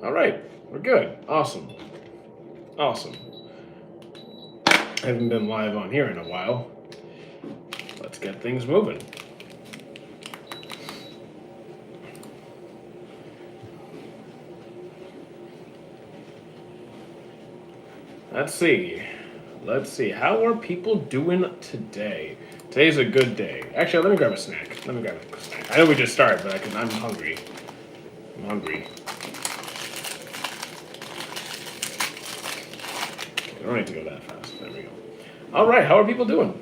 All right, we're good. Awesome. Awesome. Haven't been live on here in a while. Let's get things moving. Let's see. Let's see. How are people doing today? Today's a good day. Actually, let me grab a snack. Let me grab a snack. I know we just started, but I'm hungry. I'm hungry. I don't need to go that fast. There we go. All right. How are people doing?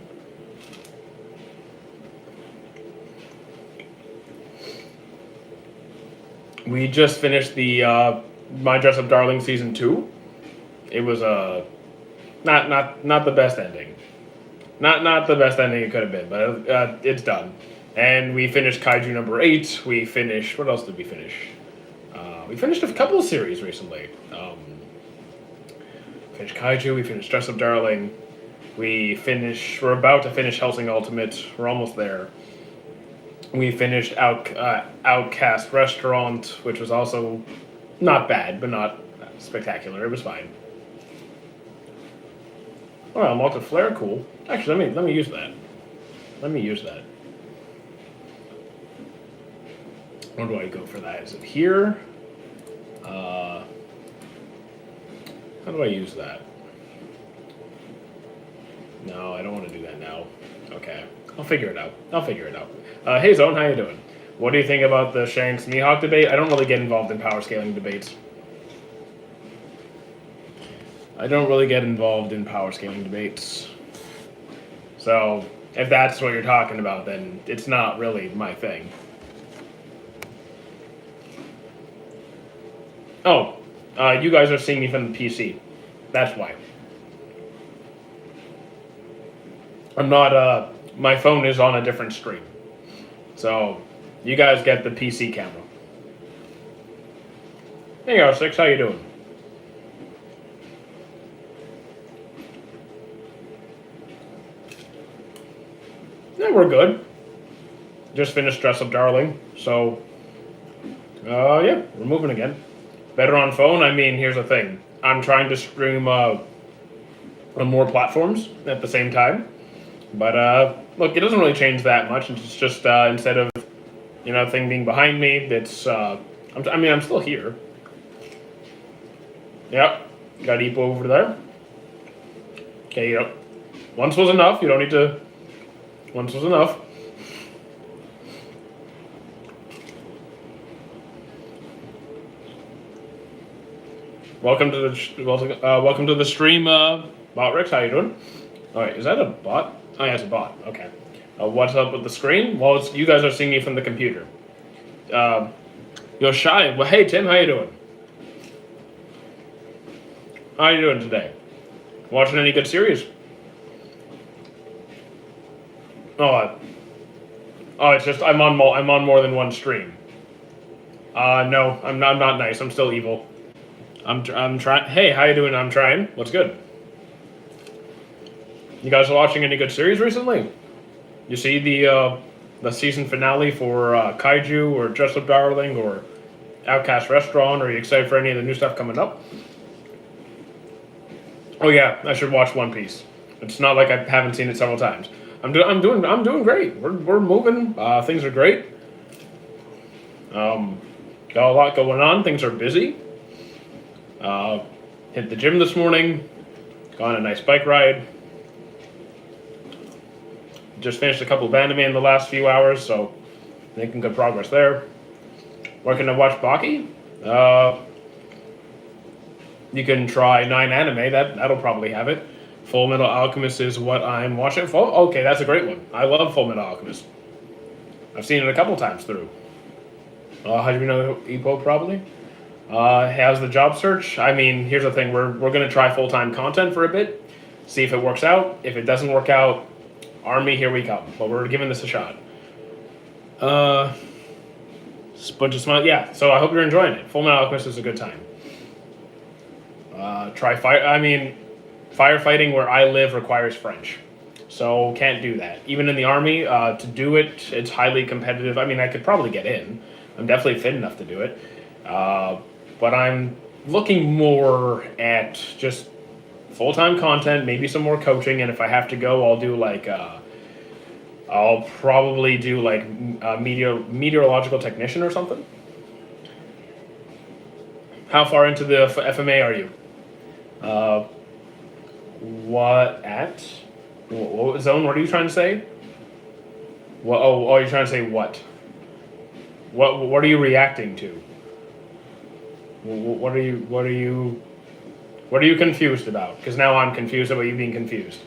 We just finished the My Dress Up Darling season 2. It was not the best ending. Not the best ending it could have been, but it's done. And we finished Kaiju number 8. We finished, what else did we finish? We finished a couple of series recently. Finished Kaiju. We finished Dress Up Darling. We're about to finish Hellsing Ultimate. We're almost there. We finished Outcast Restaurant, which was also not bad, but not spectacular. It was fine. Oh, unlocked a flare, cool. Actually, let me use that. Let me use that. Where do I go for that? Is it here? How do I use that? No, I don't want to do that now. Okay, I'll figure it out. Hey Zone, how you doing? What do you think about the Shanks Mihawk debate? I don't really get involved in power scaling debates. So, if that's what you're talking about, then it's not really my thing. Oh, you guys are seeing me from the PC. That's why. I'm not, my phone is on a different screen. So, you guys get the PC camera. Hey, R6, how you doing? Yeah, we're good. Just finished Dress Up Darling, so yeah, we're moving again. Better on phone. I mean, here's the thing. I'm trying to stream on more platforms at the same time, but look, it doesn't really change that much. It's just instead of thing being behind me, it's I'm still here. Yep, got Epo over there. Okay, once was enough. You don't need to. Once was enough. Welcome to the stream, Bot Rex. How you doing? All right, is that a bot? Oh, yeah, it's a bot. Okay. What's up with the screen? Well, you guys are seeing me from the computer. You're shy. Well, hey Tim, how you doing? How you doing today? Watching any good series? It's just I'm on more than one stream. No, I'm not nice. I'm still evil. I'm trying. Hey, how you doing? I'm trying. What's good? You guys watching any good series recently? You see the season finale for Kaiju or Dress Up Darling or Outcast Restaurant? Are you excited for any of the new stuff coming up? Oh yeah, I should watch One Piece. It's not like I haven't seen it several times. I'm doing great. We're moving. Things are great. Got a lot going on. Things are busy. Hit the gym this morning. Got on a nice bike ride. Just finished a couple of anime in the last few hours, so making good progress there. Where can I watch Baki? You can try 9 Anime. That'll probably have it. Full Metal Alchemist is what I'm watching. Okay, that's a great one. I love Full Metal Alchemist. I've seen it a couple times through. How do you know Epo probably? How's the job search? I mean, here's the thing. We're gonna try full-time content for a bit, see if it works out. If it doesn't work out, Army, here we come. But we're giving this a shot. Bunch of smile. Yeah. So I hope you're enjoying it. Full Metal Alchemist is a good time. Try fire. I mean, firefighting where I live requires French, so can't do that. Even in the Army, to do it, it's highly competitive. I mean, I could probably get in. I'm definitely fit enough to do it. but I'm looking more at just full-time content, maybe some more coaching, and if I have to go, I'll probably do like a meteorological technician or something. How far into the FMA are you? What zone? What are you trying to say? You're trying to say what? What are you reacting to? What are you confused about? Because now I'm confused about you being confused.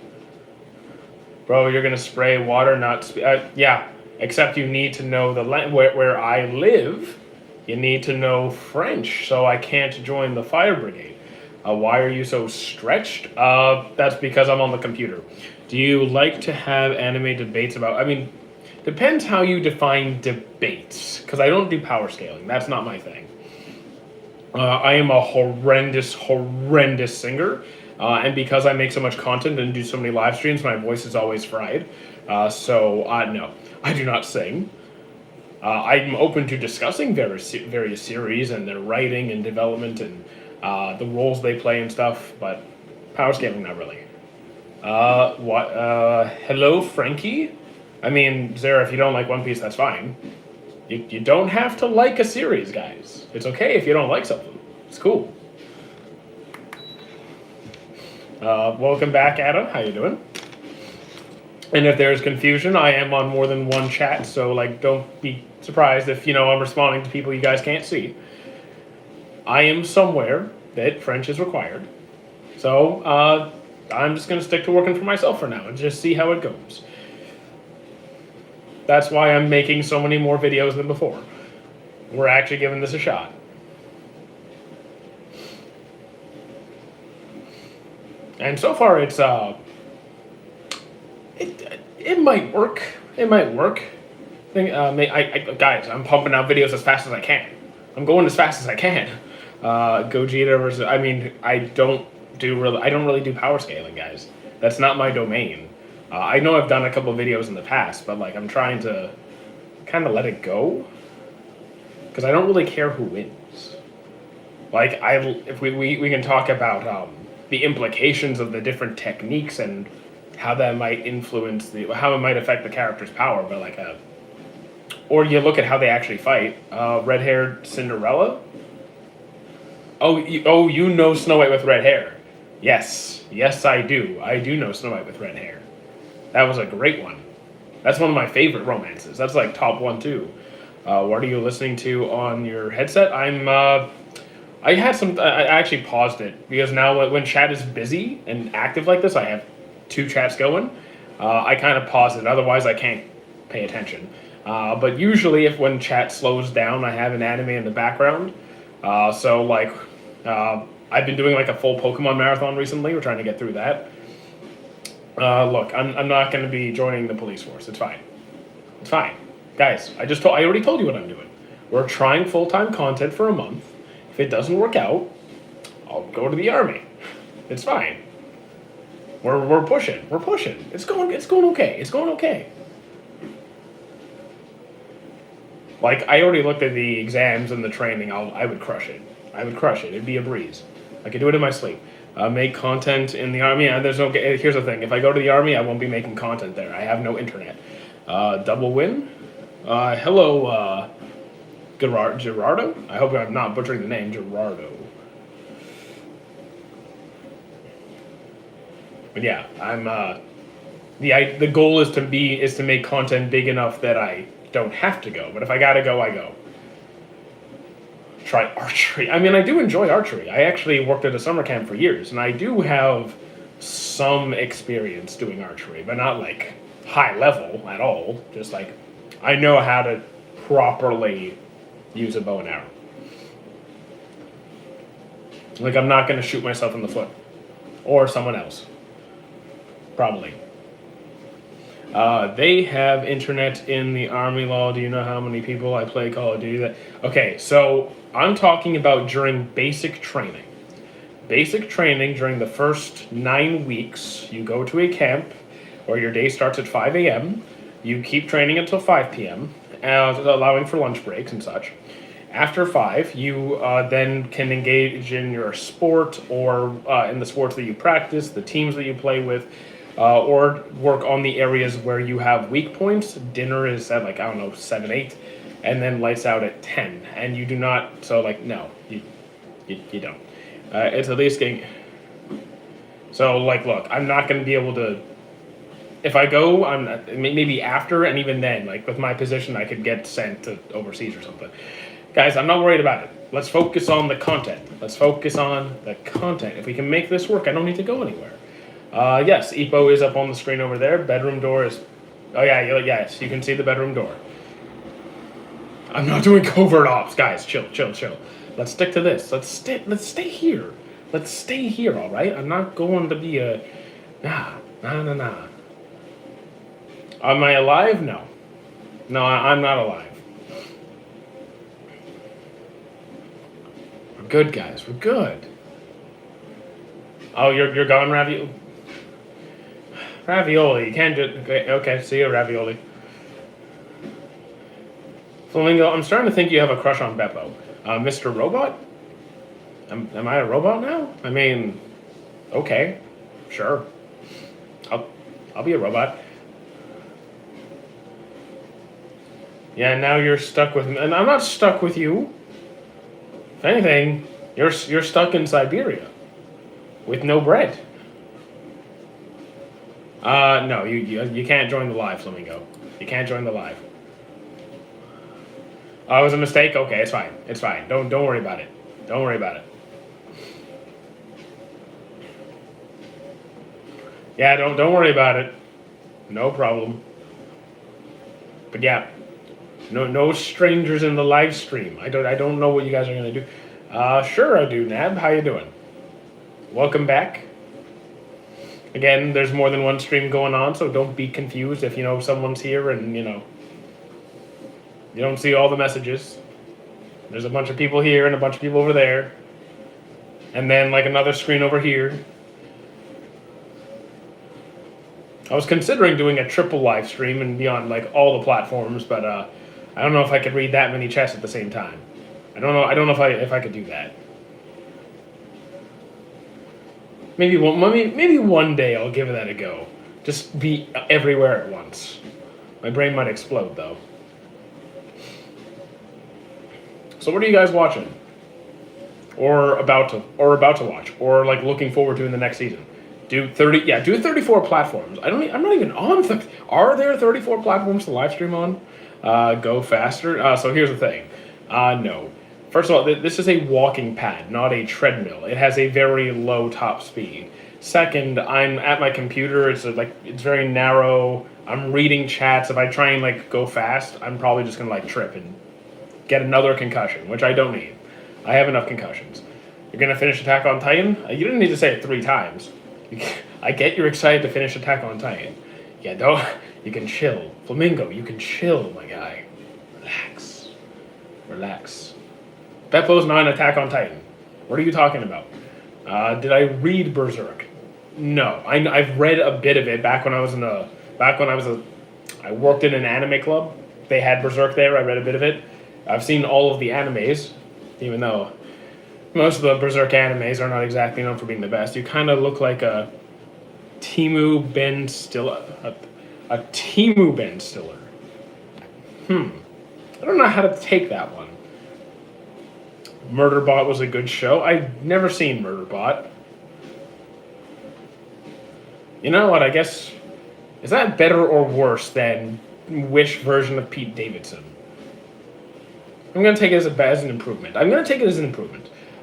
Bro, you're gonna spray water, not yeah. Except you need to know the where I live. You need to know French, so I can't join the fire brigade. Why are you so stretched? That's because I'm on the computer. Do you like to have anime debates about? I mean, depends how you define debates. Because I don't do power scaling. That's not my thing. I am a horrendous singer. And because I make so much content and do so many live streams, my voice is always fried. No, I do not sing. I'm open to discussing various series and their writing and development and the roles they play and stuff, but power scaling, not really. Hello, Frankie? I mean, Zara, if you don't like One Piece, that's fine. You don't have to like a series, guys. It's okay if you don't like something. It's cool. Welcome back, Adam. How you doing? And if there's confusion, I am on more than one chat, so like, don't be surprised if I'm responding to people you guys can't see. I am somewhere that French is required, so I'm just gonna stick to working for myself for now and just see how it goes. That's why I'm making so many more videos than before. We're actually giving this a shot. And so far, it's it might work. It might work. Guys, I'm pumping out videos as fast as I can. I'm going as fast as I can. Gogeta versus. I mean, I don't really do power scaling, guys. That's not my domain. I know I've done a couple videos in the past, but like I'm trying to kind of let it go because I don't really care who wins. Like if we can talk about the implications of the different techniques and how that might influence how it might affect the character's power, but like or you look at how they actually fight. Red-haired Cinderella. You know Snow White with red hair. Yes, I do. I do know Snow White with red hair. That was a great one. That's one of my favorite romances. That's like top 1, 2. What are you listening to on your headset? I actually paused it because now when chat is busy and active like this, I have 2 chats going. I kind of pause it. Otherwise, I can't pay attention. But usually, when chat slows down, I have an anime in the background. I've been doing like a full Pokemon marathon recently. We're trying to get through that. Look, I'm not going to be joining the police force. It's fine. It's fine. Guys, I already told you what I'm doing. We're trying full-time content for a month. If it doesn't work out, I'll go to the army. It's fine. We're pushing. We're pushing. It's going okay. It's going okay. Like, I already looked at the exams and the training. I would crush it. It'd be a breeze. I could do it in my sleep. Make content in the army. Here's the thing. If I go to the army, I won't be making content there. I have no internet. Double win. Hello, Gerardo. I hope I'm not butchering the name, Gerardo. But yeah, I'm. The goal is to make content big enough that I don't have to go. But if I gotta go, I go. Try archery. I mean, I do enjoy archery. I actually worked at a summer camp for years, and I do have some experience doing archery, but not like high level at all. Just like I know how to properly use a bow and arrow. Like I'm not going to shoot myself in the foot or someone else. Probably. They have internet in the army law. Do you know how many people I play Call of Duty that? Okay, so I'm talking about during basic training. Basic training during the first 9 weeks, you go to a camp where your day starts at 5 a.m. You keep training until 5 p.m., allowing for lunch breaks and such. After 5, you then can engage in your sport or in the sports that you practice, the teams that you play with, or work on the areas where you have weak points. Dinner is at like, I don't know, 7, 8, and then lights out at 10. And you do not, so like, no, you don't. It's at least getting, so like, look, I'm not going to be able to, if I go, I'm not, maybe after, and even then, like with my position, I could get sent to overseas or something. Guys, I'm not worried about it. Let's focus on the content. Let's focus on the content. If we can make this work, I don't need to go anywhere. Yes, EPO is up on the screen over there. Bedroom door is... Oh, yeah, yes, you can see the bedroom door. I'm not doing covert ops. Guys, chill. Let's stick to this. Let's stay here. Let's stay here, all right? I'm not going to be a... Nah. Am I alive? No. No, I'm not alive. We're good, guys. We're good. Oh, you're gone, Ravioli? Ravioli. You can't just... Okay, see you, Ravioli. Flamingo, I'm starting to think you have a crush on Beppo. Mr. Robot? Am I a robot now? I mean, okay. Sure. I'll be a robot. Yeah, now you're stuck with me. And I'm not stuck with you. If anything, you're stuck in Siberia. With no bread. No, you can't join the live, Flamingo. You can't join the live. Oh, it was a mistake? Okay, it's fine. It's fine. Don't worry about it. Don't worry about it. Yeah, don't worry about it. No problem. But yeah, no strangers in the live stream. I don't know what you guys are gonna do. Sure I do, Nab. How you doing? Welcome back. Again, there's more than one stream going on, so don't be confused if someone's here and you don't see all the messages. There's a bunch of people here and a bunch of people over there. And then like another screen over here. I was considering doing a triple live stream and be on like all the platforms, but I don't know if I could read that many chats at the same time. I don't know if I could do that. Maybe one day I'll give that a go. Just be everywhere at once. My brain might explode though. So what are you guys watching? Or about to watch? Or like looking forward to in the next season? Do 34 platforms. I'm not even on. Are there 34 platforms to live stream on? Go faster. So here's the thing. No. First of all, this is a walking pad, not a treadmill. It has a very low top speed. Second, I'm at my computer. It's very narrow. I'm reading chats. If I try and like go fast, I'm probably just gonna like trip and get another concussion, which I don't need. I have enough concussions. You're gonna finish Attack on Titan? You didn't need to say it 3 times. I get you're excited to finish Attack on Titan. Yeah, don't. You can chill. Flamingo, you can chill, my guy. Relax. Beppo's not an Attack on Titan. What are you talking about? Did I read Berserk? No. I've read a bit of it back when I worked in an anime club. They had Berserk there. I read a bit of it. I've seen all of the animes, even though most of the Berserk animes are not exactly known for being the best. You kind of look like a Timu Ben Stiller. A Timu Ben Stiller. I don't know how to take that one. Murderbot was a good show. I've never seen Murderbot. You know what, I guess... Is that better or worse than Wish version of Pete Davidson? I'm going to take it as an improvement.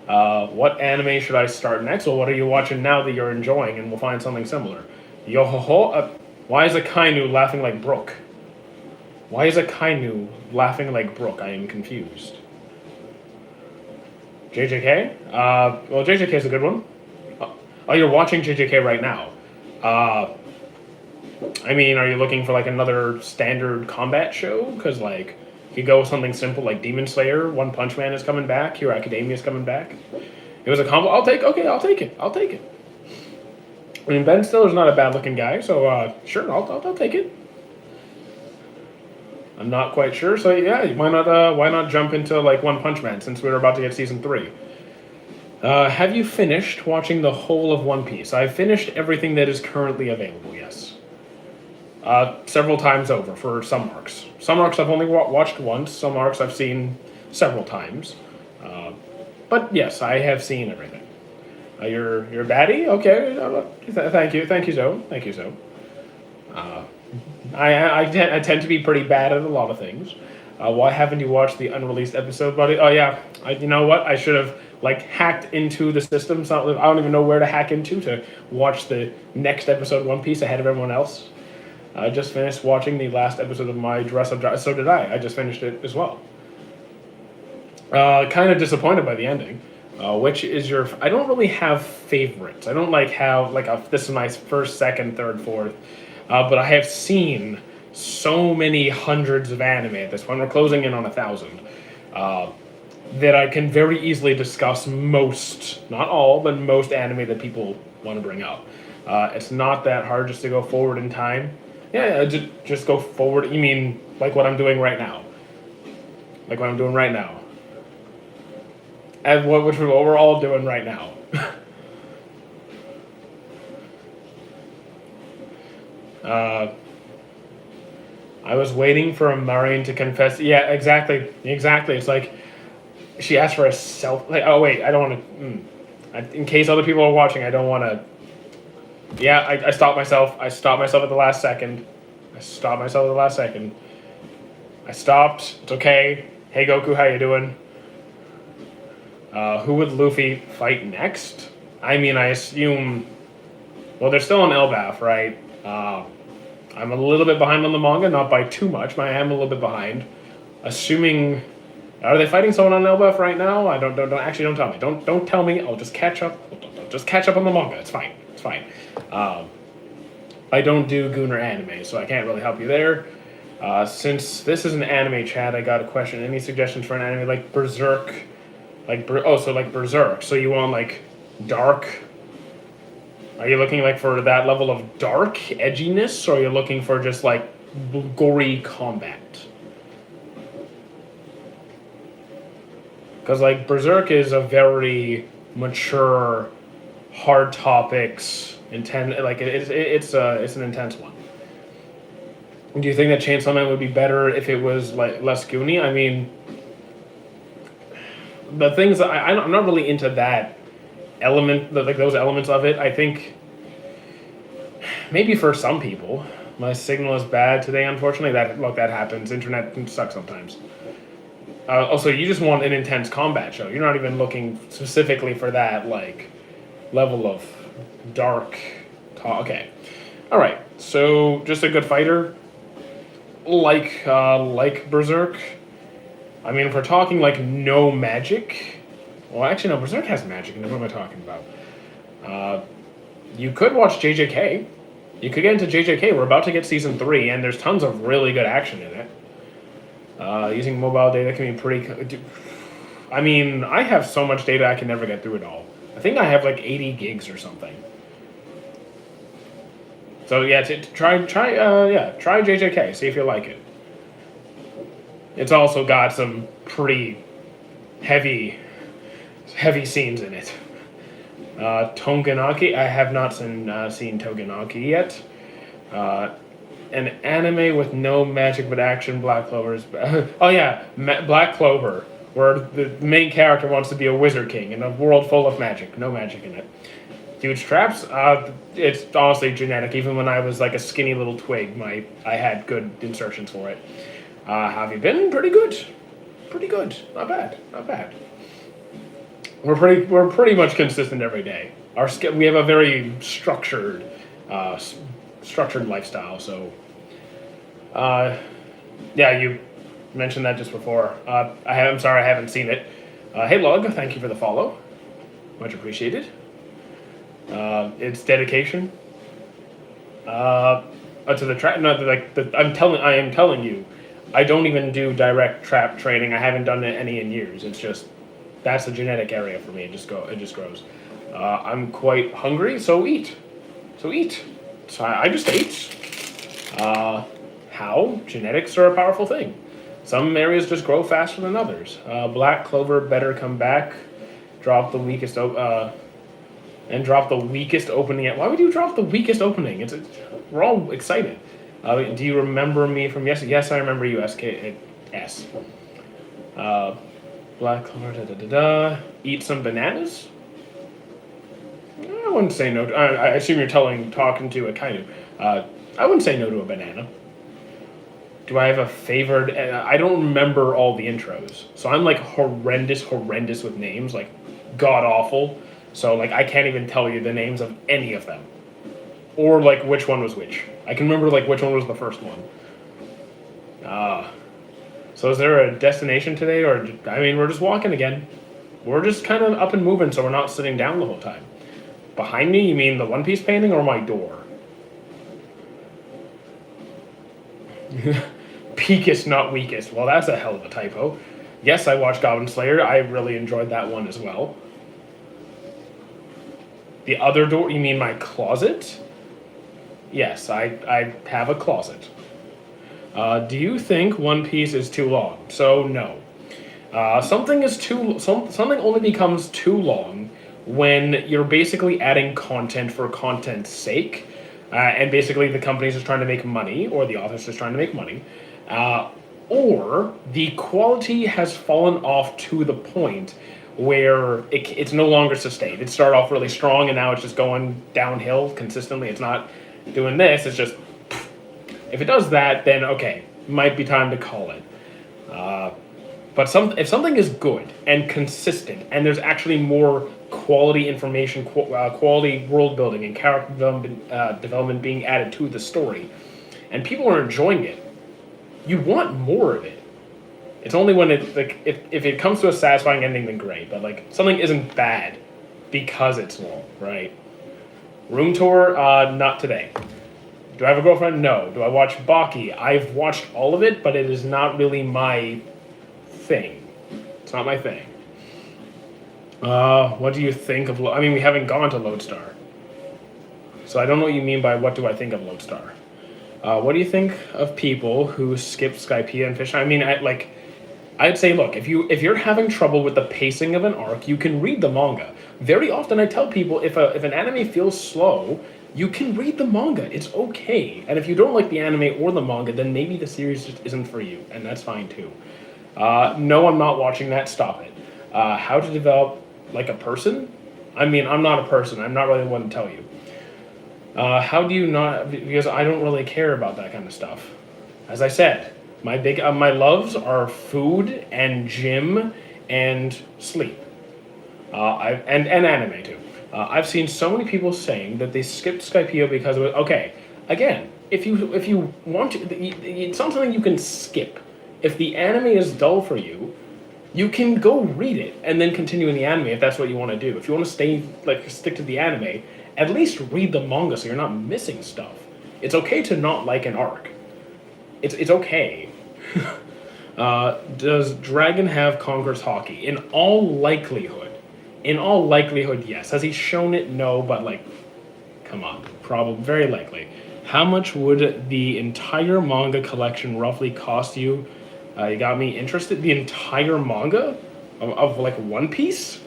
What anime should I start next? Well, what are you watching now that you're enjoying? And we'll find something similar. Yo-ho-ho. Why is a Kainu laughing like Brooke? I am confused. JJK? Well, JJK is a good one. Oh, you're watching JJK right now. I mean, are you looking for like another standard combat show? Because like, you go with something simple like Demon Slayer, One Punch Man is coming back, Hero Academia is coming back. It was a combo. I'll take it. I mean, Ben Stiller's not a bad looking guy, so sure, I'll take it. I'm not quite sure. So yeah, why not jump into like One Punch Man since we're about to get season 3? Have you finished watching the whole of One Piece? I've finished everything that is currently available. Yes. Several times over for some arcs. Some arcs I've only watched once. Some arcs I've seen several times. Uh, but yes, I have seen everything. You're a baddie? Okay. Thank you, Zoe. Thank you, Zoe. Uh, I tend to be pretty bad at a lot of things. Why haven't you watched the unreleased episode, buddy? Oh yeah, you know what? I should have like hacked into the system. So I don't even know where to hack into to watch the next episode of One Piece ahead of everyone else. I just finished watching the last episode of my Dress Up Drive. So did I. I just finished it as well. Kind of disappointed by the ending. Which is your? I don't really have favorites. I don't like have like this is my first, second, third, fourth. But I have seen so many hundreds of anime at this point. We're closing in on 1,000. That I can very easily discuss most, not all, but most anime that people want to bring up. It's not that hard just to go forward in time. Yeah, just go forward. You mean like what I'm doing right now? Like what I'm doing right now. And what we're all doing right now. I was waiting for a Marion to confess. Yeah, exactly. It's like she asked for a self. Like, oh wait, I don't want to. In case other people are watching, I don't want to. Yeah, I stopped myself. I stopped myself at the last second. I stopped. It's okay. Hey Goku, how you doing? Who would Luffy fight next? I mean, I assume. Well, they're still on Elbaf, right? I'm a little bit behind on the manga, not by too much, but I am a little bit behind. Assuming, are they fighting someone on Elbaf right now? I don't tell me. Don't tell me. I'll just catch up. Just catch up on the manga. It's fine. I don't do Gooner anime, so I can't really help you there. Since this is an anime chat, I got a question. Any suggestions for an anime like Berserk? Like Berserk. So you want like dark? Are you looking like for that level of dark edginess, or are you looking for just like gory combat? Because like Berserk is a very mature, hard topics, intense. Like it's an intense one. Do you think that Chainsaw Man would be better if it was like less goony? I mean, the things I'm not really into that element, like those elements of it. I think maybe for some people, my signal is bad today. Unfortunately, that happens. Internet can suck sometimes. Also, you just want an intense combat show. You're not even looking specifically for that like level of dark. Okay, all right. So just a good fighter, like Berserk. I mean, if we're talking like no magic, well, actually no, Berserk has magic. What am I talking about? You could watch JJK. You could get into JJK. We're about to get season 3, and there's tons of really good action in it. Using mobile data can be pretty. I mean, I have so much data I can never get through it all. I think I have like 80 gigs or something. So yeah, try JJK. See if you like it. It's also got some pretty heavy scenes in it. Togenaki, I have not seen Togenaki yet. An anime with no magic but action, Black Clover's... oh yeah, Black Clover, where the main character wants to be a wizard king in a world full of magic. No magic in it. Huge traps, it's honestly genetic. Even when I was like a skinny little twig, I had good insertions for it. Have you been? Pretty good. Not bad. We're pretty much consistent every day. We have a very structured lifestyle. So, yeah, you mentioned that just before. I'm sorry I haven't seen it. Hey Log, thank you for the follow. Much appreciated. It's dedication. To the trap. No, I am telling you. I don't even do direct trap training. I haven't done any in years. It's just that's the genetic area for me. It just grows. I'm quite hungry, so eat. So I just ate. How? Genetics are a powerful thing. Some areas just grow faster than others. Black clover better come back. Drop the weakest and drop the weakest opening. Why would you drop the weakest opening? We're all excited. Do you remember me from yes? Yes, I remember you. S. Black clover. Da da da da. Eat some bananas. I wouldn't say no. I assume you're talking to a kind of. I wouldn't say no to a banana. Do I have a favored? I don't remember all the intros, so I'm like horrendous with names, like god awful. So like I can't even tell you the names of any of them, or like which one was which. I can remember like which one was the first one. So is there a destination today, or I mean we're just walking again. We're just kind of up and moving, so we're not sitting down the whole time. Behind me, you mean the One Piece painting or my door? Peakest, not weakest. Well, that's a hell of a typo. Yes, I watched Goblin Slayer. I really enjoyed that one as well. The other door, you mean my closet? Yes, I have a closet. Do you think One Piece is too long? So, no. Something only becomes too long when you're basically adding content for content's sake, and basically the company's just trying to make money, or the author's just trying to make money, or the quality has fallen off to the point where it's no longer sustained. It started off really strong, and now it's just going downhill consistently. It's not doing this. It's just, if it does that, then okay, might be time to call it. But if something is good and consistent, and there's actually more quality information, quality world building, and character development being added to the story, and people are enjoying it, you want more of it. It's only when if it comes to a satisfying ending, then great. But like something isn't bad because it's long, right? Room tour, not today. Do I have a girlfriend? No. Do I watch Baki? I've watched all of it, but it is not really my thing. It's not my thing. What do you think of? I mean, we haven't gone to Lodestar, so I don't know what you mean by what do I think of Lodestar. What do you think of people who skip Skypiea and Fish? I mean, I'd say, look, if you're having trouble with the pacing of an arc, you can read the manga. Very often, I tell people if an anime feels slow, you can read the manga. It's okay. And if you don't like the anime or the manga, then maybe the series just isn't for you, and that's fine too. No, I'm not watching that. Stop it. How to develop like a person? I mean, I'm not a person. I'm not really the one to tell you. How do you not? Because I don't really care about that kind of stuff. As I said, my loves are food and gym and sleep. And anime too. I've seen so many people saying that they skipped Skypiea because of it. Okay, again, if you want to, it's not something you can skip. If the anime is dull for you, you can go read it and then continue in the anime if that's what you want to do. If you want to stick to the anime, at least read the manga so you're not missing stuff. It's okay to not like an arc. It's okay. Does Dragon have Conqueror's Haki? In all likelihood, yes. Has he shown it? No, but like, come on, probably very likely. How much would the entire manga collection roughly cost you? You got me interested. The entire manga of like One Piece?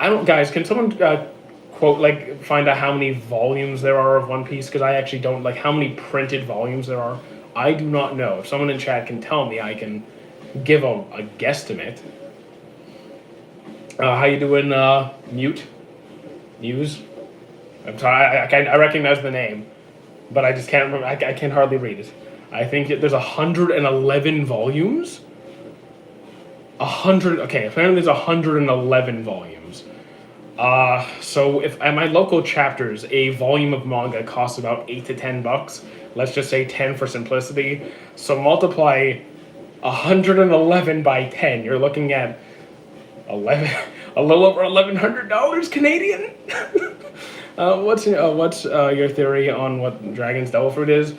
Guys, can someone find out how many volumes there are of One Piece? Because I actually don't, like, how many printed volumes there are. I do not know. If someone in chat can tell me, I can give a guesstimate. How you doing, Mute? News? I'm sorry, I recognize the name, but I just can't remember. I can hardly read it. I think there's 111 volumes. Okay, apparently there's 111 volumes. So if at my local chapters, a volume of manga costs about $8 to $10. Let's just say 10 for simplicity. So multiply 111 by 10. You're looking at a little over $1,100 Canadian. What's your theory on what Dragon's Devil Fruit is?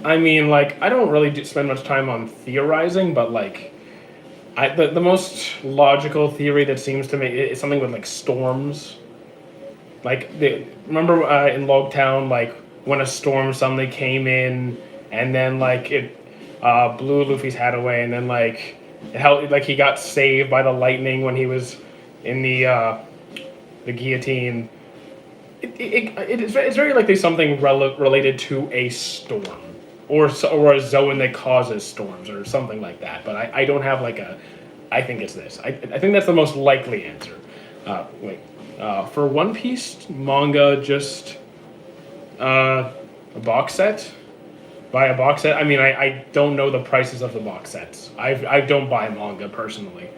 I mean, like, I don't really spend much time on theorizing, but like, the most logical theory that seems to make it is something with like storms. Like, remember in Logtown, like when a storm suddenly came in and then like it blew Luffy's hat away, and then like it held like he got saved by the lightning when he was in the guillotine. It's very likely something related to a storm or a zone that causes storms or something like that. But I don't have like a. I think it's this. I think that's the most likely answer. Wait. For One Piece manga, just a box set. Buy a box set. I mean, I don't know the prices of the box sets. I don't buy manga personally,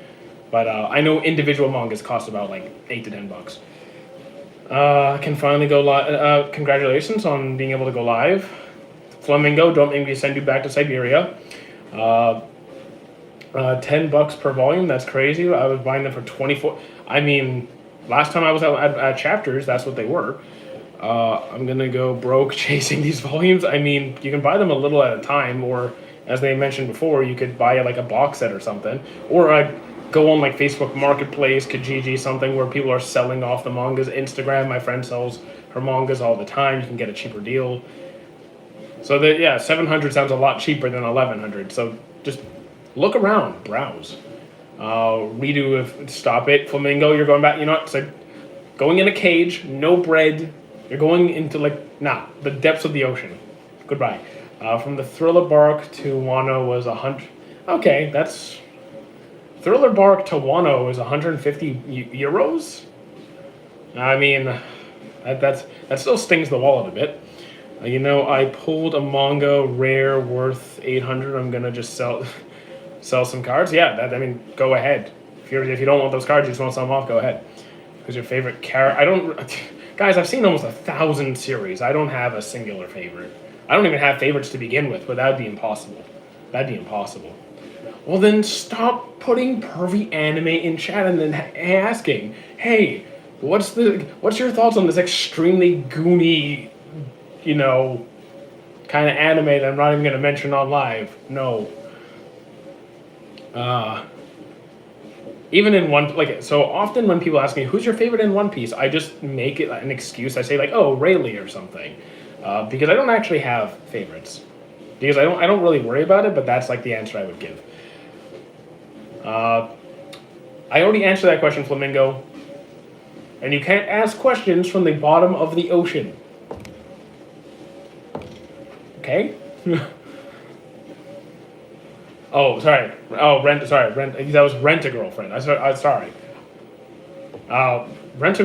but I know individual mangas cost about like $8 to $10. I can finally go live. Congratulations on being able to go live. Flamingo, don't make me send you back to Siberia. $10 per volume. That's crazy. I was buying them for 24. I mean, last time I was at Chapters, that's what they were. I'm gonna go broke chasing these volumes. I mean, you can buy them a little at a time, or as they mentioned before, you could buy like a box set or something, or go on like Facebook Marketplace, Kijiji, something where people are selling off the mangas. Instagram, my friend sells her mangas all the time. You can get a cheaper deal. So that, yeah, 700 sounds a lot cheaper than 1100. So just look around, browse. Redo if stop it. Flamingo, you're going back. You know what? So going in a cage, no bread. You're going into the depths of the ocean. Goodbye. From the Thriller Bark to Wano was 100. Okay, that's. Thriller Bark to Wano is 150 euros. I mean, that still stings the wallet a bit. I pulled a manga rare worth 800. I'm gonna just sell some cards. Yeah, go ahead. If you don't want those cards, you just want to sell them off. Go ahead. Who's your favorite character? I don't. Guys, I've seen almost 1,000 series. I don't have a singular favorite. I don't even have favorites to begin with, but that'd be impossible. Well, then stop putting pervy anime in chat and then asking, hey, what's your thoughts on this extremely goony, kind of anime that I'm not even going to mention on live? No. Even in so often when people ask me, who's your favorite in One Piece, I just make it an excuse. I say Rayleigh or something. Because I don't actually have favorites. Because I don't really worry about it, but that's like the answer I would give. I already answered that question, Flamingo. And you can't ask questions from the bottom of the ocean. Okay? Oh, sorry. Oh, Rent. That was Rent a Girlfriend. I'm sorry. Rent a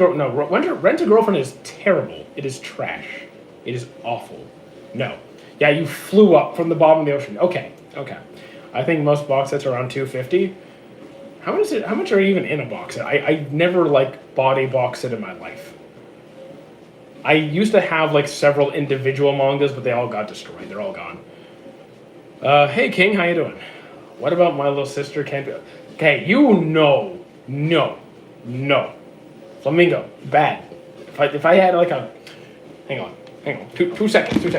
Girlfriend is terrible. It is trash. It is awful. No. Yeah, you flew up from the bottom of the ocean. Okay. I think most box sets are around $250. How much are even in a box set? I never bought a box set in my life. I used to have several individual mangas, but they all got destroyed. They're all gone. Hey King, how you doing? What about My Little Sister Can't Be... Okay, no. Flamingo, bad. If I had a... Hang on. 2 seconds.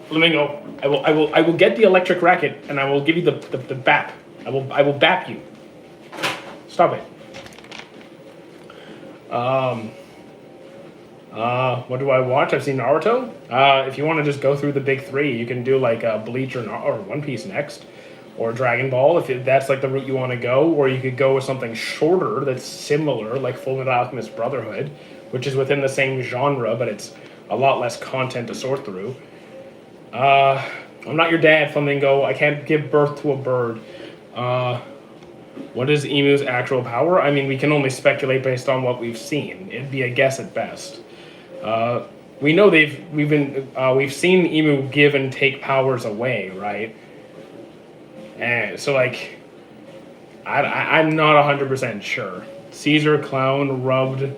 Flamingo, I will get the electric racket and I will give you the bap. I will bap you. Stop it. What do I watch? I've seen Naruto. If you want to just go through the big three, you can do Bleach or One Piece next, or Dragon Ball if that's the route you want to go, or you could go with something shorter that's similar, like Fullmetal Alchemist Brotherhood, which is within the same genre, but it's a lot less content to sort through. I'm not your dad, Flamingo. I can't give birth to a bird. What is Emu's actual power? I mean, we can only speculate based on what we've seen. It'd be a guess at best. We know we've seen Emu give and take powers away, right? And so I'm not 100% sure. Caesar Clown rubbed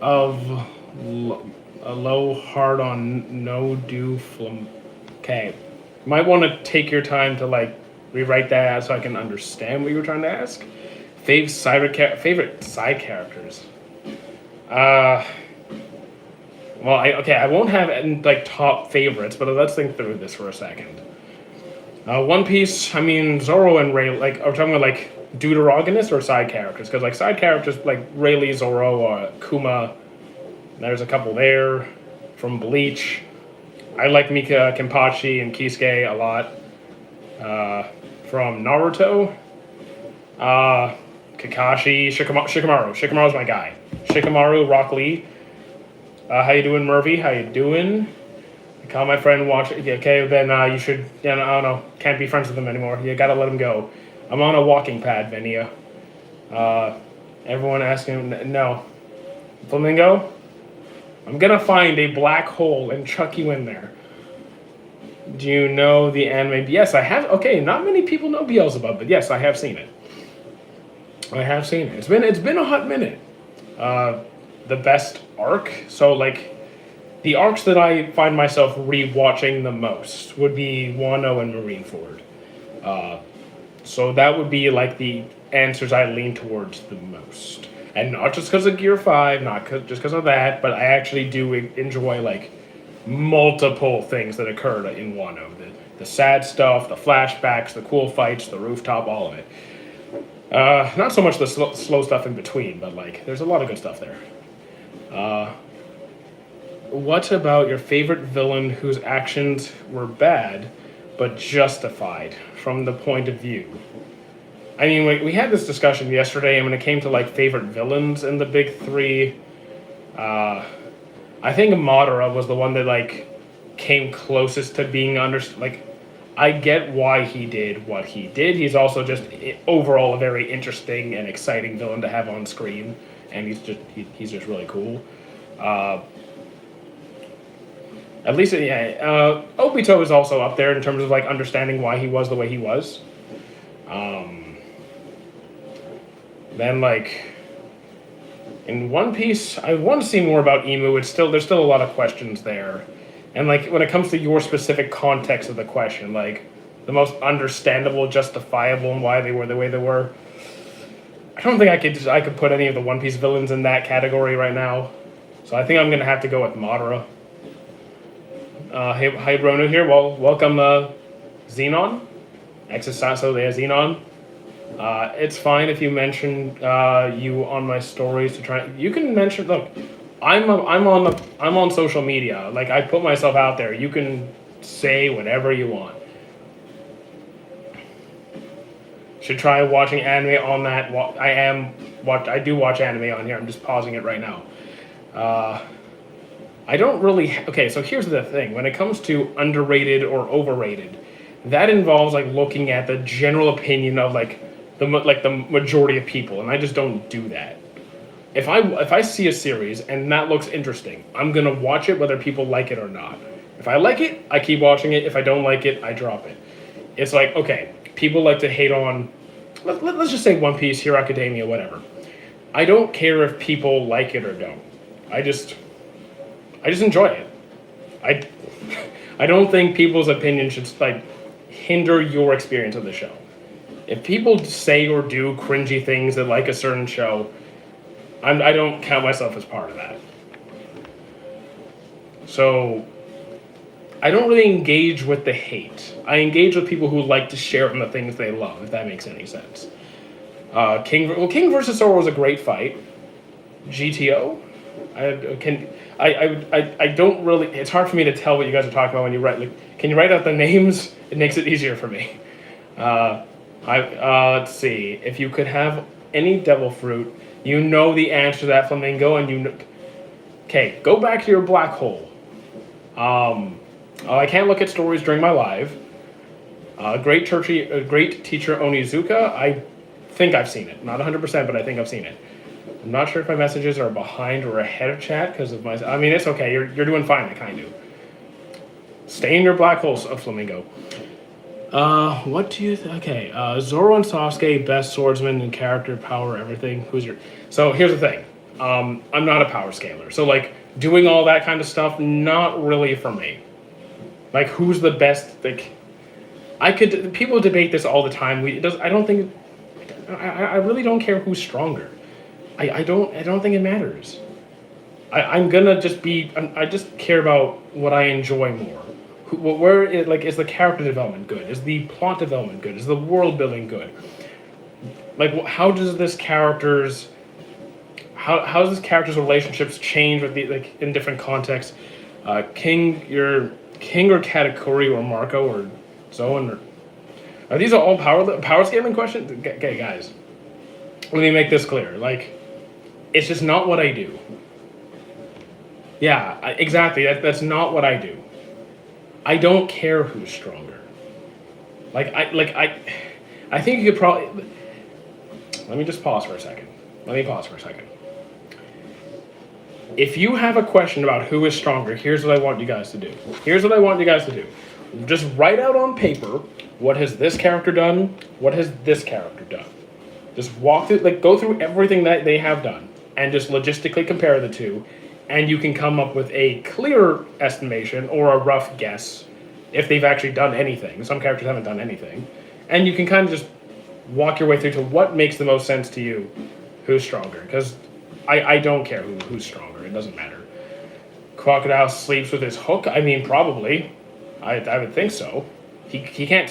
of a low hard on no do flam. Okay, might want to take your time to rewrite that so I can understand what you were trying to ask. Favorite side characters. Well, I won't have top favorites, but let's think through this for a second. One Piece, I mean Zoro and Ray, are we talking about deuterogynous or side characters? Because side characters Rayleigh, Zoro, Kuma, There's a couple there from Bleach. I like Mika Kenpachi and Kisuke a lot. From Naruto, Kakashi, Shikamaru. Shikamaru's my guy. Shikamaru, Rock Lee. How you doing, Murphy? How you doing? I call my friend, watch it. Yeah, okay, then you should, I don't know, can't be friends with him anymore. You gotta let him go. I'm on a walking pad, Venia. Everyone asking, no. Flamingo? I'm gonna find a black hole and chuck you in there. Do you know the anime? Yes, I have. Okay, not many people know Beelzebub, but yes, I have seen it. I have seen it. It's been a hot minute. The best arc. So like, the arcs that I find myself rewatching the most would be Wano and Marineford. So that would be like the answers I lean towards the most, and not just because of Gear 5, just because of that, but I actually do enjoy like multiple things that occurred in Wano. The sad stuff, the flashbacks, the cool fights, the rooftop, all of it. Not so much the slow stuff in between, but like there's a lot of good stuff there. What about your favorite villain whose actions were bad but justified from the point of view? I mean, we had this discussion yesterday, and when it came to like favorite villains in the big three, I think Madara was the one that like came closest to being like, I get why he did what he did. He's also just overall a very interesting and exciting villain to have on screen, and he's just really cool. At least, yeah. Obito is also up there in terms of like understanding why he was the way he was. Then like in One Piece, I want to see more about Imu. There's still a lot of questions there, and like when it comes to your specific context of the question, like the most understandable, justifiable, and why they were the way they were. I don't think I could put any of the One Piece villains in that category right now, so I think I'm gonna have to go with Madara. Hey Ronu here. Well, welcome Xenon. Exerciso there, Xenon. It's fine if you mention you on my stories to try. You can mention. Look, I'm on social media. Like I put myself out there. You can say whatever you want. Should try watching anime on that. I do watch anime on here. I'm just pausing it right now. I don't really. Okay, so here's the thing. When it comes to underrated or overrated, that involves like looking at the general opinion of like the majority of people, and I just don't do that. If I see a series and that looks interesting, I'm gonna watch it whether people like it or not. If I like it, I keep watching it. If I don't like it, I drop it. It's like, okay, people like to hate on, let's just say One Piece, Hero Academia, whatever. I don't care if people like it or don't. I just enjoy it. I don't think people's opinion should like hinder your experience of the show. If people say or do cringy things that like a certain show, I don't count myself as part of that. So I don't really engage with the hate. I engage with people who like to share in the things they love, if that makes any sense. King versus Zoro was a great fight. GTO, I don't really. It's hard for me to tell what you guys are talking about when you write. Like, can you write out the names? It makes it easier for me. Let's see. If you could have any devil fruit, you know the answer to that, Flamingo, and you know. Okay, go back to your black hole. I can't look at stories during my live. Great teacher Onizuka. I think I've seen it. Not 100%, but I think I've seen it. I'm not sure if my messages are behind or ahead of chat because of my. I mean, it's okay. You're doing fine. I kind of. Stay in your black holes, Flamingo. What do you okay, Zoro and Sasuke, best swordsman and character, power, everything. Who's your... So, here's the thing. I'm not a power scaler. So, like, doing all that kind of stuff, not really for me. Like, who's the best, like... People debate this all the time. I don't think... I really don't care who's stronger. I don't think it matters. I'm gonna just be... I just care about what I enjoy more. Is the character development good? Is the plot development good? Is the world building good? Like, how does this character's how does this character's relationships change with the like in different contexts? King, your King or Katakuri or Marco or Zoan or are these all power scaling questions? Okay, guys, let me make this clear. Like, it's just not what I do. Yeah, exactly. That's not what I do. I don't care who's stronger. I think you could probably. Let me just pause for a second. If you have a question about who is stronger, here's what I want you guys to do. Just write out on paper what has this character done, what has this character done. Just walk through, like, go through everything that they have done, and just logistically compare the two, and you can come up with a clear estimation or a rough guess if they've actually done anything. Some characters haven't done anything, and you can kind of just walk your way through to what makes the most sense to you, who's stronger. Because I don't care who's stronger. It doesn't matter. Crocodile sleeps with his hook. I mean, probably. I would think so. He can't.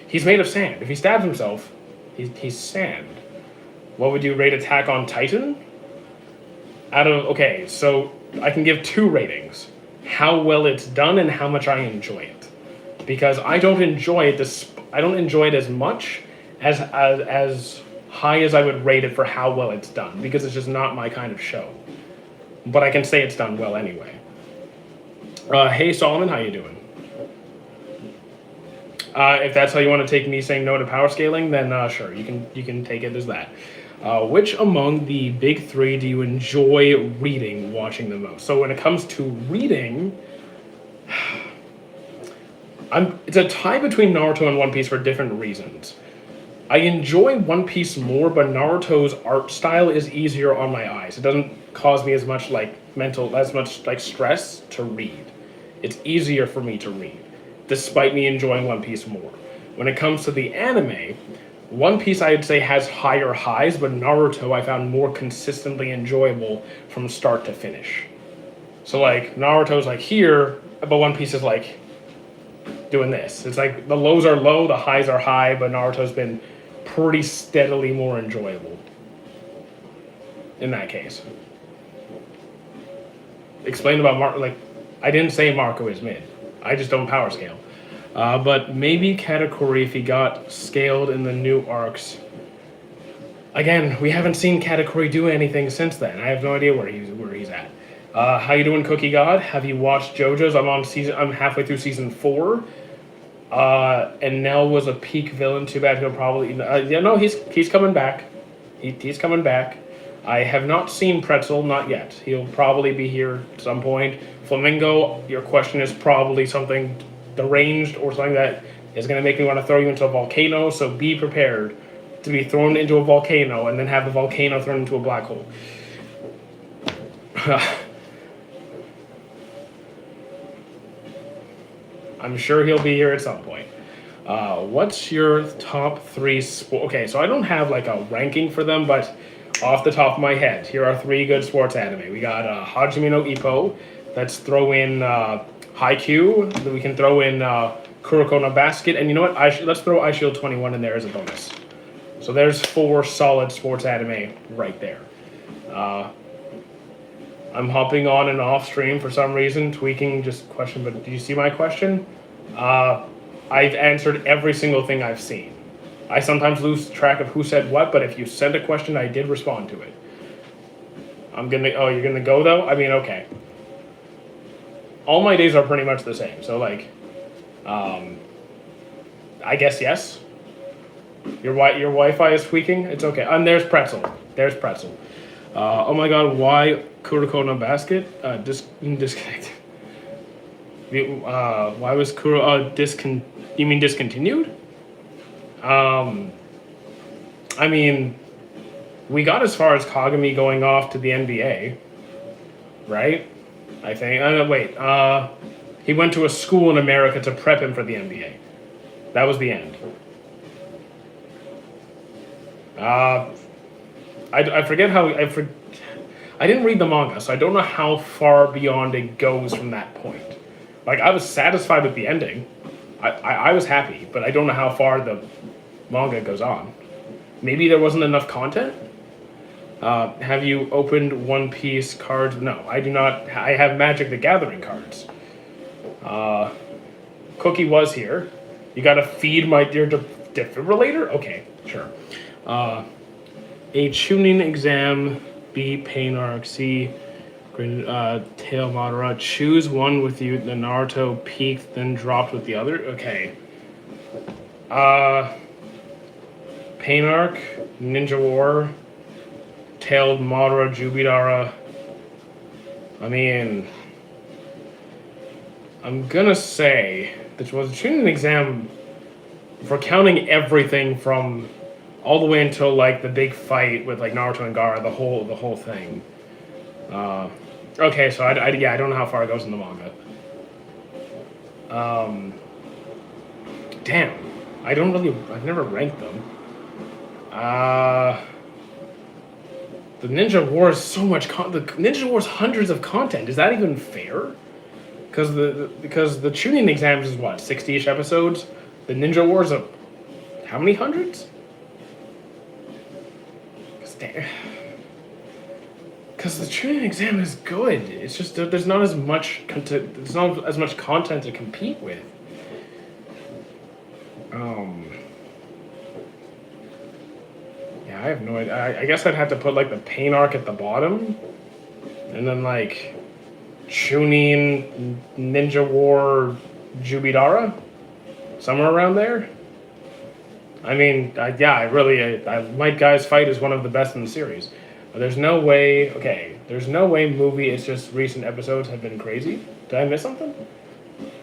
He's made of sand. If he stabs himself, he's sand. What would you rate Attack on Titan? Okay, so I can give 2 ratings: how well it's done and how much I enjoy it. Because I don't enjoy it. I don't enjoy it as much as high as I would rate it for how well it's done. Because it's just not my kind of show. But I can say it's done well anyway. Hey Solomon, how you doing? If that's how you want to take me saying no to power scaling, then sure, you can take it as that. Which among the big 3 do you enjoy watching the most? So when it comes to reading, it's a tie between Naruto and One Piece for different reasons. I enjoy One Piece more, but Naruto's art style is easier on my eyes. It doesn't cause me as much stress to read. It's easier for me to read, despite me enjoying One Piece more. When it comes to the anime, One Piece I'd say has higher highs, but Naruto I found more consistently enjoyable from start to finish. So like Naruto's like here, but One Piece is like doing this. It's like the lows are low, the highs are high, but Naruto's been pretty steadily more enjoyable in that case. Explain about Marco. Like, I didn't say Marco is mid. I just don't power scale. But maybe Katakuri if he got scaled in the new arcs. Again, we haven't seen Katakuri do anything since then. I have no idea where he's at. How you doing, Cookie God? Have you watched JoJo's? I'm halfway through season 4. And Nell was a peak villain. Too bad he'll probably. He's coming back. He's coming back. I have not seen Pretzel, not yet. He'll probably be here at some point. Flamingo, your question is probably something deranged or something that is going to make me want to throw you into a volcano. So be prepared to be thrown into a volcano and then have the volcano thrown into a black hole. I'm sure he'll be here at some point. What's your top 3 sport? Okay, so I don't have like a ranking for them, but off the top of my head, here are 3 good sports anime. We got Hajime no Ippo. Let's throw in Haikyuu. We can throw in Kuroko no Basket. And you know what? Let's throw iShield 21 in there as a bonus. So there's 4 solid sports anime right there. I'm hopping on and off stream for some reason, tweaking just question, but do you see my question? I've answered every single thing I've seen. I sometimes lose track of who said what, but if you send a question, I did respond to it. You're gonna go though? I mean, okay. All my days are pretty much the same, so like, I guess yes. Your Wi-Fi is tweaking? It's okay. And there's Pretzel. Oh my god, why Kuroko no Basket? Disconnected. Why was Kuro you mean discontinued? I mean, we got as far as Kagami going off to the NBA, right? I think. He went to a school in America to prep him for the NBA. That was the end. I forget how I didn't read the manga, so I don't know how far beyond it goes from that point. Like, I was satisfied with the ending. I was happy, but I don't know how far the manga goes on. Maybe there wasn't enough content? Have you opened One Piece cards? No, I do not. I have Magic the Gathering cards. Cookie was here. You gotta feed my dear defibrillator? Okay, sure. A tuning exam. B. Painarch. C. Tail Madara. Choose one with you. The Naruto peaked, then dropped with the other. Okay. Painarch, Ninja War, Tailed Madara, Jubidara. I mean, I'm gonna say this was a tuning exam for counting everything from all the way until like the big fight with like Naruto and Gaara, the whole thing. Okay, so I don't know how far it goes in the manga. Damn, I've never ranked them. The Ninja War is so much the Ninja War's hundreds of content. Is that even fair? Because the tuning exams is what, 60-ish episodes. The Ninja War's how many hundreds? Because the tuning exam is good. It's just there's not as much content. There's not as much content to compete with. Yeah, I have no idea. I guess I'd have to put like the Painarch at the bottom, and then like Chunin, Ninja War, Jubidara, somewhere around there. I mean, Might Guy's fight is one of the best in the series. There's no way. Okay, there's no way movie. It's just recent episodes have been crazy. Did I miss something?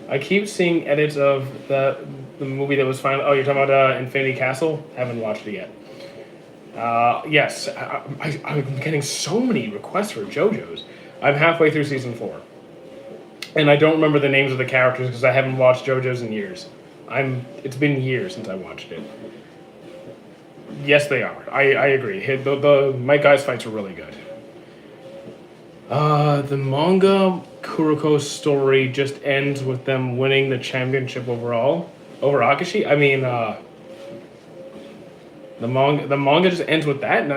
I keep seeing edits of the movie that was final. Oh, you're talking about Infinity Castle? Haven't watched it yet. Yes, I'm getting so many requests for JoJo's. I'm halfway through season 4, and I don't remember the names of the characters because I haven't watched JoJo's in years. It's been years since I watched it. Yes, they are. I agree. The Might Guy's fights are really good. The manga Kuroko's story just ends with them winning the championship overall over Akashi. I mean, the manga just ends with that.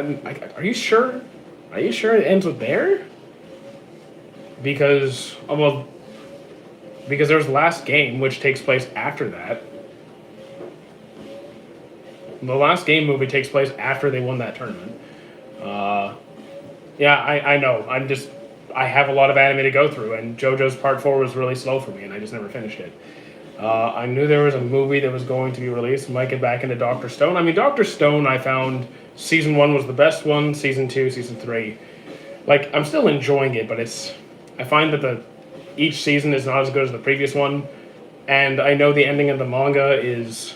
Are you sure? Are you sure it ends with there? Because there's Last Game, which takes place after that. The Last Game movie takes place after they won that tournament. Yeah, I know. I have a lot of anime to go through, and JoJo's Part 4 was really slow for me, and I just never finished it. I knew there was a movie that was going to be released. Might get back into Dr. Stone. I mean, Dr. Stone, I found season 1 was the best one, season 2, season 3. Like, I'm still enjoying it, but I find that each season is not as good as the previous one, and I know the ending of the manga is,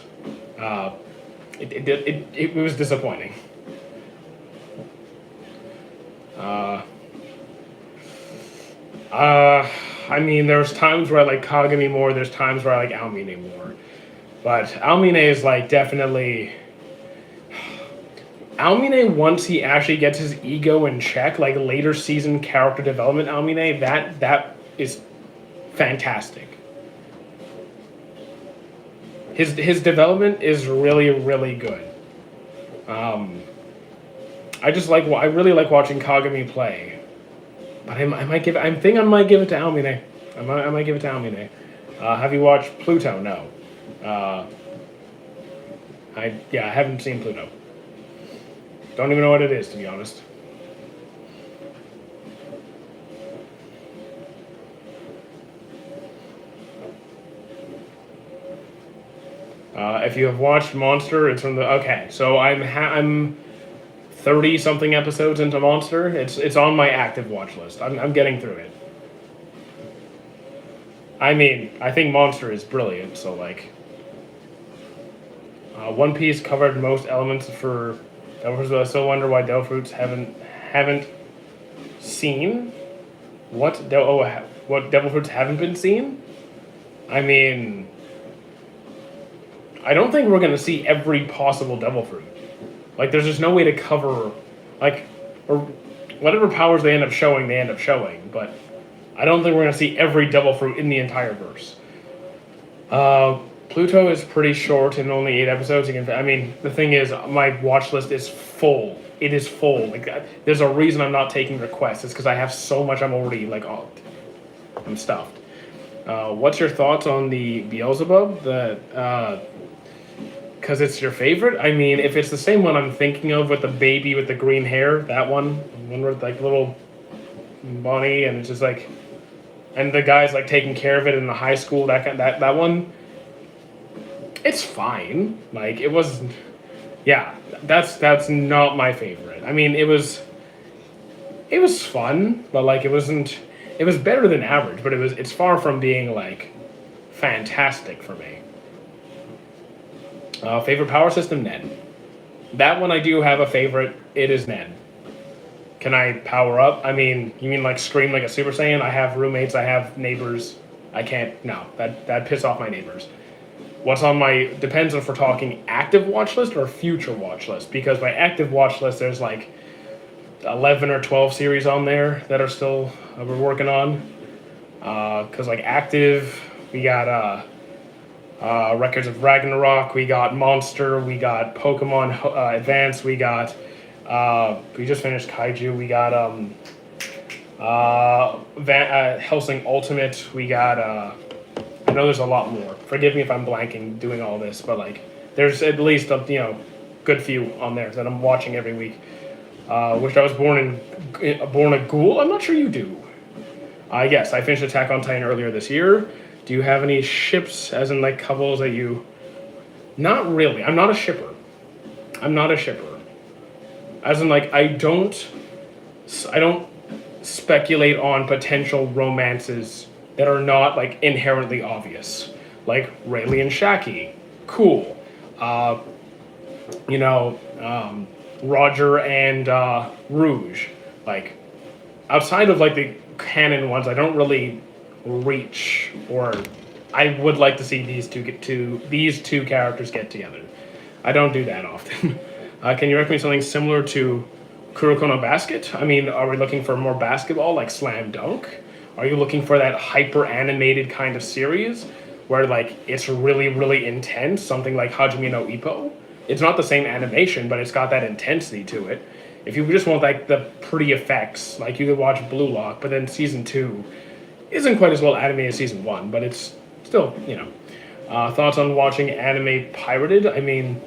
it was disappointing. I mean, there's times where I like Kagami more, there's times where I like Almine more. But Almine is like definitely... Almine, once he actually gets his ego in check, like later season character development Almine, that is fantastic. His development is really, really good. I really like watching Kagami play. But I might give it to Almine. I might give it to Almine. Have you watched Pluto? No. I haven't seen Pluto. Don't even know what it is, to be honest. If you have watched Monster, it's from the... Okay, so I'm 30-something episodes into Monster. It's on my active watch list. I'm getting through it. I mean, I think Monster is brilliant, so like... One Piece covered most elements for Devil Fruits, but I still wonder why Devil Fruits haven't seen what Devil Fruits haven't been seen. I mean, I don't think we're gonna see every possible Devil Fruit. Like, there's just no way to cover, like, or whatever powers they end up showing. But I don't think we're gonna see every Devil Fruit in the entire verse. Pluto is pretty short and only 8 episodes. You can, I mean, the thing is, my watch list is full. It is full. Like, there's a reason I'm not taking requests. It's because I have so much. I'm already like, oh, I'm stuffed. What's your thoughts on the Beelzebub? Because it's your favorite. I mean, if it's the same one I'm thinking of with the baby with the green hair, that one with like little bunny, and it's just like, and the guy's like taking care of it in the high school. That one. It's fine. Like it was, yeah. That's not my favorite. I mean, it was fun, but like it wasn't. It was better than average, but it's far from being like fantastic for me. Favorite power system, Ned. That one I do have a favorite. It is Ned. Can I power up? I mean, you mean like scream like a Super Saiyan? I have roommates. I have neighbors. I can't. No, that piss off my neighbors. What's on my depends if we're talking active watch list or future watch list. Because my active watch list, there's like 11 or 12 series on there that are still we're working on. Because like active, we got Records of Ragnarok, we got Monster, we got Pokemon Advance, we got we just finished Kaiju, we got Hellsing Ultimate, we got I know there's a lot more. Forgive me if I'm blanking doing all this, but like there's at least a good few on there that I'm watching every week. Which I was born a ghoul. I'm not sure you do. Yes, I finished Attack on Titan earlier this year. Do you have any ships, as in like couples that you? Not really. I'm not a shipper. I'm not a shipper. As in like I don't speculate on potential romances that are not like inherently obvious. Like Rayleigh and Shaki, cool. Roger and Rouge. Like outside of like the canon ones, I don't really reach, or I would like to see these two characters get together. I don't do that often. Can you recommend something similar to Kuroko no Basket? I mean, are we looking for more basketball like Slam Dunk? Are you looking for that hyper animated kind of series where like it's really, really intense, something like Hajime no Ippo? It's not the same animation, but it's got that intensity to it. If you just want like the pretty effects, like you could watch Blue Lock, but then season 2 isn't quite as well animated as season 1, but it's still, thoughts on watching anime pirated? I mean,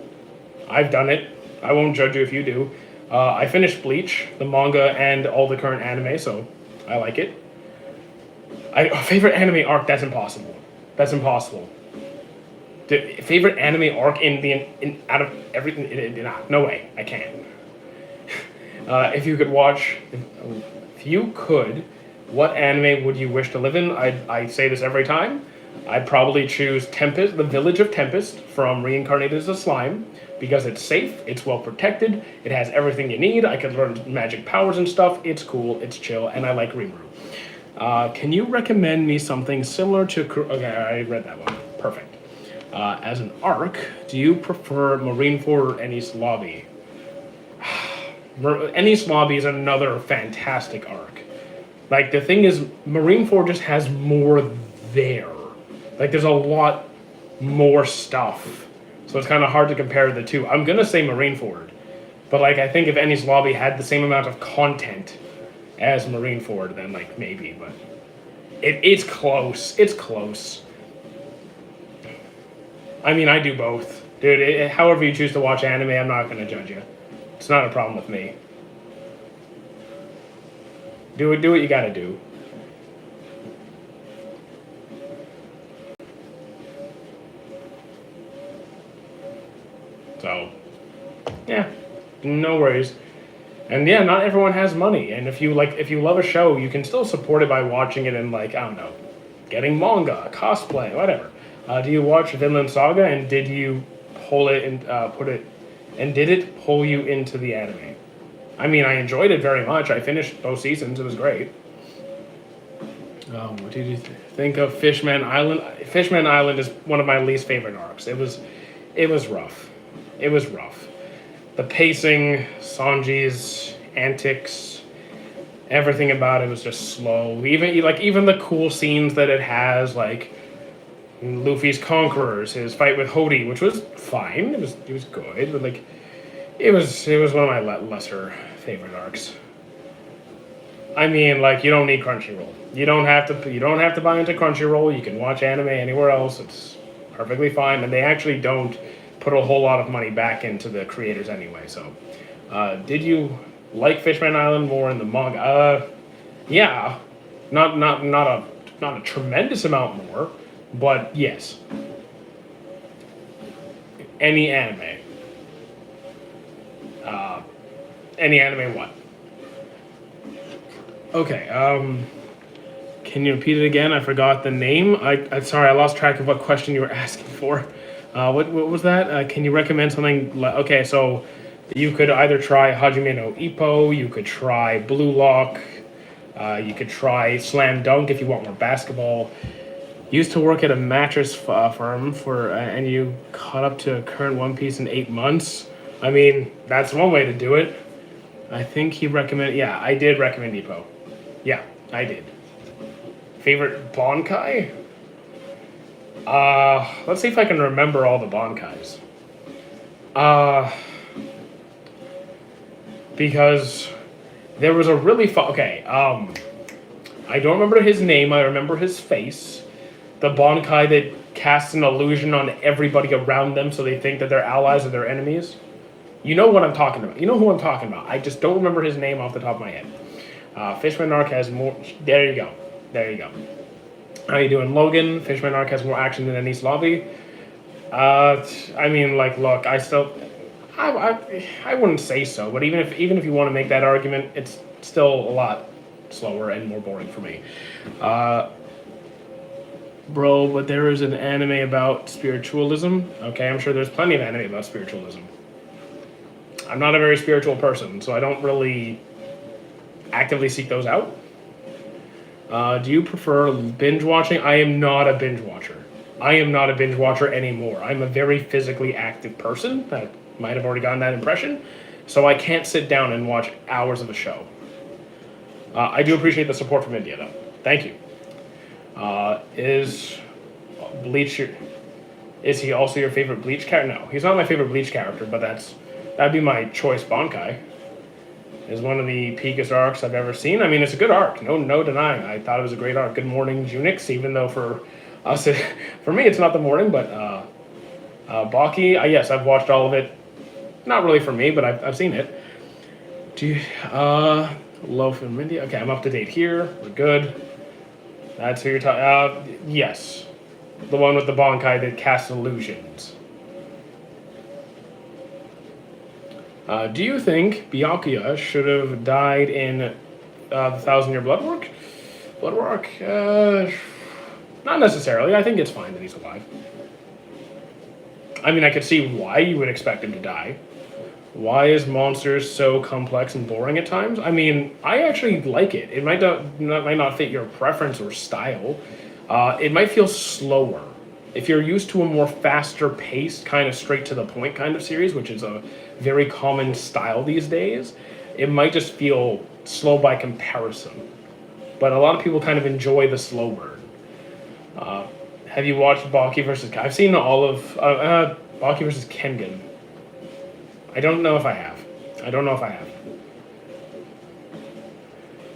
I've done it. I won't judge you if you do. I finished Bleach, the manga, and all the current anime, so I like it. Favorite anime arc? That's impossible. That's impossible. The favorite anime arc in out of everything? No way. I can't. If you could, what anime would you wish to live in? I say this every time. I'd probably choose Tempest, the Village of Tempest from Reincarnated as a Slime, because it's safe, it's well protected, it has everything you need. I could learn magic powers and stuff. It's cool, it's chill, and I like Rimuru. Can you recommend me something similar to... Okay, I read that one. Perfect. As an arc, do you prefer Marineford or Enies Lobby? Enies Lobby is another fantastic arc. Like, the thing is, Marineford just has more there. Like, there's a lot more stuff. So it's kind of hard to compare the two. I'm going to say Marineford. But, like, I think if Enies Lobby had the same amount of content as Marineford, then like maybe, but it's close. It's close. I mean, I do both, dude. However you choose to watch anime, I'm not gonna judge you. It's not a problem with me. Do what you gotta do. So, yeah, no worries. And yeah, not everyone has money. And if you love a show, you can still support it by watching it and like, I don't know, getting manga, cosplay, whatever. Do you watch Vinland Saga, and did you pull it and did it pull you into the anime? I mean, I enjoyed it very much. I finished both seasons. It was great. What did you think of Fishman Island? Fishman Island is one of my least favorite arcs. It was rough. It was rough. The pacing, Sanji's antics, everything about it was just slow. Even the cool scenes that it has, like Luffy's Conquerors, his fight with Hody, which was fine. It was good, but like it was one of my lesser favorite arcs. I mean, like you don't need Crunchyroll. You don't have to buy into Crunchyroll. You can watch anime anywhere else. It's perfectly fine, and they actually don't put a whole lot of money back into the creators anyway. So, did you like Fishman Island more in the manga? Yeah, not a tremendous amount more, but yes. Any anime. Any anime what? Okay. Can you repeat it again? I forgot the name. I sorry, I lost track of what question you were asking for. What was that? Can you recommend something? Okay, so you could either try Hajime no Ippo, you could try Blue Lock, you could try Slam Dunk if you want more basketball. Used to work at a mattress firm and you caught up to current One Piece in 8 months. I mean, that's one way to do it. I think he recommended. Yeah, I did recommend Ippo. Yeah, I did. Favorite Bankai? Let's see if I can remember all the Bankais. Because there was a really fun. Okay, I don't remember his name. I remember his face. The Bankai that casts an illusion on everybody around them, so they think that they're allies or they're enemies. You know what I'm talking about. You know who I'm talking about. I just don't remember his name off the top of my head. Fishman Arc has more. There you go. There you go. How you doing, Logan? Fishman Arc has more action than Enies Lobby. I mean, like, look, I wouldn't say so, but even if you want to make that argument, it's still a lot slower and more boring for me. Bro, but there is an anime about spiritualism. Okay, I'm sure there's plenty of anime about spiritualism. I'm not a very spiritual person, so I don't really actively seek those out. Do you prefer binge watching? I am not a binge watcher. I am not a binge watcher anymore. I'm a very physically active person. I might have already gotten that impression. So I can't sit down and watch hours of a show. I do appreciate the support from India, though. Thank you. Is Bleach is he also your favorite Bleach character? No, he's not my favorite Bleach character, but that'd be my choice. Bankai is one of the peakest arcs I've ever seen. I mean, it's a good arc, no denying. I thought it was a great arc. Good morning, Junix. Even though for us, for me, it's not the morning, but Baki. Yes, I've watched all of it. Not really for me, but I've seen it. Do you, Low from India. Okay, I'm up to date here. We're good. That's who you're talking. Yes, the one with the Bankai that casts illusions. Do you think Byakuya should have died in the 1,000-Year Blood Work? Not necessarily. I think it's fine that he's alive. I mean, I could see why you would expect him to die. Why is Monsters so complex and boring at times? I mean, I actually like it. It might not fit your preference or style. It might feel slower. If you're used to a more faster paced, kind of straight to the point kind of series, which is a very common style these days, it might just feel slow by comparison. But a lot of people kind of enjoy the slow burn. Have you watched Baki vs. I've seen all of Baki vs. Kengan. I don't know if I have.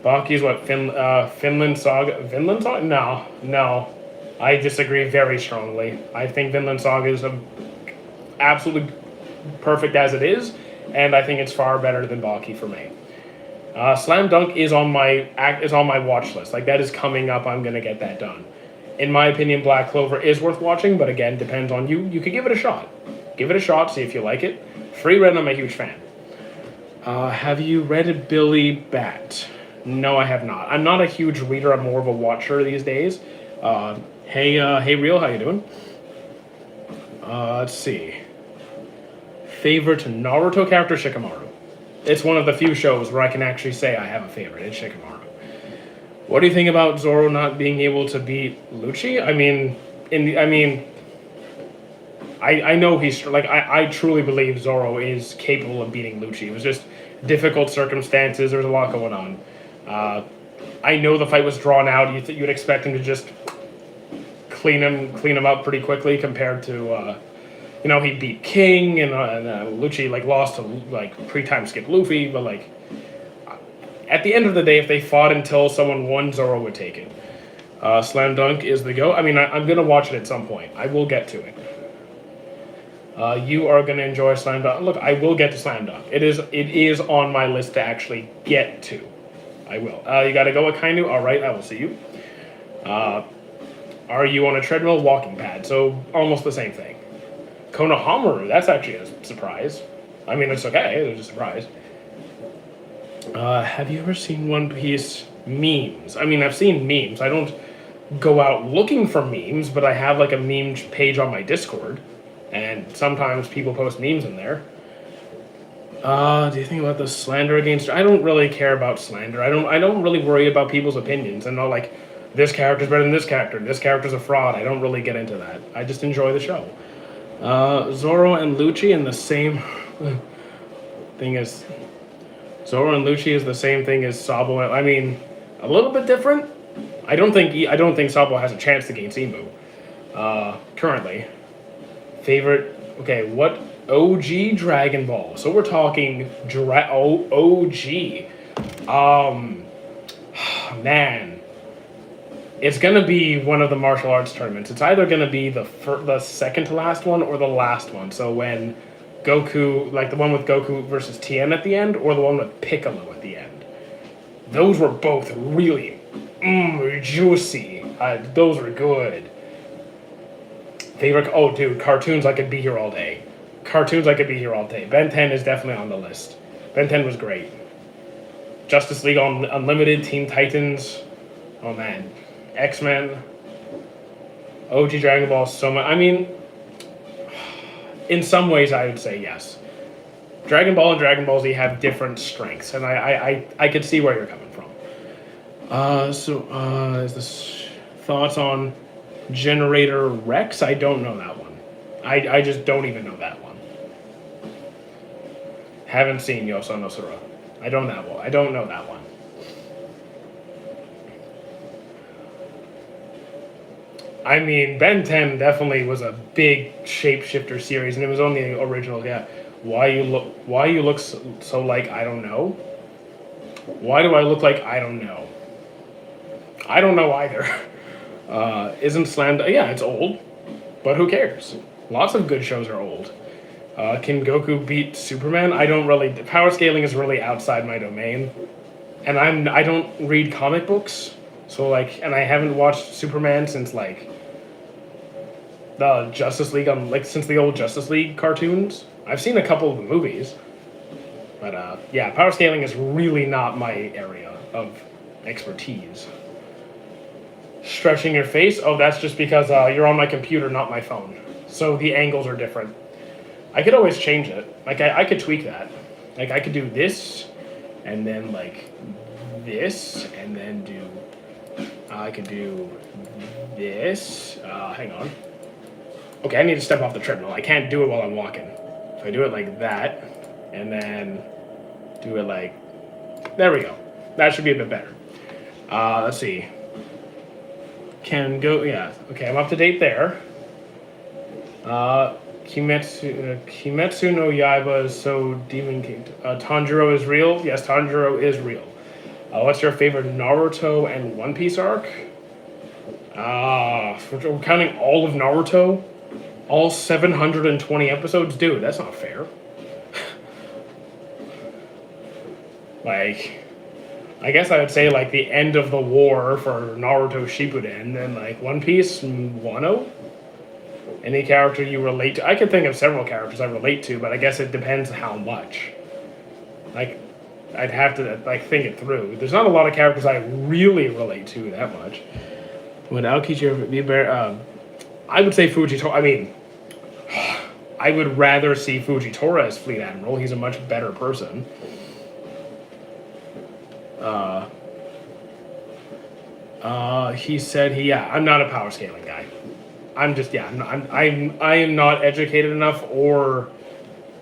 Baki's what? Finland Saga? Vinland Saga? No. I disagree very strongly. I think Vinland Saga is absolutely perfect as it is, and I think it's far better than Baki for me. Slam Dunk is on my watch list. Like, that is coming up. I'm gonna get that done. In my opinion, Black Clover is worth watching, but again, depends on you. You could give it a shot. Give it a shot. See if you like it. Free Red, I'm a huge fan. Have you read Billy Bat? No, I have not. I'm not a huge reader. I'm more of a watcher these days. Hey, Real, how you doing? Let's see. Favorite Naruto character, Shikamaru. It's one of the few shows where I can actually say I have a favorite. It's Shikamaru. What do you think about Zoro not being able to beat Lucci? I know he's like I truly believe Zoro is capable of beating Lucci. It was just difficult circumstances. There was a lot going on. I know the fight was drawn out. You'd expect him to just clean him up pretty quickly compared to he beat King and Lucci like lost to like pre-time skip Luffy, but like at the end of the day, if they fought until someone won, Zoro would take it. Slam Dunk is the go. I mean, I'm gonna watch it at some point. I will get to it. You are gonna enjoy Slam Dunk. Look, I will get to Slam Dunk. It is on my list to actually get to. I will. You gotta go with Kainu. All right, I will see you. Are you on a treadmill, walking pad? So almost the same thing. Konohamaru, that's actually a surprise. I mean, it's okay. It's a surprise. Have you ever seen One Piece memes? I mean, I've seen memes. I don't go out looking for memes, but I have like a meme page on my Discord, and sometimes people post memes in there. Do you think about the slander against? I don't really care about slander. I don't really worry about people's opinions and not like this character's better than this character. This character's a fraud. I don't really get into that. I just enjoy the show. Zoro and Lucci in the same thing as Zoro and Lucci is the same thing as Sabo. I mean, a little bit different. I don't think Sabo has a chance against Imu. Currently, favorite. Okay, what OG Dragon Ball? So we're talking OG. Man, it's gonna be one of the martial arts tournaments. It's either gonna be the second to last one or the last one. So when Goku, like the one with Goku versus Tien at the end, or the one with Piccolo at the end. Those were both really juicy. Those were good. Favorite? Oh, dude, cartoons. I could be here all day. Cartoons. I could be here all day. Ben 10 is definitely on the list. Ben 10 was great. Justice League Unlimited, Teen Titans. Oh man, X-Men. OG Dragon Ball. So much. I mean, in some ways, I would say yes. Dragon Ball and Dragon Ball Z have different strengths, and I could see where you're coming from. Is this thoughts on Generator Rex? I don't know that one. I just don't even know that one. Haven't seen Yoso no Sora. I don't know that one. I mean, Ben 10 definitely was a big shapeshifter series, and it was on the original. Yeah, why you look so like I don't know? Why do I look like I don't know? I don't know either. Isn't Slam? Yeah, it's old, but who cares? Lots of good shows are old. Can Goku beat Superman? I don't really. Power scaling is really outside my domain, and I don't read comic books. So like, and I haven't watched Superman since like the Justice League since the old Justice League cartoons. I've seen a couple of the movies, but yeah, power scaling is really not my area of expertise. Stretching your face? Oh, that's just because you're on my computer, not my phone. So the angles are different. I could always change it. Like I could tweak that. Like I could do this, and then like this, and then do. I could do this. Hang on. Okay, I need to step off the treadmill. I can't do it while I'm walking. So I do it like that, and then do it like. There we go. That should be a bit better. Let's see. Can go. Yeah. Okay, I'm up to date there. Kimetsu no Yaiba is so Demon King. Tanjiro is real. Yes, Tanjiro is real. What's your favorite Naruto and One Piece arc? We're counting all of Naruto? All 720 episodes? Dude, that's not fair. Like, I guess I would say, like, the end of the war for Naruto Shippuden, and, like, One Piece, Wano? Any character you relate to? I could think of several characters I relate to, but I guess it depends how much. Like, I'd have to like think it through. There's not a lot of characters I really relate to that much. Would Aokichi ever be better? I would say Fujitora. I mean, I would rather see Fujitora as Fleet Admiral. He's a much better person. He said I'm not a power scaling guy. I am not educated enough or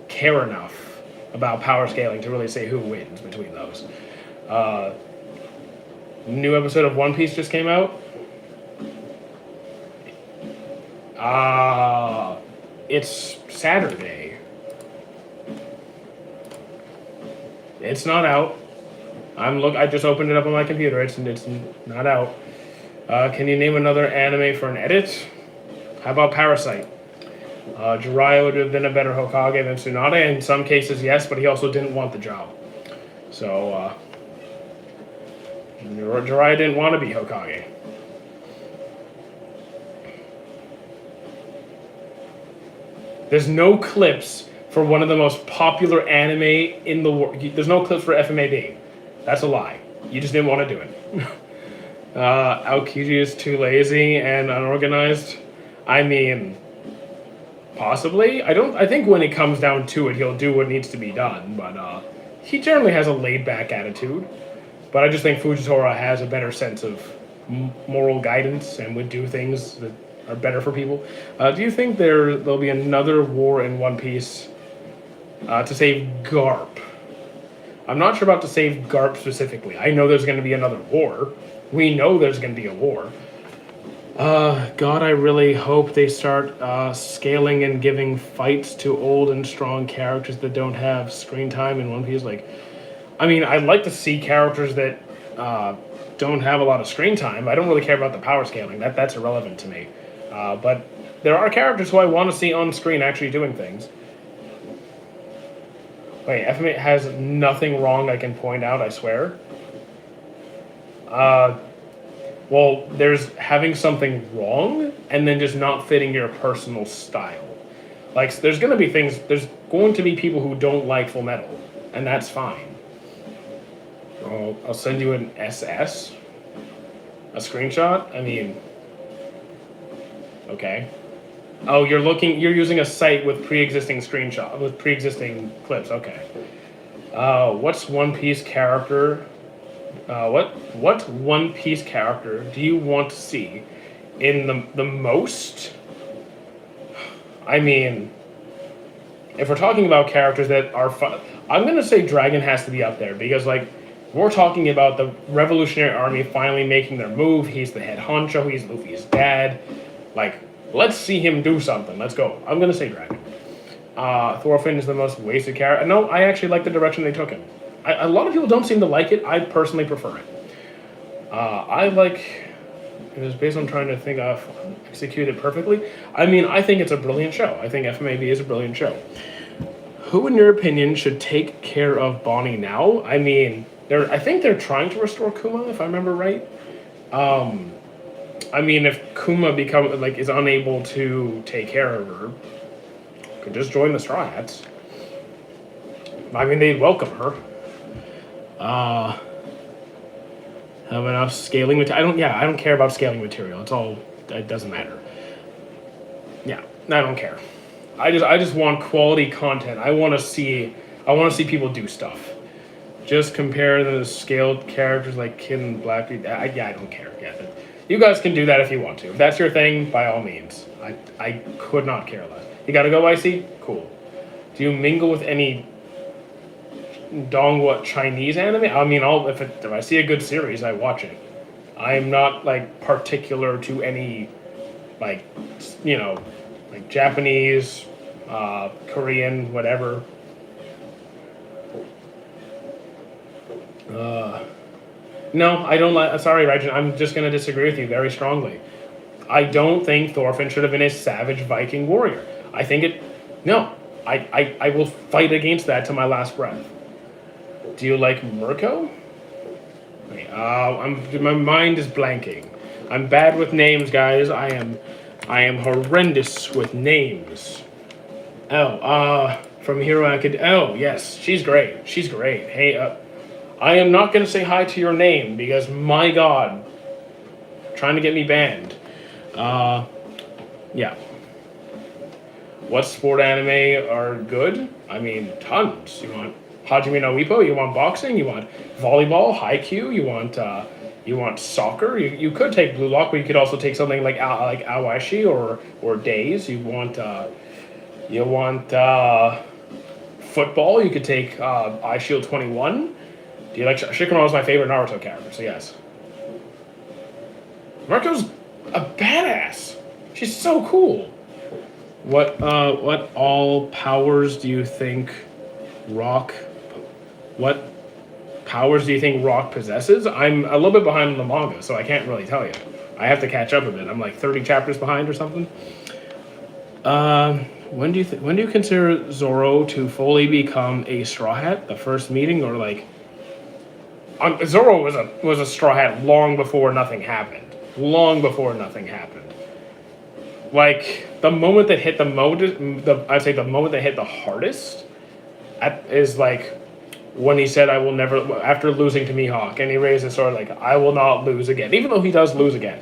care enough about power scaling to really say who wins between those. New episode of One Piece just came out. It's Saturday. It's not out. I just opened it up on my computer. It's not out. Can you name another anime for an edit? How about Parasite? Jiraiya would have been a better Hokage than Tsunade. In some cases, yes, but he also didn't want the job. So, Jiraiya didn't want to be Hokage. There's no clips for one of the most popular anime in the world. There's no clips for FMAB. That's a lie. You just didn't want to do it. Aokiji is too lazy and unorganized. I mean, possibly. I think when it comes down to it, he'll do what needs to be done. But he generally has a laid-back attitude. But I just think Fujitora has a better sense of moral guidance and would do things that are better for people. Do you think there'll be another war in One Piece to save Garp? I'm not sure about to save Garp specifically. I know there's going to be another war. We know there's going to be a war. God, I really hope they start scaling and giving fights to old and strong characters that don't have screen time in One Piece. I'd like to see characters that don't have a lot of screen time. I don't really care about the power scaling. That's irrelevant to me. But there are characters who I want to see on screen actually doing things. Wait, FMA has nothing wrong I can point out, I swear. Well, there's having something wrong and then just not fitting your personal style. There's going to be people who don't like Full Metal, and that's fine. I'll send you an SS. A screenshot? Okay. Oh, you're using a site with pre-existing clips. Okay. What's One Piece character? What One Piece character do you want to see in the most? If we're talking about characters that are fun, I'm gonna say Dragon has to be up there because we're talking about the Revolutionary Army finally making their move. He's the head honcho. He's Luffy's dad. Let's see him do something. Let's go. I'm going to say Dragon. Thorfinn is the most wasted character. No, I actually like the direction they took him. A lot of people don't seem to like it. I personally prefer it. It was based on trying to think of execute it perfectly. I think it's a brilliant show. I think FMAB is a brilliant show. Who, in your opinion, should take care of Bonnie now? I think they're trying to restore Kuma, if I remember right. If Kuma is unable to take care of her, could just join the Straw Hats. They'd welcome her. Have enough scaling material? I don't care about scaling material. It doesn't matter. Yeah, I don't care. I just want quality content. I want to see people do stuff. Just compare the scaled characters like Kid and Blackbeard. I don't care. Yeah, you guys can do that if you want to. If that's your thing, by all means. I could not care less. You gotta go, Icy? Cool. Do you mingle with any Chinese anime? If I see a good series, I watch it. I'm not particular to any Japanese, Korean, whatever. No, I don't like. Sorry, Regin. I'm just going to disagree with you very strongly. I don't think Thorfinn should have been a savage Viking warrior. I think it. No, I will fight against that to my last breath. Do you like Mirko? Wait, my mind is blanking. I'm bad with names, guys. I am horrendous with names. From Hero Academia. Oh, yes, she's great. She's great. Hey, I am not going to say hi to your name because, my God, trying to get me banned. Yeah. What sport anime are good? Tons. You want Hajime no Ippo? You want boxing? You want volleyball? Haikyuu? You want soccer? You could take Blue Lock, but you could also take something like Awashi or Days. You want football? You could take Eyeshield 21. Do you like Shikamaru? Is my favorite Naruto character, so yes. Mirko's a badass. She's so cool. What all powers do you think Rock? What powers do you think Rock possesses? I'm a little bit behind on the manga, so I can't really tell you. I have to catch up a bit. I'm like 30 chapters behind or something. When do you consider Zoro to fully become a Straw Hat? The first meeting, or like Zoro was a Straw Hat long before nothing happened. Long before nothing happened. Like the moment that hit I'd say the moment that hit the hardest, is like when he said, "I will never," after losing to Mihawk, and he raised his sword like, "I will not lose again," even though he does lose again.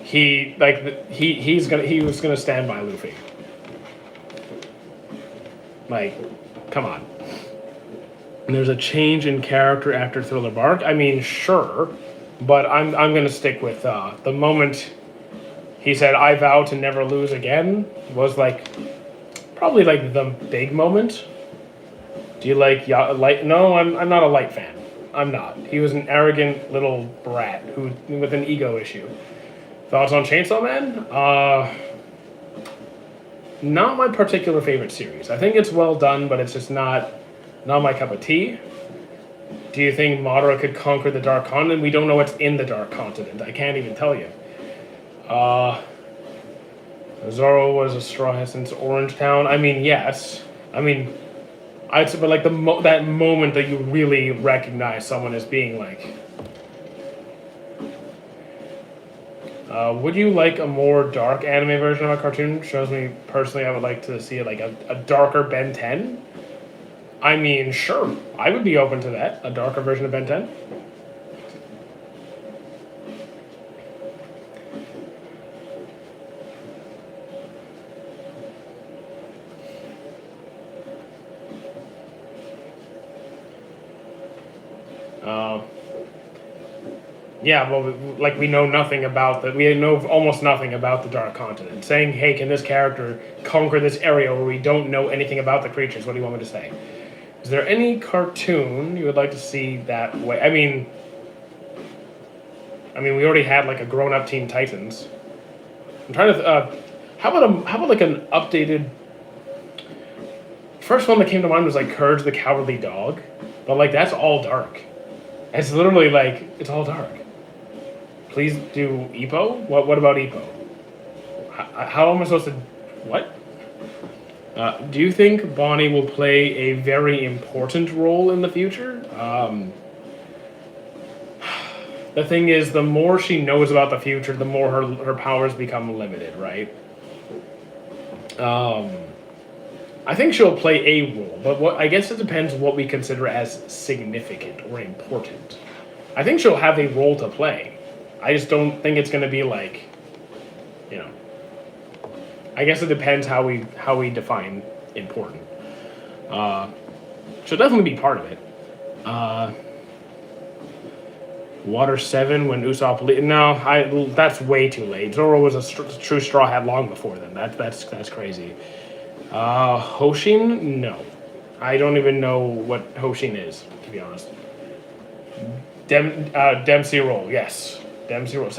He was gonna stand by Luffy. Like, come on. And there's a change in character after Thriller Bark. I mean, sure, but I'm gonna stick with the moment he said, "I vow to never lose again," was like probably like the big moment. Do you like Light? No, I'm not a Light fan. I'm not. He was an arrogant little brat with an ego issue. Thoughts on Chainsaw Man? Not my particular favorite series. I think it's well done, but it's just not my cup of tea. Do you think Madara could conquer the Dark Continent? We don't know what's in the Dark Continent. I can't even tell you. Zoro was a Straw Hat since Orange Town. I mean, yes. I mean, I'd say, but like that moment that you really recognize someone as being like. Would you like a more dark anime version of a cartoon? Shows me personally, I would like to see like a darker Ben 10. I mean, sure, I would be open to that. A darker version of Ben 10. Yeah, well, like we know nothing about that. We know almost nothing about the Dark Continent. Saying, "Hey, can this character conquer this area where we don't know anything about the creatures?" What do you want me to say? Is there any cartoon you would like to see that way? I mean, we already had like a grown-up Teen Titans. I'm trying to. How about like an updated? First one that came to mind was like Courage the Cowardly Dog, but like that's all dark. It's literally like it's all dark. Please do Ippo? What about Ippo? How am I supposed to... What? Do you think Bonnie will play a very important role in the future? The thing is, the more she knows about the future, the more her powers become limited, right? I think she'll play a role, but I guess it depends what we consider as significant or important. I think she'll have a role to play. I just don't think it's going to be like, I guess it depends how we define important. She'll definitely be part of it. Water 7 when Usopp... No, that's way too late. Zoro was a true Straw Hat long before then. That's crazy. Hoshin? No. I don't even know what Hoshin is, to be honest. Dempsey Roll, yes. Dempsey Roll.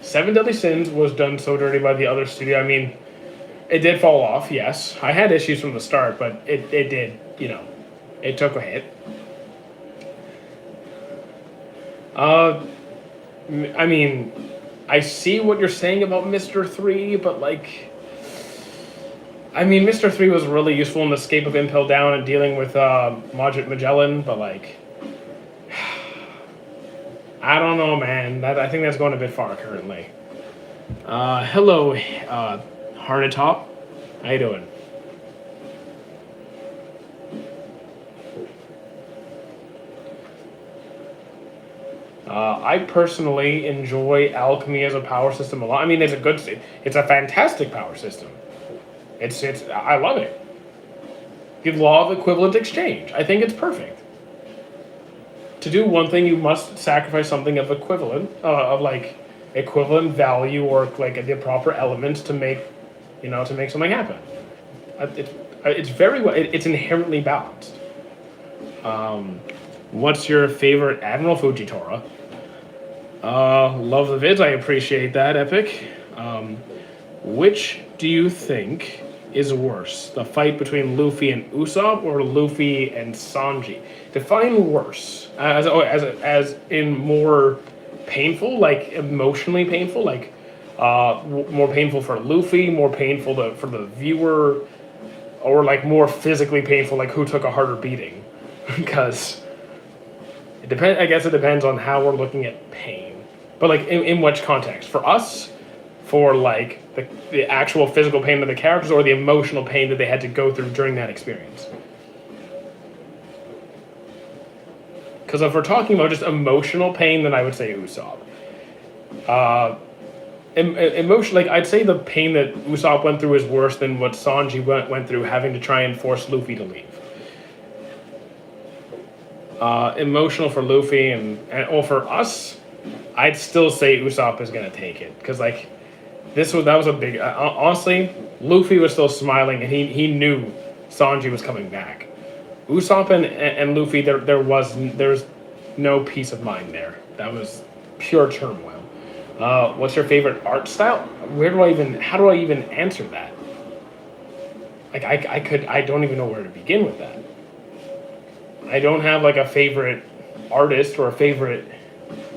Seven Deadly Sins was done so dirty by the other studio. I mean, it did fall off, yes. I had issues from the start, but it did, it took a hit. I mean, I see what you're saying about Mr. 3, but like... Mr. 3 was really useful in the Escape of Impel Down and dealing with Majid Magellan, but like... I don't know, man. I think that's going a bit far currently. Hello, Harnetop. How you doing? I personally enjoy Alchemy as a power system a lot. It's a fantastic power system. I love it. The law of equivalent exchange. I think it's perfect. To do one thing, you must sacrifice something of equivalent value or like the proper elements to make something happen. It's very well. It's inherently balanced. What's your favorite Admiral Fujitora? Love the vids. I appreciate that, Epic. Um, which do you think is worse, the fight between Luffy and Usopp, or Luffy and Sanji? Define worse as in more painful, like emotionally painful, like more painful for Luffy, more painful for the viewer, or like more physically painful, like who took a harder beating? Because it depends. I guess it depends on how we're looking at pain, but like in which context? For us, for like the actual physical pain of the characters, or the emotional pain that they had to go through during that experience. Because if we're talking about just emotional pain, then I would say Usopp. Emotion, like I'd say the pain that Usopp went through is worse than what Sanji went through, having to try and force Luffy to leave. Emotional for Luffy and for us, I'd still say Usopp is gonna take it, because like that was a big. Honestly, Luffy was still smiling, and he knew Sanji was coming back. Usopp and Luffy, there was no peace of mind there. That was pure turmoil. What's your favorite art style? How do I even answer that? Like I don't even know where to begin with that. I don't have like a favorite artist or a favorite.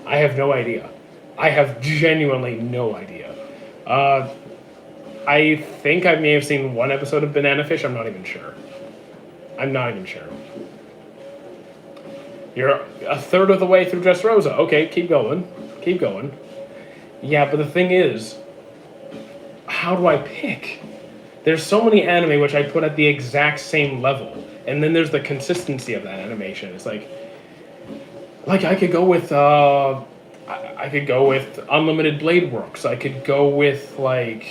I have no idea. I have genuinely no idea. I think I may have seen one episode of Banana Fish. I'm not even sure. You're a third of the way through Dressrosa. Okay, keep going. Keep going. Yeah, but the thing is, how do I pick? There's so many anime which I put at the exact same level, and then there's the consistency of that animation. It's like I could go with I could go with Unlimited Blade Works. I could go with I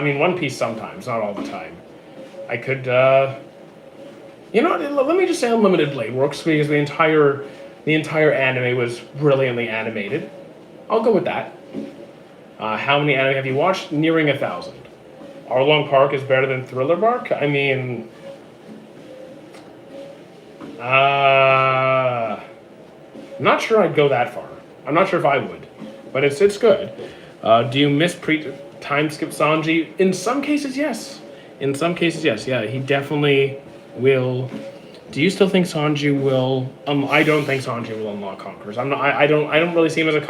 mean, One Piece sometimes, not all the time. I could let me just say Unlimited Blade Works, because the entire anime was brilliantly animated. I'll go with that. How many anime have you watched? Nearing 1,000. Arlong Park is better than Thriller Bark? I mean, I'm not sure I'd go that far. I'm not sure if I would, but it's good. Do you miss time skip Sanji? In some cases, yes. In some cases, yes. Yeah, he definitely will. Do you still think Sanji will? I don't think Sanji will unlock conquerors. I'm not. I don't really see him as a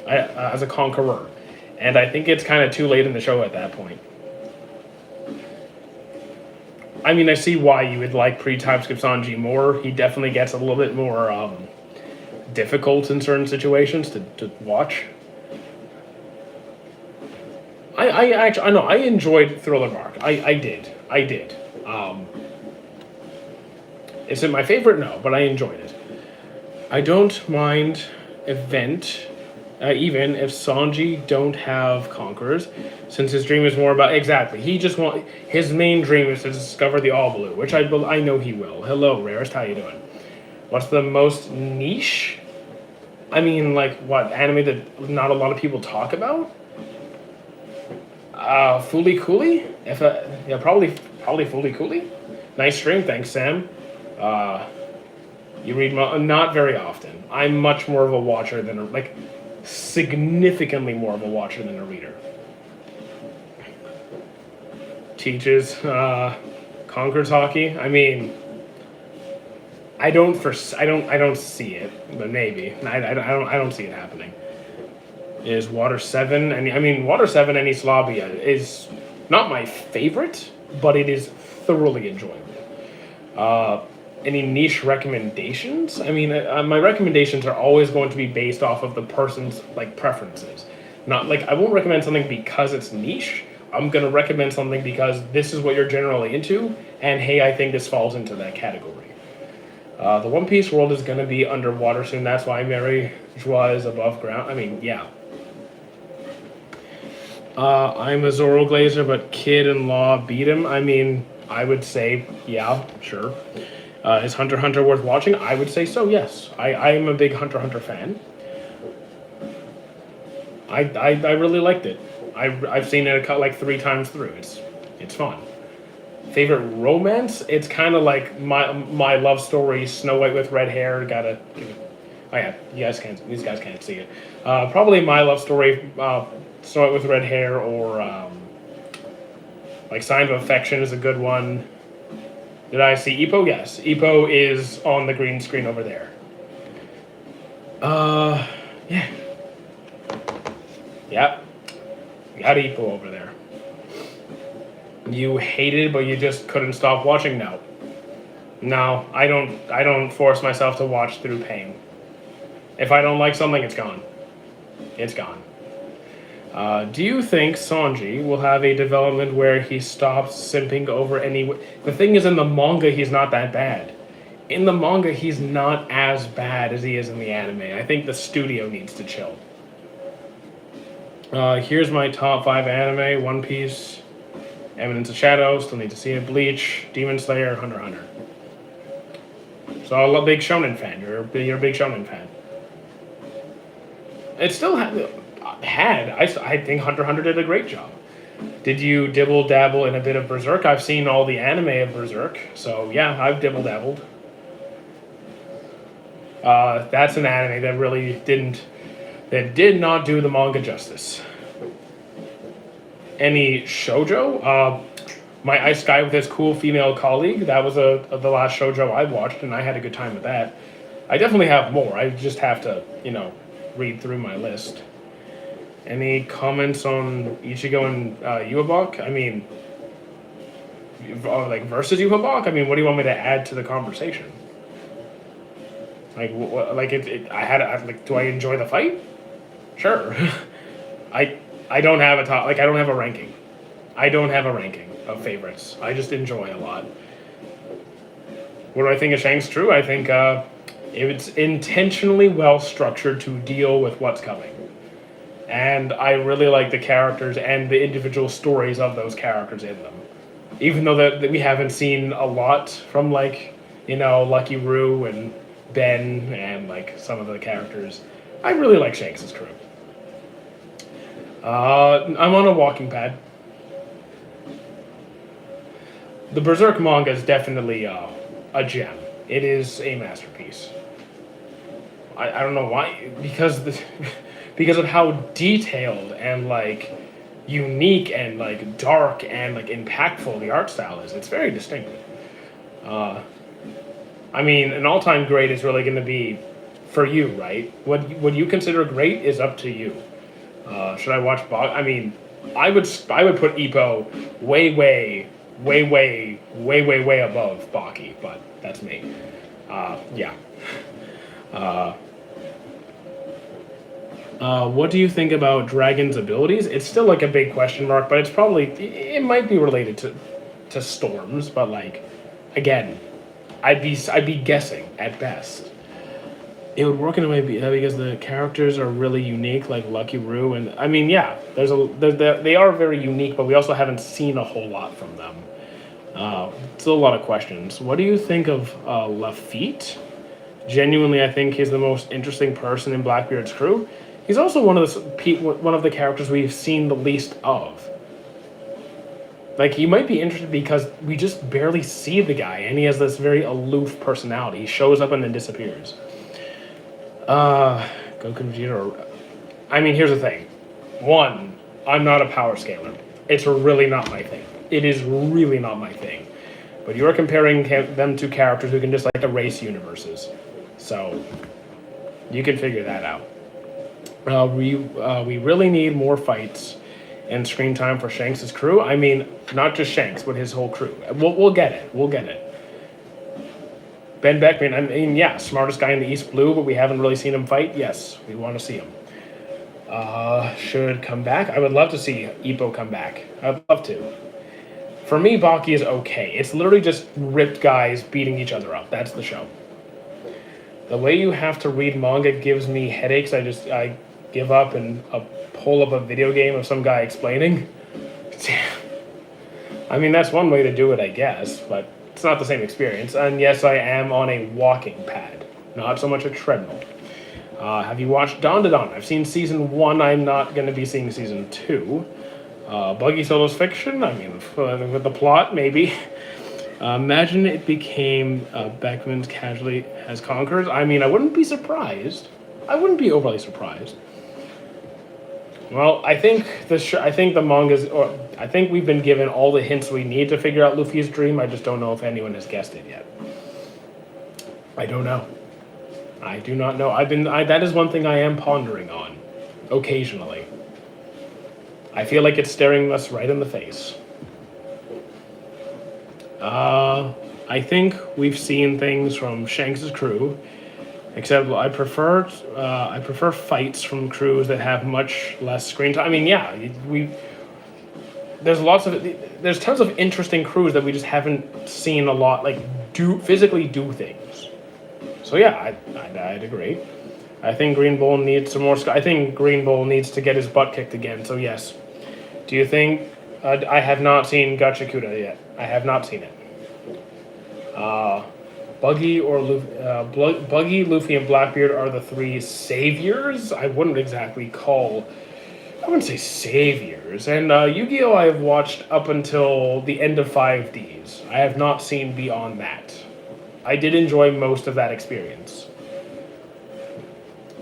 as a conqueror, and I think it's kind of too late in the show at that point. I mean, I see why you would like pre-time skip Sanji more. He definitely gets a little bit more difficult in certain situations to watch. I know I enjoyed Thriller Bark. I did. Is it my favorite? No, but I enjoyed it. I don't mind even if Sanji don't have conquerors, since his dream is more about exactly. His main dream is to discover the All Blue, which I know he will. Hello, Rarest, how you doing? What's the most niche? I mean, like what anime that not a lot of people talk about? Fooly Cooly? Probably Fooly Cooly. Nice stream, thanks, Sam. You read not very often. I'm much more of a watcher than significantly more of a watcher than a reader. Teaches conquers hockey. I mean, I don't see it, but maybe I don't see it happening. Is Water 7? And I mean, Water 7 and East Lobby is not my favorite, but it is thoroughly enjoyable. Any niche recommendations? I mean, my recommendations are always going to be based off of the person's preferences. Not I won't recommend something because it's niche. I'm gonna recommend something because this is what you're generally into, and hey, I think this falls into that category. The One Piece world is gonna be underwater soon. That's why Mary Joie is above ground. I mean, yeah. I'm a Zoro Glazer, but Kid and Law beat him. I mean, I would say, yeah, sure. Is Hunter x Hunter worth watching? I would say so, yes. I'm a big Hunter x Hunter fan. I really liked it. I've seen it 3 times through. It's fun. Favorite romance? It's kind of like my love story, Snow White with red hair. Oh yeah, you guys can't. These guys can't see it. Probably My Love Story, Snow White with Red Hair, or like Sign of Affection is a good one. Did I see Ipo? Yes, Ipo is on the green screen over there. Yeah, yep. You got Ipo over there. You hated, but you just couldn't stop watching now. No, I don't. I don't force myself to watch through pain. If I don't like something, it's gone. It's gone. Do you think Sanji will have a development where he stops simping over any? The thing is, in the manga, he's not that bad. In the manga, he's not as bad as he is in the anime. I think the studio needs to chill. Here's my top 5 anime: One Piece, Eminence of Shadow, still need to see it, Bleach, Demon Slayer, Hunter x Hunter. So I'm a big shonen fan. You're a big shonen fan. It still I think Hunter x Hunter did a great job. Did you dibble dabble in a bit of Berserk? I've seen all the anime of Berserk, so yeah, I've dibble dabbled. That's an anime that did not do the manga justice. Any shoujo? My Ice Guy with his cool female colleague. That was the last shoujo I watched, and I had a good time with that. I definitely have more. I just have to, read through my list. Any comments on Ichigo and Yhwach? I mean, like versus Yhwach? I mean, what do you want me to add to the conversation? Like, do I enjoy the fight? Sure. I don't have a top. Like, I don't have a ranking. I don't have a ranking of favorites. I just enjoy a lot. What do I think of Shanks' Crew? I think it's intentionally well structured to deal with what's coming. And I really like the characters and the individual stories of those characters in them. Even though that we haven't seen a lot from, Lucky Roo and Ben and, some of the characters, I really like Shanks' Crew. I'm on a walking pad. The Berserk manga is definitely a gem. It is a masterpiece. I don't know why, because of how detailed and unique and dark and impactful the art style is. It's very distinctive. I mean, an all-time great is really going to be for you, right? What you consider great is up to you. Should I watch Bog? I mean, I would put Ippo way above Baki, but that's me. Yeah. What do you think about Dragon's abilities? It's still a big question mark, but it might be related to storms, but again, I'd be guessing at best. It would work in a way because the characters are really unique, like Lucky Roo, and I mean, yeah, they are very unique, but we also haven't seen a whole lot from them. Still a lot of questions. What do you think of Lafitte? Genuinely, I think he's the most interesting person in Blackbeard's crew. He's also one of the characters we've seen the least of. He might be interesting because we just barely see the guy, and he has this very aloof personality. He shows up and then disappears. Goku and Vegeta. I mean, here's the thing. One, I'm not a power scaler. It's really not my thing. It is really not my thing. But you're comparing them to characters who can just erase universes. So you can figure that out. We really need more fights and screen time for Shanks' crew. I mean, not just Shanks, but his whole crew. We'll get it. We'll get it. Ben Beckman, I mean, yeah, smartest guy in the East Blue, but we haven't really seen him fight. Yes, we want to see him. Should come back? I would love to see Ippo come back. I'd love to. For me, Baki is okay. It's literally just ripped guys beating each other up. That's the show. The way you have to read manga gives me headaches. I give up and pull up a video game of some guy explaining. I mean, that's one way to do it, I guess, but it's not the same experience. And yes, I am on a walking pad, not so much a treadmill. Have you watched Don to Don? I've seen season 1. I'm not going to be seeing season 2. Buggy Solo's fiction? I mean, with the plot, maybe. Imagine it became Beckman's casually as conquerors. I mean, I wouldn't be surprised. I wouldn't be overly surprised. Well, I think the manga's, or I think we've been given all the hints we need to figure out Luffy's dream. I just don't know if anyone has guessed it yet. I don't know. I do not know. That is one thing I am pondering on, occasionally. I feel like it's staring us right in the face. I think we've seen things from Shanks' crew, except I prefer fights from crews that have much less screen time. I mean, yeah, there's tons of interesting crews that we just haven't seen a lot like physically do things. So yeah, I'd agree. I think Green Bull needs some more. I think Green Bull needs to get his butt kicked again. So yes. Do you think? I have not seen Gachakuda yet. I have not seen it. Buggy, Luffy, and Blackbeard are the three saviors. I wouldn't say saviors. And Yu-Gi-Oh! I have watched up until the end of 5Ds. I have not seen beyond that. I did enjoy most of that experience.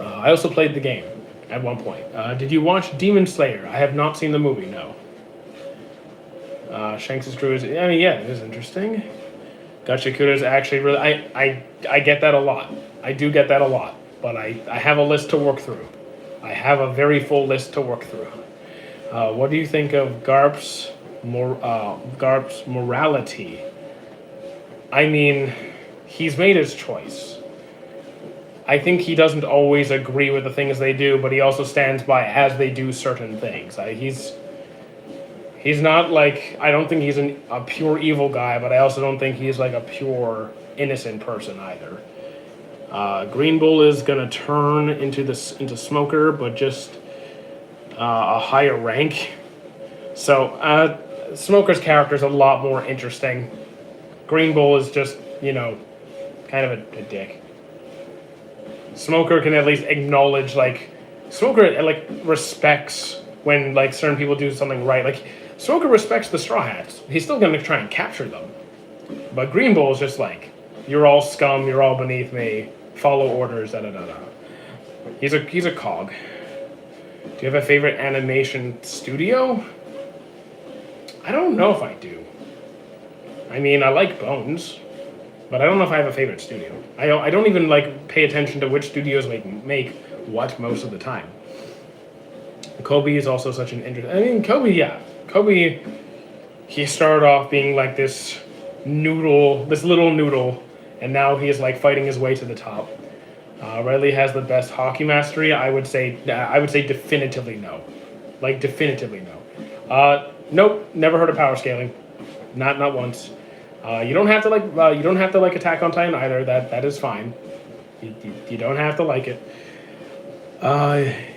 I also played the game at one point. Did you watch Demon Slayer? I have not seen the movie, no. Shanks' crew is, I mean, yeah, it is interesting. Gachakuda is actually really, I get that a lot. I do get that a lot, but I have a list to work through. I have a very full list to work through. What do you think of Garp's morality? I mean, he's made his choice. I think he doesn't always agree with the things they do, but he also stands by as they do certain things. He's not like, I don't think he's a pure evil guy, but I also don't think he's like a pure innocent person either. Green Bull is gonna turn into Smoker, but just a higher rank. So Smoker's character is a lot more interesting. Green Bull is just, kind of a dick. Smoker can at least acknowledge, Smoker respects when certain people do something right. Smoker respects the Straw Hats. He's still gonna try and capture them. But Green Bull is just you're all scum, you're all beneath me, follow orders, da-da-da-da. He's a cog. Do you have a favorite animation studio? I don't know if I do. I mean, I like Bones, but I don't know if I have a favorite studio. I don't even pay attention to which studios make what most of the time. Kobe is also such an interesting. I mean, Kobe, he started off being this little noodle, and now he is like fighting his way to the top. Riley has the best hockey mastery. I would say definitively no, definitively no. Nope, never heard of power scaling, not once. You don't have to like Attack on Titan either. That is fine. You don't have to like it.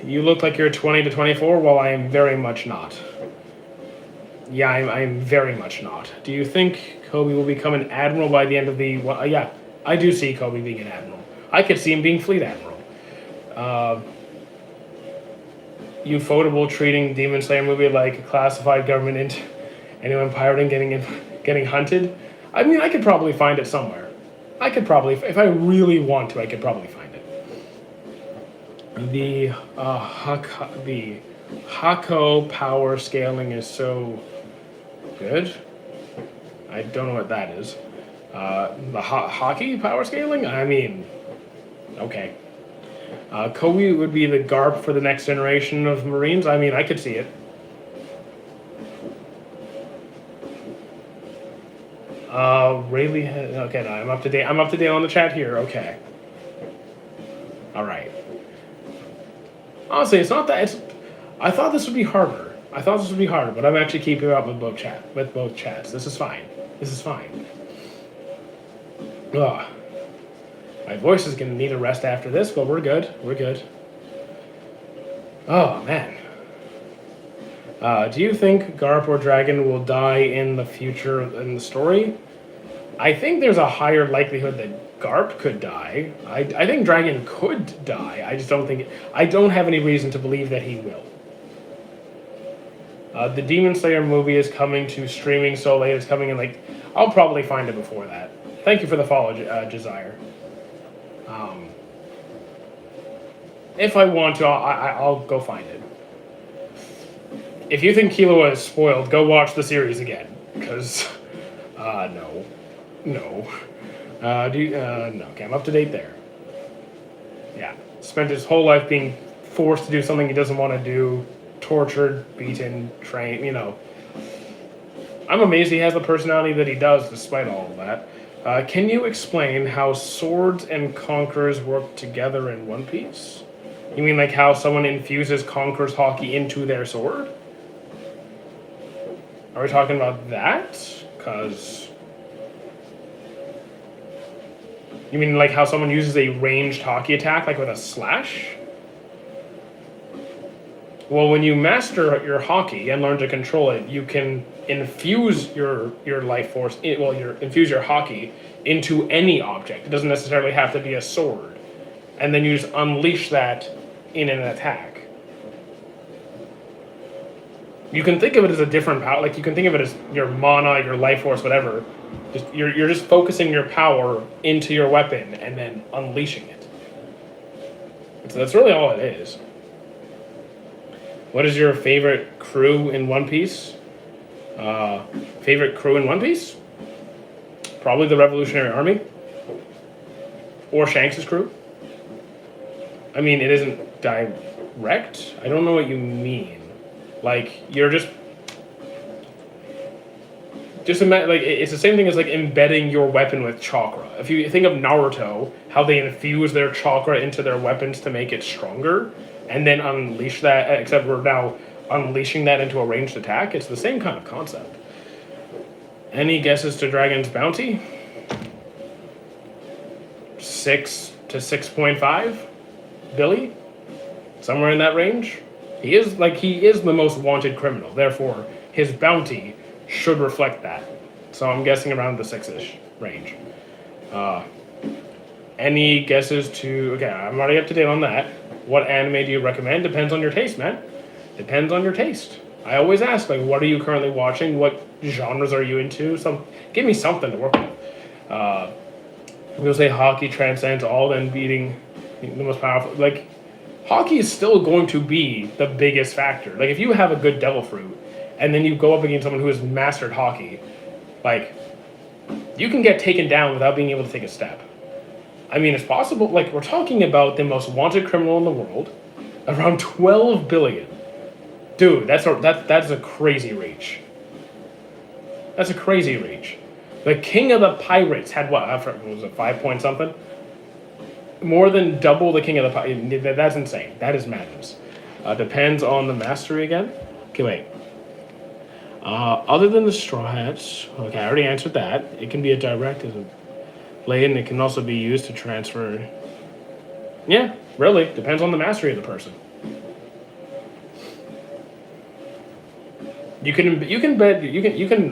You look like you're 20 to 24. Well, I am very much not. Yeah, I am very much not. Do you think Kobe will become an admiral by the end of the? Well, yeah, I do see Kobe being an admiral. I could see him being fleet admiral. Ufotable treating Demon Slayer movie like a classified government anyone pirating getting hunted. I mean, I could probably find it somewhere. I could probably, if I really want to, I could probably find it. The Hako power scaling is so good. I don't know what that is. The hockey power scaling? I mean, okay. Kobe would be the Garp for the next generation of Marines. I mean, I could see it. Rayleigh. Okay, no, I'm up to date. I'm up to date on the chat here. Okay. All right. Honestly, it's not that. I thought this would be harder. But I'm actually keeping up with both chats. This is fine. Ugh. My voice is gonna need a rest after this, but we're good. Oh man. Do you think Garp or Dragon will die in the future in the story? I think there's a higher likelihood that Garp could die. I think Dragon could die. I just don't think. I don't have any reason to believe that he will. The Demon Slayer movie is coming to streaming so late. It's coming in I'll probably find it before that. Thank you for the follow, Desire. Um, if I want to, I'll go find it. If you think Killua is spoiled, go watch the series again. Because, no. No. No. Okay, I'm up to date there. Yeah. Spent his whole life being forced to do something he doesn't want to do, tortured, beaten, trained, I'm amazed he has the personality that he does despite all of that. Can you explain how swords and conquerors work together in One Piece? You mean like how someone infuses conqueror's hockey into their sword? Are we talking about that? Because... You mean like how someone uses a ranged hockey attack, like with a slash? Well, when you master your hockey and learn to control it, you can infuse your life force, infuse your hockey into any object. It doesn't necessarily have to be a sword. And then you just unleash that in an attack. You can think of it as a different power. Like, you can think of it as your mana, your life force, whatever. You're just focusing your power into your weapon and then unleashing it. So that's really all it is. What is your favorite crew in One Piece? Favorite crew in One Piece? Probably the Revolutionary Army. Or Shanks' crew. I mean, it isn't direct. I don't know what you mean. Like, you're just imagine, like, it's the same thing as like embedding your weapon with chakra. If you think of Naruto, how they infuse their chakra into their weapons to make it stronger, and then unleash that, except we're now unleashing that into a ranged attack. It's the same kind of concept. Any guesses to Dragon's bounty? 6 to 6.5 billion? Somewhere in that range? He is the most wanted criminal. Therefore, his bounty should reflect that. So I'm guessing around the 6-ish range. Any guesses to... Okay, I'm already up to date on that. What anime do you recommend? Depends on your taste, man. Depends on your taste. I always ask, like, what are you currently watching? What genres are you into? Give me something to work with. We'll say hockey transcends all, then beating the most powerful... Like, hockey is still going to be the biggest factor. Like, if you have a good Devil Fruit, and then you go up against someone who has mastered hockey, like, you can get taken down without being able to take a step. I mean, it's possible. Like, we're talking about the most wanted criminal in the world, around 12 billion. Dude, that's a crazy reach. That's a crazy reach. The king of the pirates had what? Was it 5 point something? More than double the king of the pirates. That's insane. That is madness. Depends on the mastery again. Okay, wait. Other than the Straw Hats, okay, I already answered that. It can be a direct as a blade, and it can also be used to transfer. Yeah, really depends on the mastery of the person. You can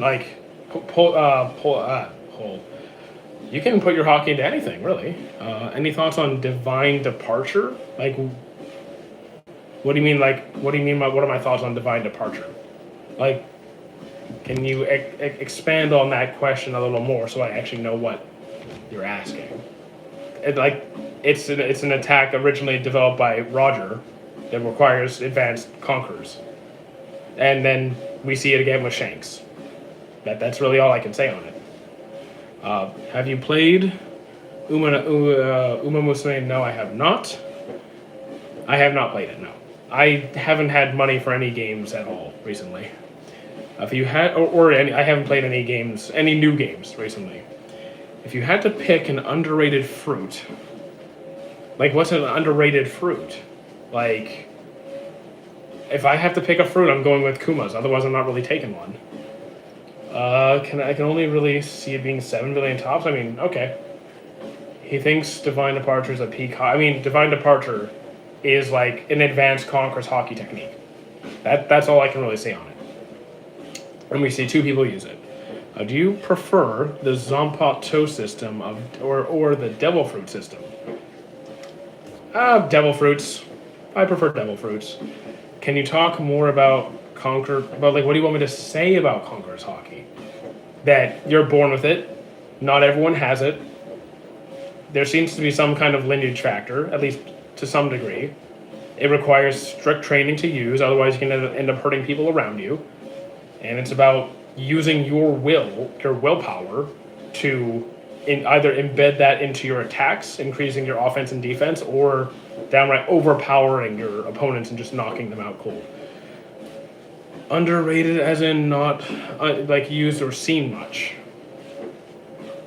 like pull. You can put your hockey into anything, really. Any thoughts on Divine Departure? Like, what do you mean? Like, what do you mean by what are my thoughts on Divine Departure? Like, can you expand on that question a little more so I actually know what you're asking? It's an attack originally developed by Roger that requires advanced conquerors, and then we see it again with Shanks. That's really all I can say on it. Have you played Uma Musume? No, I have not. I have not played it, no. I haven't had money for any games at all recently. If you had, I haven't played any games, any new games recently. If you had to pick an underrated fruit, like, what's an underrated fruit? Like, if I have to pick a fruit, I'm going with Kumas. Otherwise, I'm not really taking one. I can only really see it being 7 billion tops. I mean, okay. He thinks Divine Departure is a peak. I mean, Divine Departure is like an advanced Conqueror's hockey technique. That's all I can really say on it. And we see 2 people use it. Do you prefer the Zanpakuto system or the Devil Fruit system? Devil Fruits. I prefer Devil Fruits. Can you talk more about what do you want me to say about Conqueror's hockey? that you're born with it. Not everyone has it. There seems to be some kind of lineage factor, at least to some degree. It requires strict training to use, otherwise you can end up hurting people around you. And it's about using your willpower, to either embed that into your attacks, increasing your offense and defense, or downright overpowering your opponents and just knocking them out cold. Underrated as in not like used or seen much.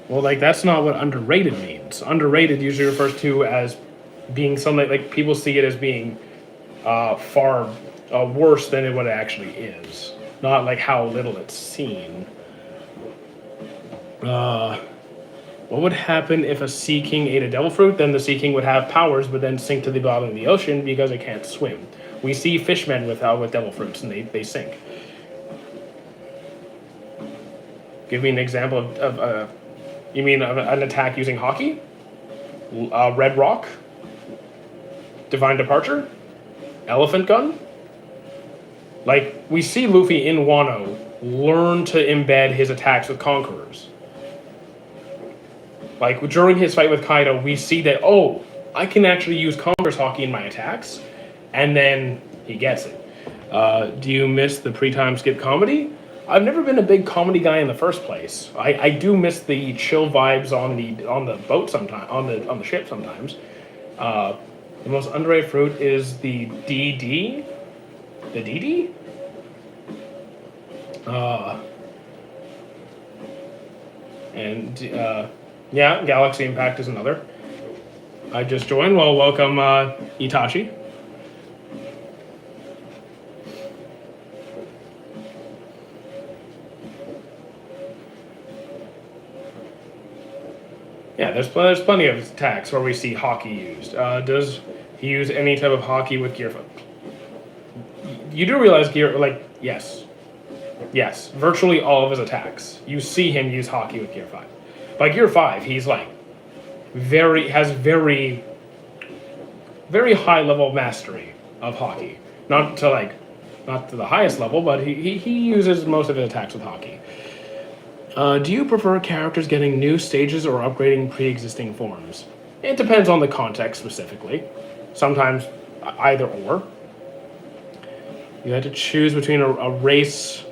Well, like that's not what underrated means. Underrated usually refers to as being something like people see it as being far worse than what it actually is. Not like how little it's seen. What would happen if a sea king ate a devil fruit? Then the sea king would have powers, but then sink to the bottom of the ocean because it can't swim. We see fishmen with devil fruits, and they sink. Give me an example of you mean an attack using hockey? Red Rock? Divine Departure? Elephant Gun? Like, we see Luffy in Wano learn to embed his attacks with Conquerors. Like, during his fight with Kaido, we see that, oh, I can actually use Conqueror's Hockey in my attacks, and then he gets it. Do you miss the pre-time skip comedy? I've never been a big comedy guy in the first place. I do miss the chill vibes on the boat sometimes, on the ship sometimes. The most underrated fruit is the DD? The DD? Yeah, Galaxy Impact is another. I just joined. Well, welcome, Itachi. Yeah, there's plenty of attacks where we see hockey used. Does he use any type of hockey with Gear 5? You do realize yes. Yes, virtually all of his attacks. You see him use hockey with Gear 5. By Gear 5, he's like very high level mastery of hockey. Not to the highest level, but he uses most of his attacks with hockey. Do you prefer characters getting new stages or upgrading pre-existing forms? It depends on the context specifically. Sometimes either or. You had to choose between a race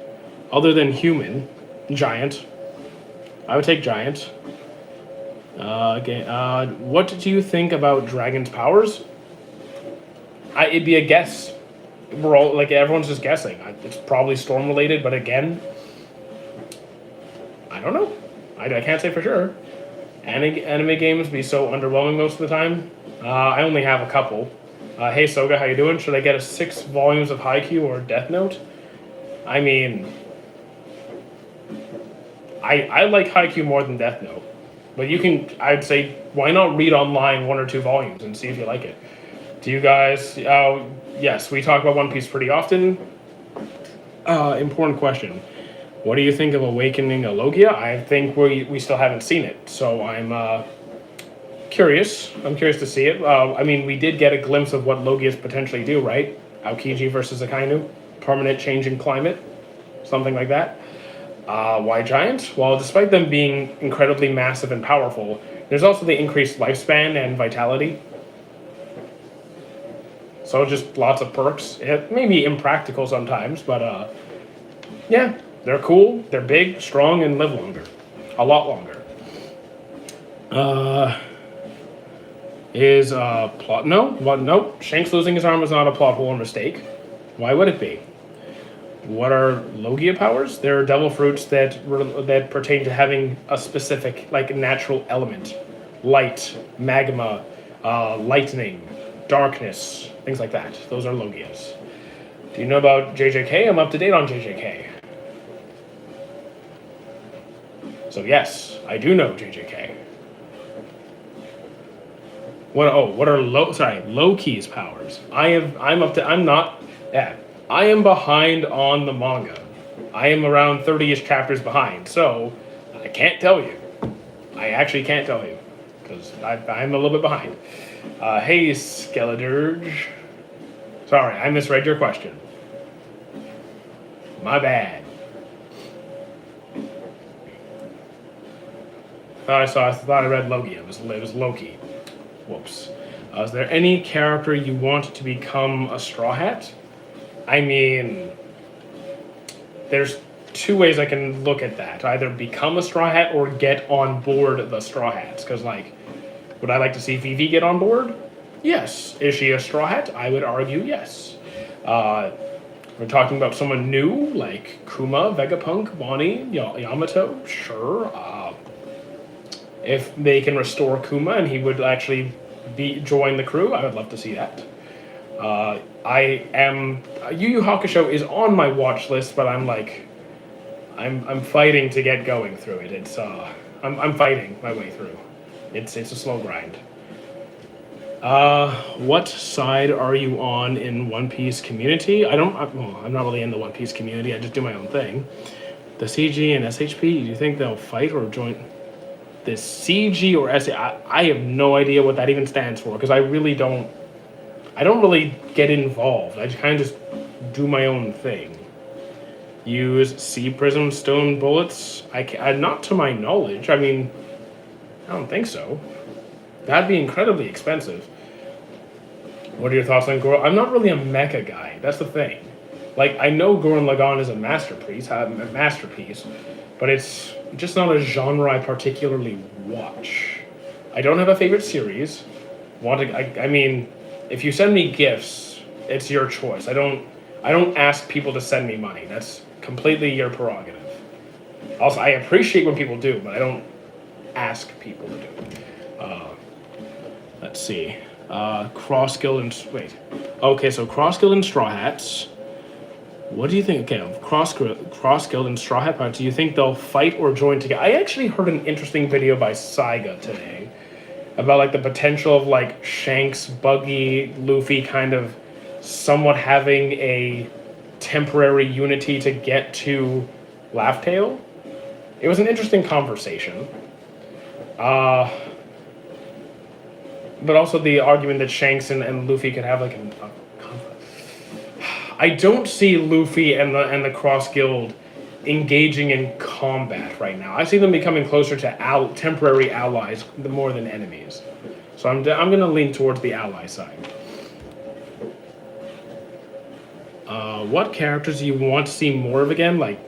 other than human, giant. I would take giant. What do you think about Dragon's powers? It'd be a guess. We're all everyone's just guessing. It's probably storm related, but again, I don't know. I can't say for sure. Anime games be so underwhelming most of the time. I only have a couple. Hey Soga, how you doing? Should I get a 6 volumes of Haikyuu or Death Note? I mean, I like Haikyuu more than Death Note, but I'd say, why not read online 1 or 2 volumes and see if you like it? Do you guys? Yes, we talk about One Piece pretty often. Important question. What do you think of Awakening a Logia? I think we still haven't seen it, so I'm curious. I'm curious to see it. I mean, we did get a glimpse of what Logias potentially do, right? Aokiji versus Akainu, permanent change in climate, something like that. Why giant? Well, despite them being incredibly massive and powerful, there's also the increased lifespan and vitality. So just lots of perks. It may be impractical sometimes, but yeah, they're cool, they're big, strong, and live longer. A lot longer. Is plot? No. Well, nope. Shanks losing his arm is not a plot hole or mistake. Why would it be? What are Logia powers? They're devil fruits that pertain to having a specific, natural element. Light, magma, lightning, darkness, things like that. Those are Logias. Do you know about JJK? I'm up to date on JJK. So yes, I do know JJK. What are Loki's powers? I am behind on the manga. I am around 30-ish chapters behind, so I can't tell you. I actually can't tell you, because I'm a little bit behind. Hey, Skeledirge. Sorry, I misread your question. My bad. I thought I read Loki. It was Loki. Whoops. Is there any character you want to become a Straw Hat? I mean, there's two ways I can look at that. Either become a Straw Hat or get on board the Straw Hats. Because, like, would I like to see Vivi get on board? Yes. Is she a Straw Hat? I would argue yes. We're talking about someone new, like Kuma, Vegapunk, Bonnie, Yamato. Sure. If they can restore Kuma and he would actually join the crew, I would love to see that. Yu Yu Hakusho is on my watch list, but I'm fighting to get going through it. It's I'm fighting my way through. It's a slow grind. What side are you on in One Piece community? I'm not really in the One Piece community. I just do my own thing. The CG and SHP, do you think they'll fight or join? The CG or SHP, I have no idea what that even stands for because I don't really get involved. I kind of just do my own thing. Use Sea Prism stone bullets? Not to my knowledge. I mean, I don't think so. That'd be incredibly expensive. What are your thoughts on Gurren? I'm not really a mecha guy. That's the thing. Like, I know Gurren Lagann is a masterpiece, but it's just not a genre I particularly watch. I don't have a favorite series. I mean, if you send me gifts, it's your choice. I don't ask people to send me money. That's completely your prerogative. Also, I appreciate when people do, but I don't ask people to do it. Let's see. Cross-Guild and... Wait. Okay, so Cross-Guild and Straw Hats. What do you think? Okay, Cross-Guild and Straw Hat, do you think they'll fight or join together? I actually heard an interesting video by Saiga today about, like, the potential of, like, Shanks, Buggy, Luffy kind of somewhat having a temporary unity to get to Laugh Tale. It was an interesting conversation. But also the argument that Shanks and Luffy could have like a conflict. I don't see Luffy and the Cross Guild engaging in combat right now. I see them becoming closer to temporary allies more than enemies. So I'm going to lean towards the ally side. What characters do you want to see more of again? Like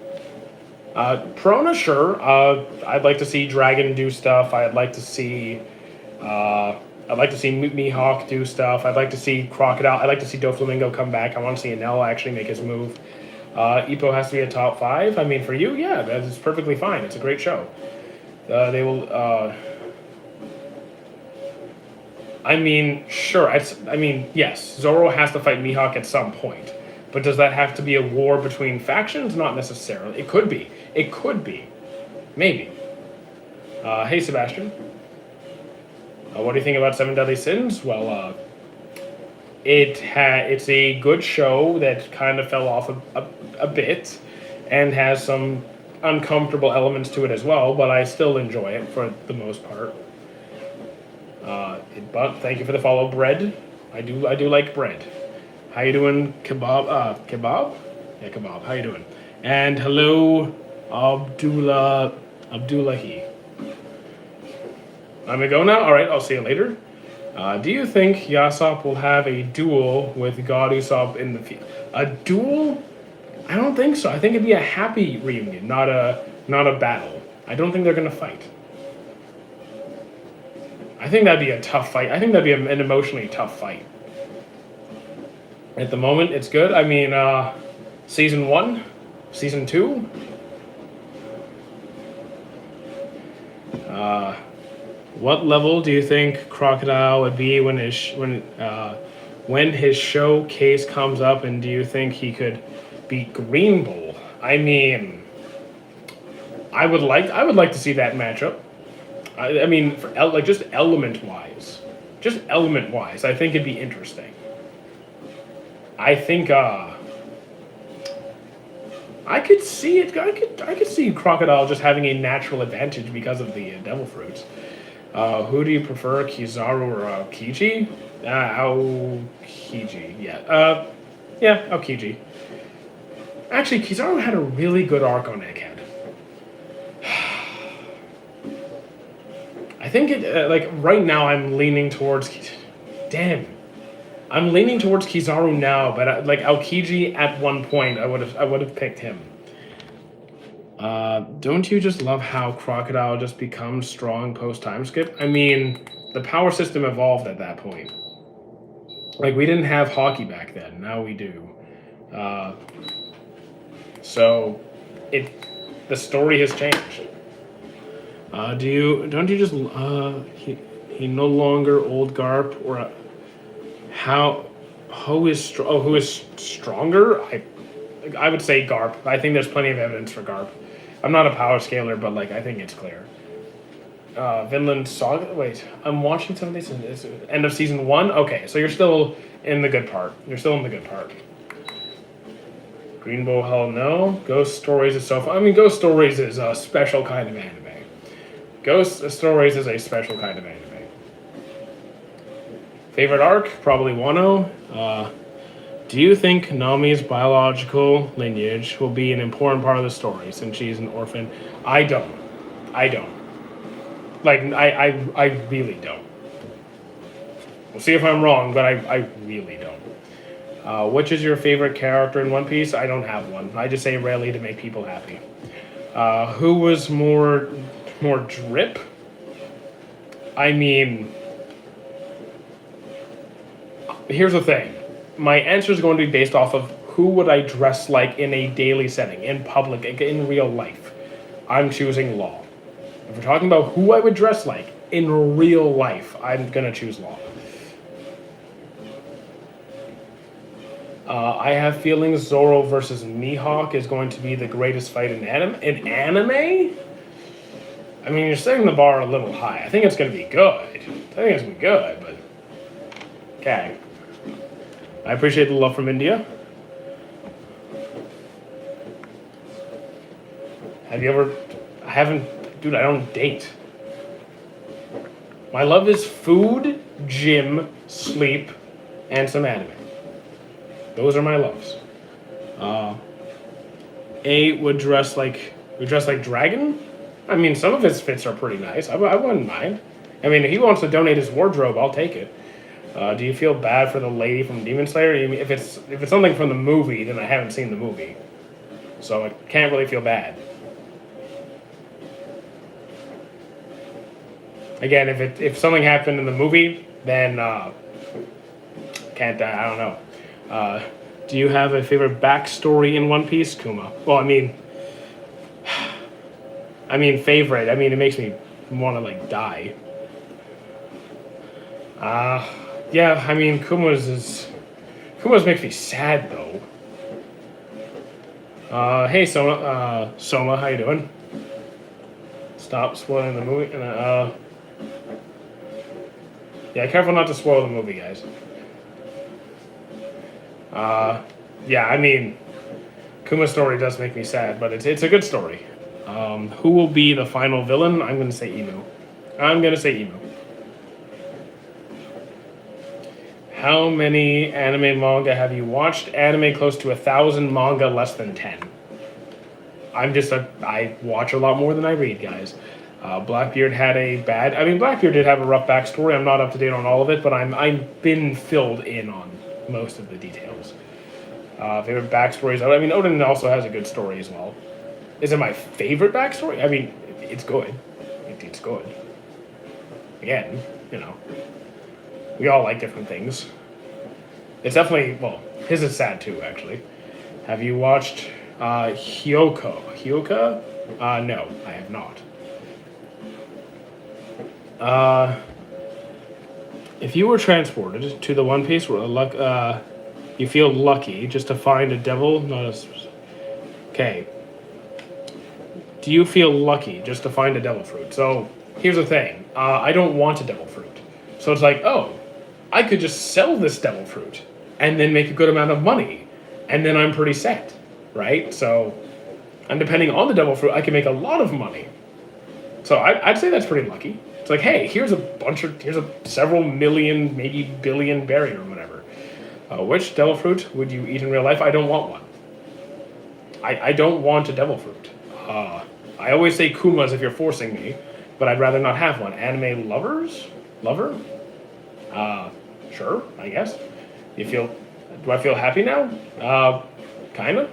Perona, sure. I'd like to see Dragon do stuff. I'd like to see Mihawk do stuff. I'd like to see Crocodile. I'd like to see Doflamingo come back. I want to see Enel actually make his move. Ippo has to be a top 5. I mean, for you, yeah, that's perfectly fine. It's a great show. They will. I mean, sure. Yes, Zoro has to fight Mihawk at some point. But does that have to be a war between factions? Not necessarily. It could be. Maybe. Hey, Sebastian. What do you think about Seven Deadly Sins? Well, it's a good show that kind of fell off a bit and has some uncomfortable elements to it as well, but I still enjoy it for the most part. But thank you for the follow, Bread. I do like bread. How you doing, Kebab? Kebab? Yeah, Kebab. How you doing? And hello, Abdullahi. I'm gonna go now? Alright, I'll see you later. Do you think Yasop will have a duel with God Usopp in the future? A duel? I don't think so. I think it'd be a happy reunion, not a battle. I don't think they're gonna fight. I think that'd be a tough fight. I think that'd be an emotionally tough fight. At the moment, it's good. I mean, Season 1? Season 2? What level do you think Crocodile would be when his showcase comes up, and do you think he could beat Green Bull? I mean, I would like to see that matchup. I mean, just element wise, I think it'd be interesting. I think I could see it. I could see Crocodile just having a natural advantage because of the Devil Fruits. Who do you prefer, Kizaru or Aokiji? Aokiji, yeah. Yeah, Aokiji. Actually, Kizaru had a really good arc on Egghead. think it like right now I'm leaning towards. Damn, I'm leaning towards Kizaru now, but like Aokiji at one point I would have picked him. Don't you just love how Crocodile just becomes strong post time skip? I mean, the power system evolved at that point. Like we didn't have hockey back then. Now we do. Uh, so, the story has changed. Don't you just he no longer old Garp or how who is stronger? I would say Garp. I think there's plenty of evidence for Garp. I'm not a power scaler, but like I think it's clear. Vinland Saga. Wait, I'm watching some of these. It's end of season 1. Okay, so you're still in the good part. You're still in the good part. Greenbow, hell no. Ghost Stories is so fun. I mean, Ghost Stories is a special kind of anime. Ghost Stories is a special kind of anime. Favorite arc? Probably Wano. Do you think Nami's biological lineage will be an important part of the story since she's an orphan? I don't. Like, I really don't. We'll see if I'm wrong, but I really don't. Which is your favorite character in One Piece? I don't have one. I just say Rayleigh to make people happy. Who was more drip? I mean, here's the thing. My answer is going to be based off of who would I dress like in a daily setting, in public, in real life. I'm choosing Law. If we're talking about who I would dress like in real life, I'm going to choose Law. I have feelings Zoro versus Mihawk is going to be the greatest fight in anime. In anime? I mean, you're setting the bar a little high. I think it's going to be good. But... Okay. I appreciate the love from India. Have you ever... I haven't... Dude, I don't date. My love is food, gym, sleep, and some anime. Those are my loves. A would dress like Dragon. I mean, some of his fits are pretty nice. I wouldn't mind. I mean, if he wants to donate his wardrobe, I'll take it. Do you feel bad for the lady from Demon Slayer? If it's something from the movie, then I haven't seen the movie, so I can't really feel bad. Again, if something happened in the movie, then can't. I don't know. Do you have a favorite backstory in One Piece, Kuma? Well, I mean, favorite. I mean, it makes me want to like die. Yeah. I mean, Kuma's makes me sad though. Hey Soma, how you doing? Stop spoiling the movie. Yeah, careful not to spoil the movie, guys. Yeah, I mean, Kuma's story does make me sad, but it's a good story. Who will be the final villain? I'm going to say Emu. How many anime manga have you watched? Anime close to 1,000, manga less than 10. I watch a lot more than I read, guys. Blackbeard Blackbeard did have a rough backstory. I'm not up to date on all of it, but I've been filled in on most of the details. Favorite backstories? I mean, Odin also has a good story as well. Is it my favorite backstory? I mean, it's good. It's good. Again, we all like different things. It's definitely, well, his is sad too, actually. Have you watched Hyoka? No, I have not. If you were transported to the One Piece where you feel lucky just to find a devil, okay. Do you feel lucky just to find a devil fruit? So here's the thing. I don't want a devil fruit. So it's like, oh, I could just sell this devil fruit and then make a good amount of money. And then I'm pretty set, right? So, and depending on the devil fruit, I can make a lot of money. So I'd say that's pretty lucky. It's like, hey, here's a several million, maybe billion berry or whatever. Which devil fruit would you eat in real life? I don't want one. I don't want a devil fruit. I always say Kuma's if you're forcing me. but I'd rather not have one. Anime lover? Sure, I guess. Do I feel happy now? Kinda.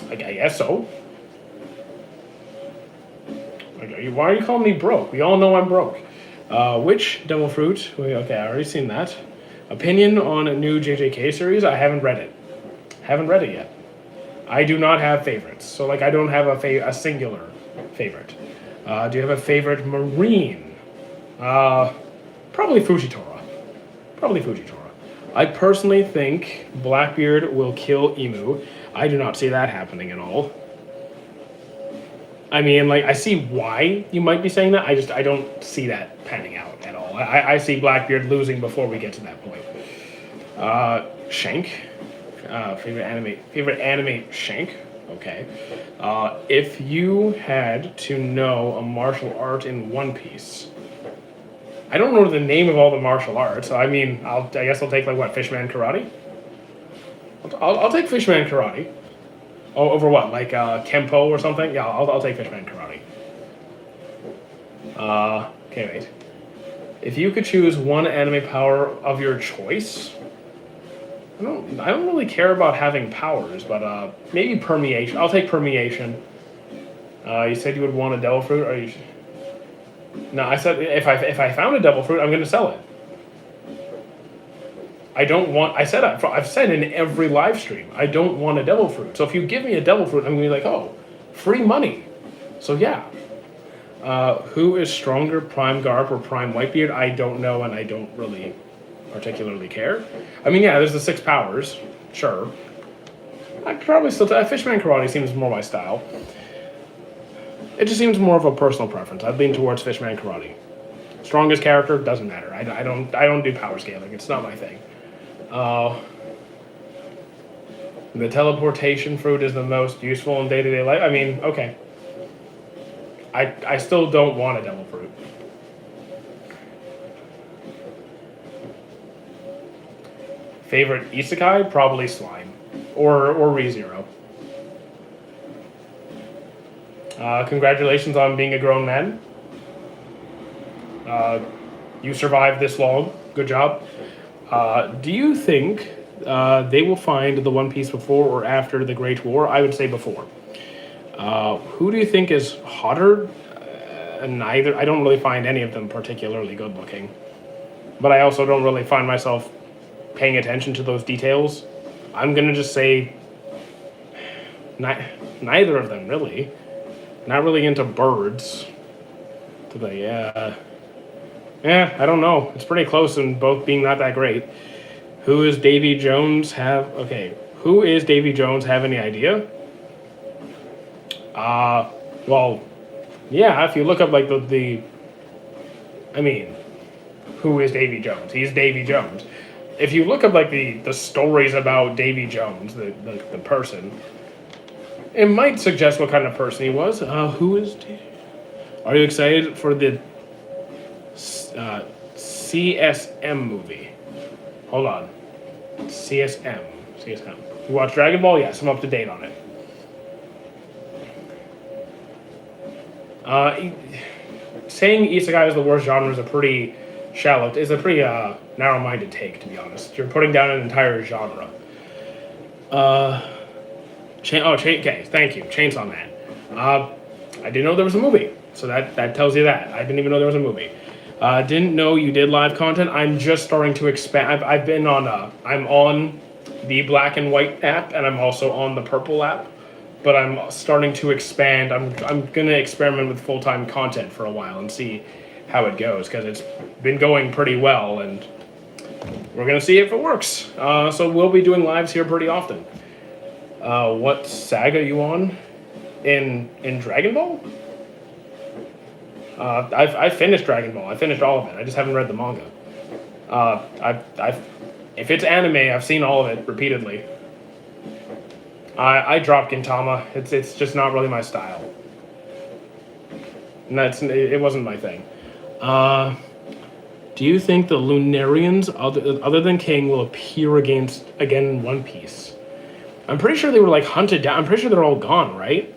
I guess so. Why are you calling me broke? We all know I'm broke. Which devil fruit? Okay, I already seen that. Opinion on a new JJK series? I haven't read it. Haven't read it yet. I do not have favorites. So, like, I don't have a singular favorite. Do you have a favorite marine? Probably Fujitora. I personally think Blackbeard will kill Emu. I do not see that happening at all. I mean, like, I see why you might be saying that. I don't see that panning out at all. I see Blackbeard losing before we get to that point. Shank. Favorite anime Shank. Okay. If you had to know a martial art in One Piece, I don't know the name of all the martial arts. So I mean, I guess I'll take like what, Fishman Karate. I'll take Fishman Karate. Oh, over what, like Kempo or something? Yeah, I'll take Fishman Karate. Okay, wait. If you could choose one anime power of your choice, I don't really care about having powers, but maybe permeation. I'll take permeation. You said you would want a devil fruit. Or you? No, I said if I found a devil fruit, I'm going to sell it. I don't want. I've said in every live stream, I don't want a devil fruit. So if you give me a devil fruit, I'm going to be like, oh, free money. So yeah. Who is stronger, Prime Garp or Prime Whitebeard? I don't know, and I don't really particularly care. I mean, yeah, there's the 6 powers. Sure. I'd probably still take Fishman Karate. Seems more my style. It just seems more of a personal preference. I'd lean towards Fishman Karate. Strongest character doesn't matter. I don't do power scaling. It's not my thing. The teleportation fruit is the most useful in day-to-day life. I mean, okay. I still don't want a devil fruit. Favorite isekai? Probably Slime. Or ReZero. Congratulations on being a grown man. You survived this long. Good job. Do you think they will find the One Piece before or after the Great War? I would say before. Who do you think is hotter? Neither. I don't really find any of them particularly good looking. But I also don't really find myself paying attention to those details. I'm going to just say neither of them, really. Not really into birds. Yeah, I don't know. It's pretty close in both being not that great. Who is Davy Jones have... Okay, who is Davy Jones? Have any idea? Well, yeah, if you look up, like, I mean, who is Davy Jones? He's Davy Jones. If you look up, like, the stories about Davy Jones, the person, it might suggest what kind of person he was. Who is... Are you excited for the CSM movie? Hold on. CSM. You watch Dragon Ball? Yes, I'm up to date on it. Saying isekai is the worst genre is a pretty narrow-minded take, to be honest. You're putting down an entire genre. Okay, thank you. Chainsaw Man. I didn't know there was a movie, so that tells you that. I didn't even know there was a movie. Didn't know you did live content. I'm just starting to expand. I've been on. I'm on the Black and White app, and I'm also on the Purple app. But I'm starting to expand. I'm gonna experiment with full-time content for a while and see how it goes, because it's been going pretty well, and we're gonna see if it works. So we'll be doing lives here pretty often. What saga are you on in Dragon Ball? I finished Dragon Ball. I finished all of it. I just haven't read the manga. If it's anime, I've seen all of it repeatedly. I dropped Gintama. It's just not really my style. And it wasn't my thing. Do you think the Lunarians, other than King, will appear again in One Piece? I'm pretty sure they were like hunted down. I'm pretty sure they're all gone, right?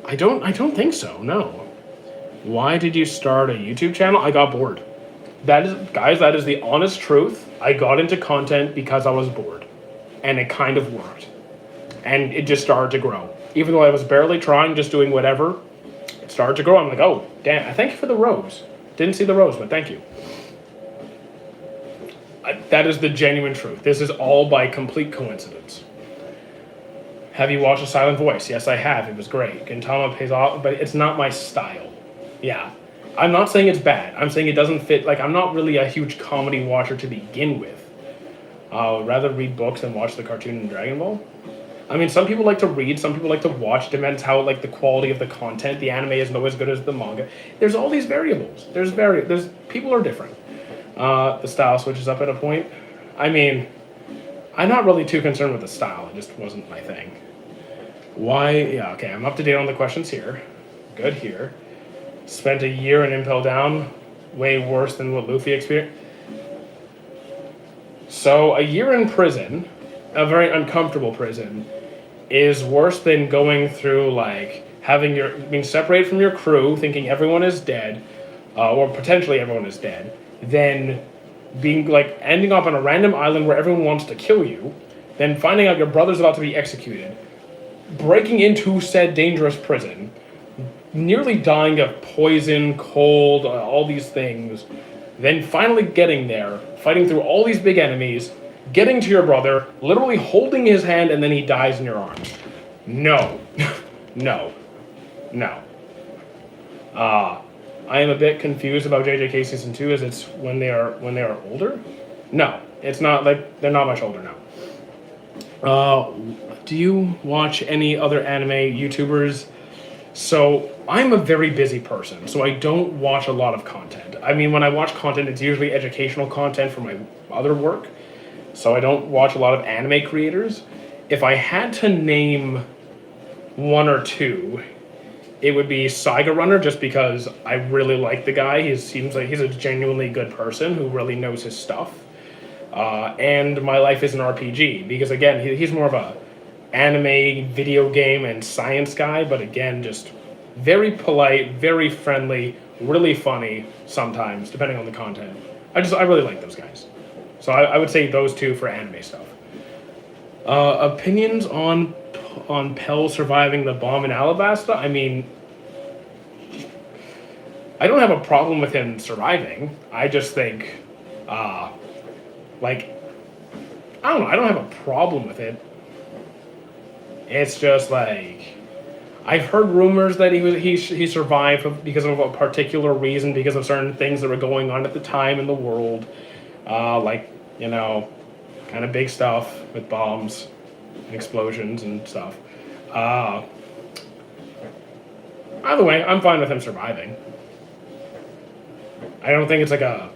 I don't think so. No. Why did you start a YouTube channel? I got bored. That is, guys, that is the honest truth. I got into content because I was bored, and it kind of worked, and it just started to grow. Even though I was barely trying, just doing whatever, it started to grow. I'm like, oh, damn! Thank you for the rose. Didn't see the rose, but thank you. That is the genuine truth. This is all by complete coincidence. Have you watched A Silent Voice? Yes, I have. It was great. Gintama pays off, but it's not my style. Yeah. I'm not saying it's bad. I'm saying it doesn't fit. Like, I'm not really a huge comedy watcher to begin with. I would rather read books than watch the cartoon in Dragon Ball. I mean, some people like to read, some people like to watch. Depends how, like, the quality of the content. The anime isn't always good as the manga. There's all these variables. There's people are different. The style switches up at a point. I mean, I'm not really too concerned with the style. It just wasn't my thing. Why? Yeah, okay, I'm up to date on the questions here. Good here. Spent a year in Impel Down. Way worse than what Luffy experienced. So, a year in prison, a very uncomfortable prison, is worse than going through, like, being separated from your crew, thinking everyone is dead, or potentially everyone is dead, then being, like, ending up on a random island where everyone wants to kill you, then finding out your brother's about to be executed, breaking into said dangerous prison, nearly dying of poison, cold, all these things, then finally getting there, fighting through all these big enemies, getting to your brother, literally holding his hand, and then he dies in your arms. No. No. No. I am a bit confused about JJK Season 2 as it's when they are older. No, it's not, like, they're not much older now. Do you watch any other anime YouTubers? So, I'm a very busy person, so I don't watch a lot of content. I mean, when I watch content, it's usually educational content for my other work, so I don't watch a lot of anime creators. If I had to name one or two, it would be Saiga Runner, just because I really like the guy. He seems like he's a genuinely good person who really knows his stuff. And My Life is an RPG, because again, he's more of a anime, video game, and science guy, but again, just very polite, very friendly, really funny sometimes, depending on the content. I really like those guys. So I would say those two for anime stuff. Opinions on Pell surviving the bomb in Alabasta? I mean, I don't have a problem with him surviving. I just think, like, I don't know, I don't have a problem with it. It's just like, I've heard rumors that he survived because of a particular reason, because of certain things that were going on at the time in the world, like, you know, kind of big stuff with bombs and explosions and stuff. Either way, I'm fine with him surviving. I don't think it's like an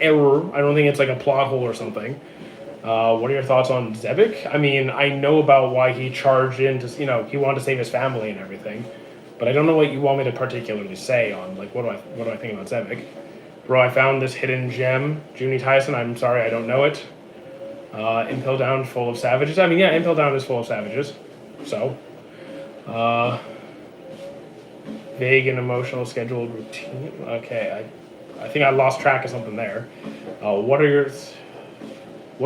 error. I don't think it's like a plot hole or something. What are your thoughts on Zebek? I mean, I know about why he charged in to, you know, he wanted to save his family and everything, but I don't know what you want me to particularly say on, like, what do I think about Zebek? Bro, I found this hidden gem, Junie Tyson. I'm sorry, I don't know it. Impel Down full of savages. I mean, yeah, Impel Down is full of savages. So, vague and emotional scheduled routine. Okay, I think I lost track of something there. What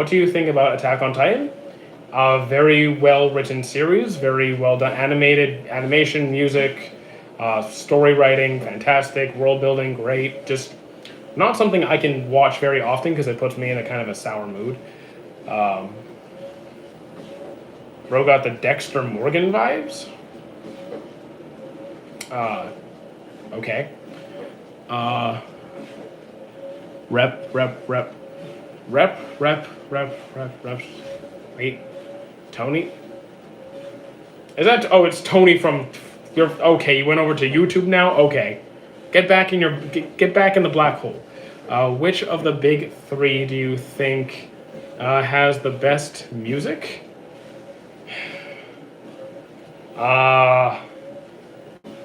do you think about Attack on Titan? Very well written series, very well done, animation, music, story writing, fantastic, world building, great. Just not something I can watch very often because it puts me in a kind of a sour mood. Bro got the Dexter Morgan vibes. Okay. Rep. Wait, Tony? Is that? Oh, it's Tony from your. Okay, you went over to YouTube now. Okay, get back in the black hole. Which of the big three do you think has the best music?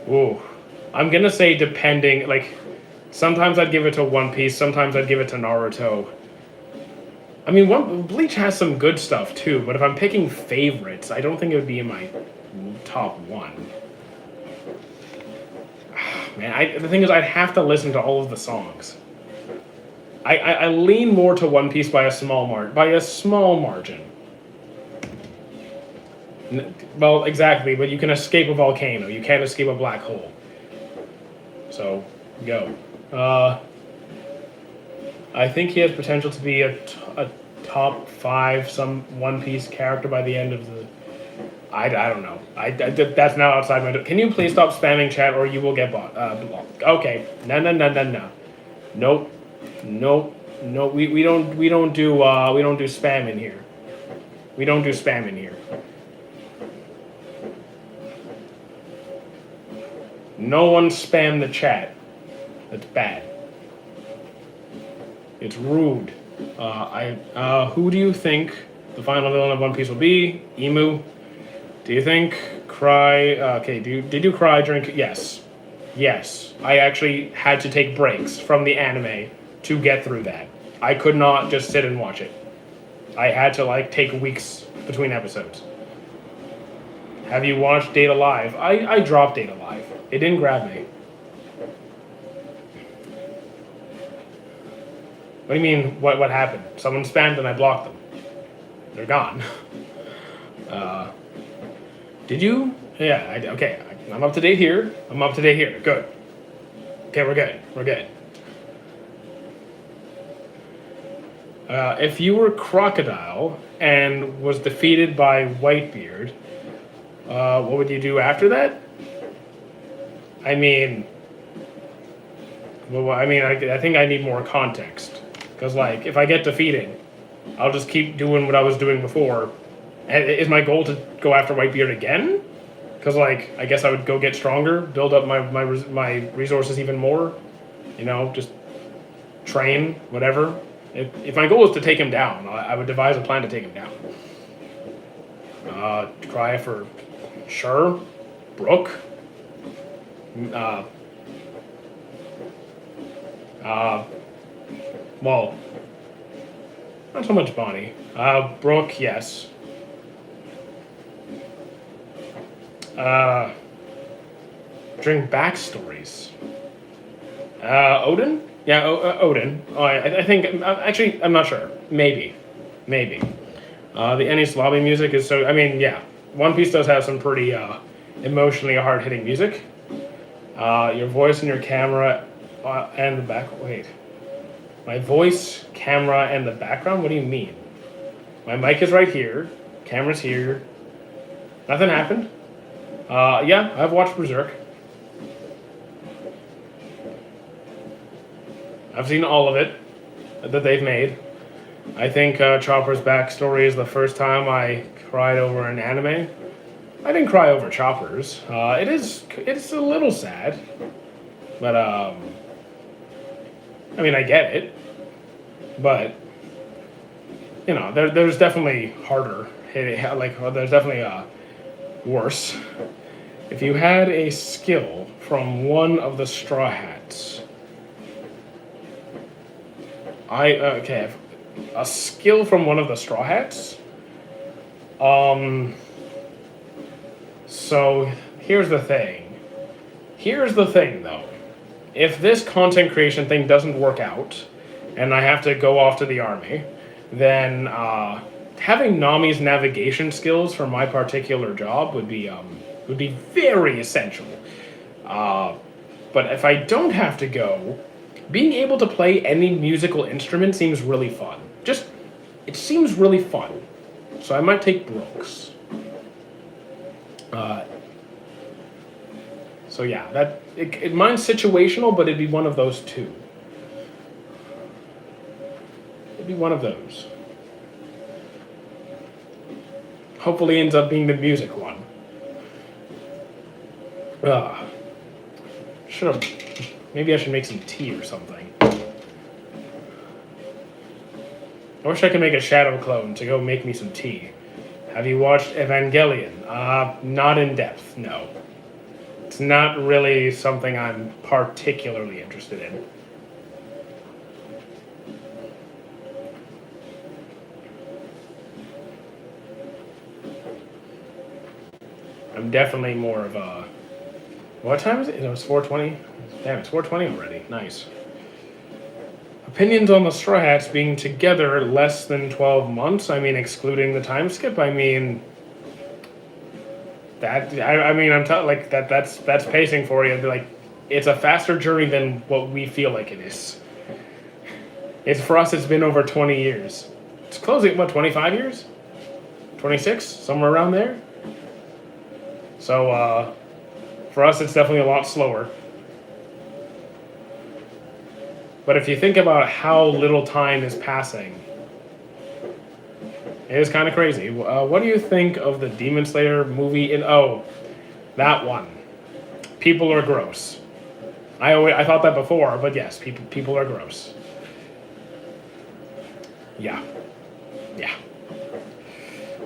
Ooh, I'm gonna say depending. Like, sometimes I'd give it to One Piece. Sometimes I'd give it to Naruto. I mean, Bleach has some good stuff too, but if I'm picking favorites, I don't think it would be in my top one. Man, the thing is, I'd have to listen to all of the songs. I lean more to One Piece by a small margin. Well, exactly, but you can escape a volcano. You can't escape a black hole. So, go. I think he has potential to be a top 5 some One Piece character by the end of the. I don't know. That's now outside my. Can you please stop spamming chat or you will get blocked? Okay. No. Nope. Nope. We don't do spam in here. We don't do spam in here. No one spam the chat. That's bad. It's rude. Who do you think the final villain of One Piece will be? Emu. Do you think Cry? Okay. Did you cry during? Yes. I actually had to take breaks from the anime to get through that. I could not just sit and watch it. I had to take weeks between episodes. Have you watched Date A Live? I dropped Date A Live. It didn't grab me. What do you mean? What happened? Someone spammed and I blocked them. They're gone. Did you? Yeah. Okay. I'm up to date here. Good. Okay, we're good. If you were Crocodile and was defeated by Whitebeard, what would you do after that? I think I need more context. Because, if I get defeated, I'll just keep doing what I was doing before. And is my goal to go after Whitebeard again? Because, I guess I would go get stronger, build up my resources even more. Just train, whatever. If my goal is to take him down, I would devise a plan to take him down. Cry for sure. Brook. Well, not so much Bonnie. Brook, yes. During backstories. Odin? Yeah, Odin. I think, actually, I'm not sure. Maybe. The Enies Lobby music is so, yeah. One Piece does have some pretty emotionally hard-hitting music. Your voice and your camera and the back. Wait. My voice, camera, and the background? What do you mean? My mic is right here. Camera's here. Nothing happened. Yeah, I've watched Berserk. I've seen all of it that they've made. I think Chopper's backstory is the first time I cried over an anime. I didn't cry over Chopper's. It's a little sad, but I get it. But there's definitely harder. There's definitely worse. If you had a skill from one of the Straw Hats, a skill from one of the Straw Hats. So here's the thing, though. If this content creation thing doesn't work out, and I have to go off to the army, then having Nami's navigation skills for my particular job would be very essential. But if I don't have to go, being able to play any musical instrument seems really fun. It seems really fun. So I might take Brooks. So yeah, mine's situational, but it'd be one of those two. It'd be one of those. Hopefully ends up being the music one. Maybe I should make some tea or something. I wish I could make a shadow clone to go make me some tea. Have you watched Evangelion? Not in depth, no. It's not really something I'm particularly interested in. I'm definitely more of a What time is it? It was 4:20. Damn, it's 4:20 already. Nice. Opinions on the Straw Hats being together less than 12 months. I mean, excluding the time skip. I mean, that. I mean, like that. That's pacing for you. Like, it's a faster journey than what we feel like it is. It's for us. It's been over 20 years. It's closing. What, 25 years? 26, somewhere around there. So for us, it's definitely a lot slower. But if you think about how little time is passing, it is kind of crazy. What do you think of the Demon Slayer movie? That one. People are gross. I thought that before, but yes, people are gross. Yeah.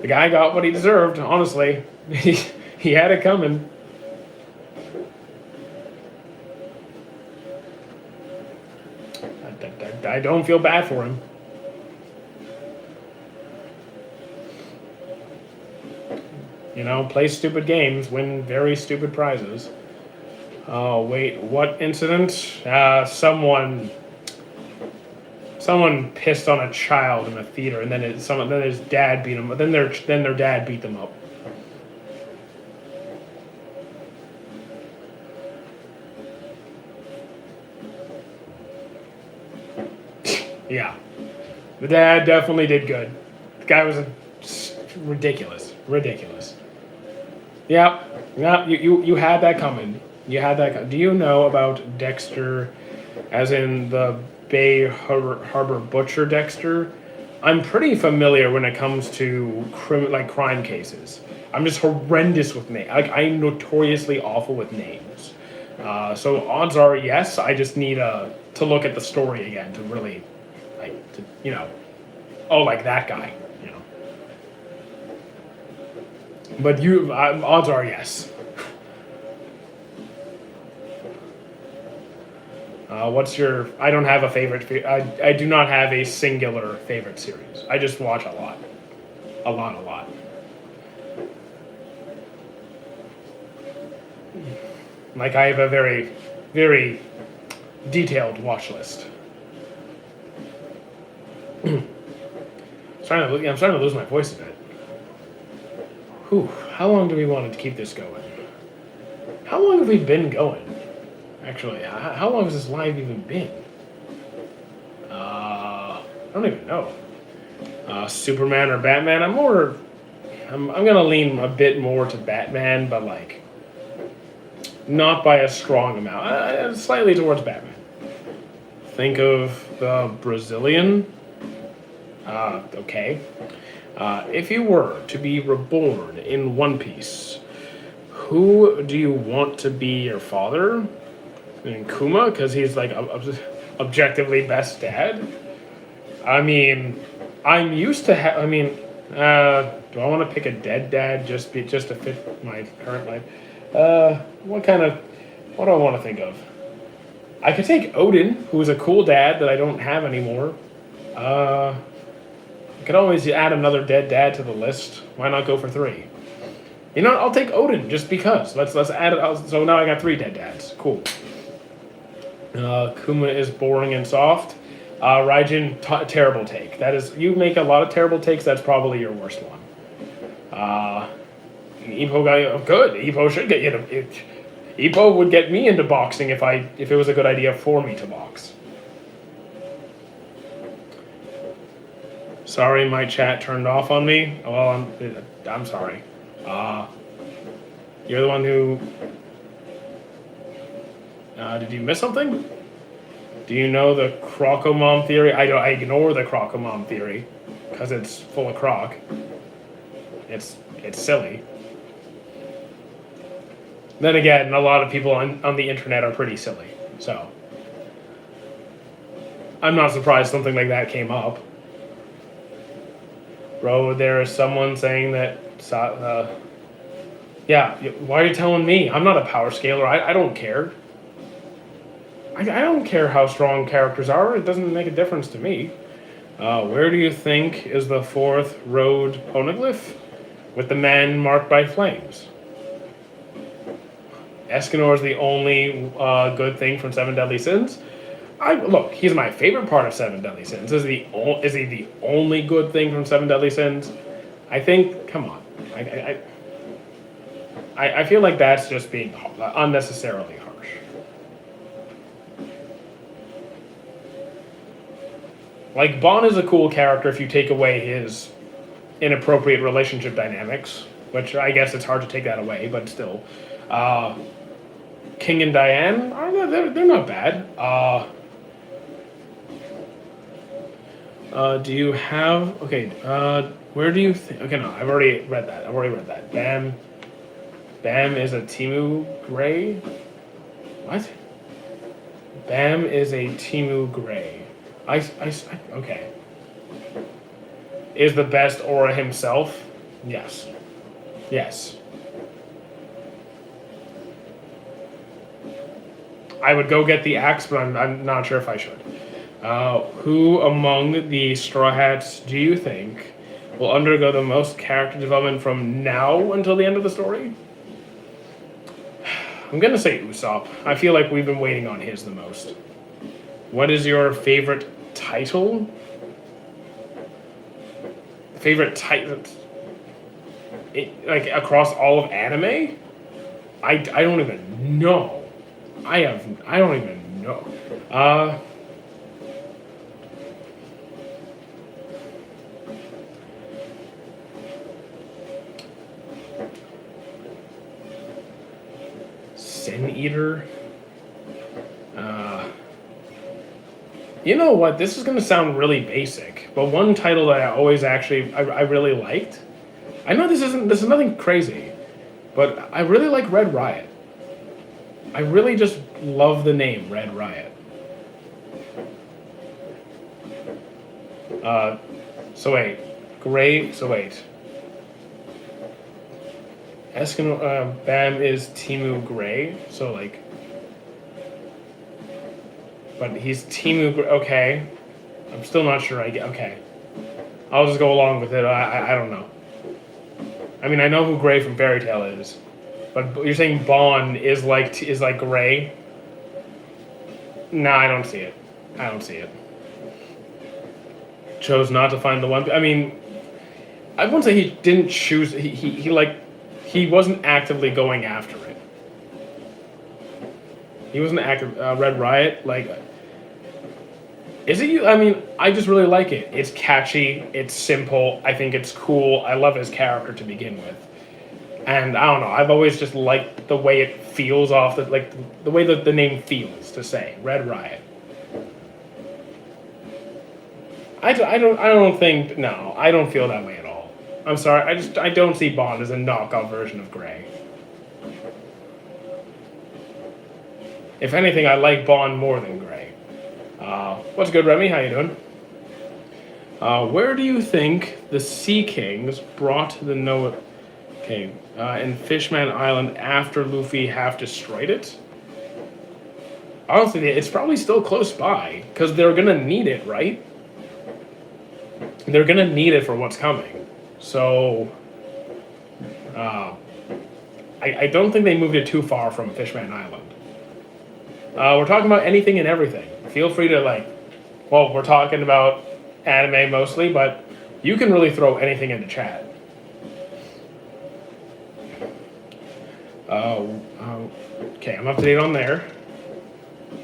The guy got what he deserved. Honestly, he had it coming. I don't feel bad for him. You know, play stupid games, win very stupid prizes. Oh, wait, what incident? Someone pissed on a child in a theater, and then his dad beat him. Then their dad beat them up. Yeah, the dad definitely did good. The guy was ridiculous. Yeah. You had that coming. Do you know about Dexter, as in the Bay Harbor Butcher Dexter? I'm pretty familiar when it comes to crime cases. I'm just horrendous with names. I'm notoriously awful with names. So odds are yes. I just need to look at the story again to really, like that guy. But odds are yes. What's your? I don't have a favorite. I do not have a singular favorite series. I just watch a lot. Like, I have a very, very detailed watch list. I'm starting to lose my voice a bit. Whew, how long do we want to keep this going? How long have we been going? Actually, how long has this live even been? I don't even know. Superman or Batman? I'm gonna lean a bit more to Batman, but not by a strong amount. Slightly towards Batman. Think of the Brazilian. Okay. If you were to be reborn in One Piece, who do you want to be your father? And Kuma, because he's objectively best dad. I mean, I'm used to. Do I want to pick a dead dad just to fit my current life? What do I want to think of? I could take Odin, who is a cool dad that I don't have anymore. I could always add another dead dad to the list. Why not go for 3? You know what? I'll take Odin just because. Let's add it. So now I got 3 dead dads. Cool. Kuma is boring and soft. Raijin, terrible take. That is, you make a lot of terrible takes. That's probably your worst one. Ippo got good. Ippo should get you to. Ippo would get me into boxing if it was a good idea for me to box. Sorry, my chat turned off on me. Well, I'm sorry. You're the one who. Did you miss something? Do you know the Crocomom theory? I ignore the Crocomom theory because it's full of croc. It's silly. Then again, a lot of people on the internet are pretty silly, so I'm not surprised something like that came up. Bro, there is someone saying that. Yeah, why are you telling me? I'm not a power scaler. I don't care. I don't care how strong characters are. It doesn't make a difference to me. Where do you think is the 4th road poneglyph with the man marked by flames? Escanor is the only good thing from Seven Deadly Sins. Look, he's my favorite part of Seven Deadly Sins. Is he the only good thing from Seven Deadly Sins? I think. Come on, I feel like that's just being unnecessarily harsh. Like, Bon is a cool character if you take away his inappropriate relationship dynamics, which I guess it's hard to take that away, but still. King and Diane, they're not bad. Do you have... Okay, where do you think... Okay, no, I've already read that. Bam is a Temu Gray? What? Bam is a Temu Gray. Okay. Is the best Aura himself? Yes. Yes. I would go get the axe, but I'm not sure if I should. Who among the Straw Hats do you think will undergo the most character development from now until the end of the story? I'm going to say Usopp. I feel like we've been waiting on his the most. What is your favorite title? Favorite title? Like, across all of anime? I don't even know. I don't even know. Sin Eater. You know what? This is going to sound really basic, but one title that I always actually I really liked. I know this is nothing crazy, but I really like Red Riot. I really just love the name Red Riot. So wait. Bam is Temu Gray, so like... But he's Temu Gray, okay. I'm still not sure okay. I'll just go along with it, I don't know. I mean, I know who Gray from Fairy Tail is, but you're saying Bon is like Gray? No, I don't see it. Chose not to find the one. I mean, I wouldn't say he didn't choose. He wasn't actively going after it. He wasn't active. Red Riot, like, is it you? I mean, I just really like it. It's catchy. It's simple. I think it's cool. I love his character to begin with, and I don't know. I've always just liked the way it feels off the way that the name feels to say Red Riot. I don't think, no, I don't feel that way at all. I'm sorry, I don't see Bond as a knockoff version of Gray. If anything, I like Bond more than Gray. What's good, Remy? How you doing? Where do you think the Sea Kings brought the Noah... Okay, in Fishman Island after Luffy have destroyed it? Honestly, it's probably still close by, because they're going to need it, right? They're going to need it for what's coming. So, I don't think they moved it too far from Fishman Island. We're talking about anything and everything. Feel free to, we're talking about anime mostly, but you can really throw anything into chat. Okay, I'm up to date on there.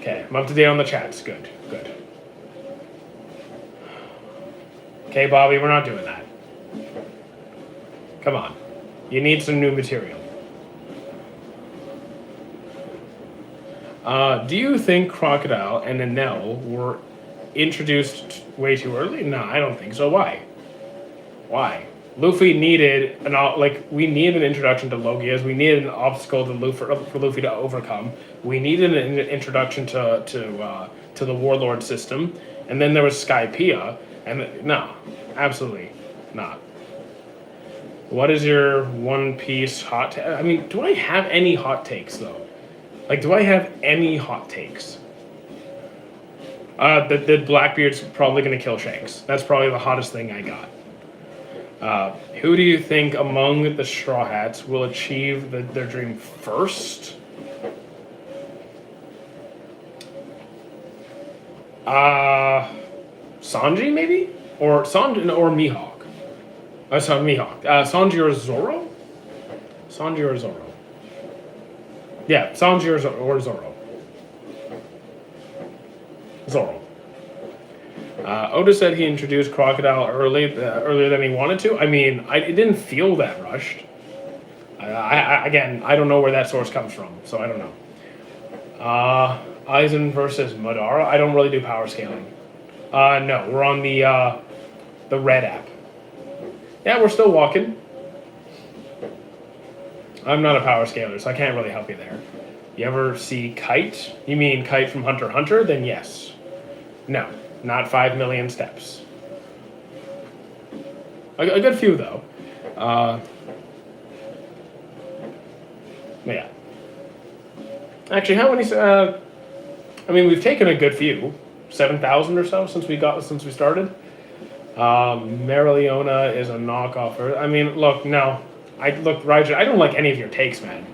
Okay, I'm up to date on the chats. Good. Okay, Bobby, we're not doing that. Come on. You need some new material. Do you think Crocodile and Enel were introduced way too early? No, I don't think so. Why? Luffy needed we need an introduction to Logias. We needed an obstacle for Luffy to overcome. We needed an introduction to the Warlord system, and then there was Skypiea. And no, absolutely not. What is your One Piece hot take? I mean, do I have any hot takes though? Do I have any hot takes? The Blackbeard's probably gonna kill Shanks. That's probably the hottest thing I got. Who do you think among the Straw Hats will achieve their dream first? Uh, Sanji maybe, or Sanji or Mihawk. Sorry, Mihawk. Sanji or Zoro? Sanji or Zoro? Yeah, Sanji or Zoro. Zoro. Oda said he introduced Crocodile earlier than he wanted to. I mean, it didn't feel that rushed. Again, I don't know where that source comes from, so I don't know. Aizen versus Madara. I don't really do power scaling. No, we're on the red app. Yeah, we're still walking. I'm not a power scaler, so I can't really help you there. You ever see Kite? You mean Kite from Hunter x Hunter? Then yes. No, not 5 million steps. A good few, though. Yeah. Actually, how many? I mean, we've taken a good few, 7,000 or so since we started. Marileona is a knockoff. I mean, look, no, Raija, I don't like any of your takes, man.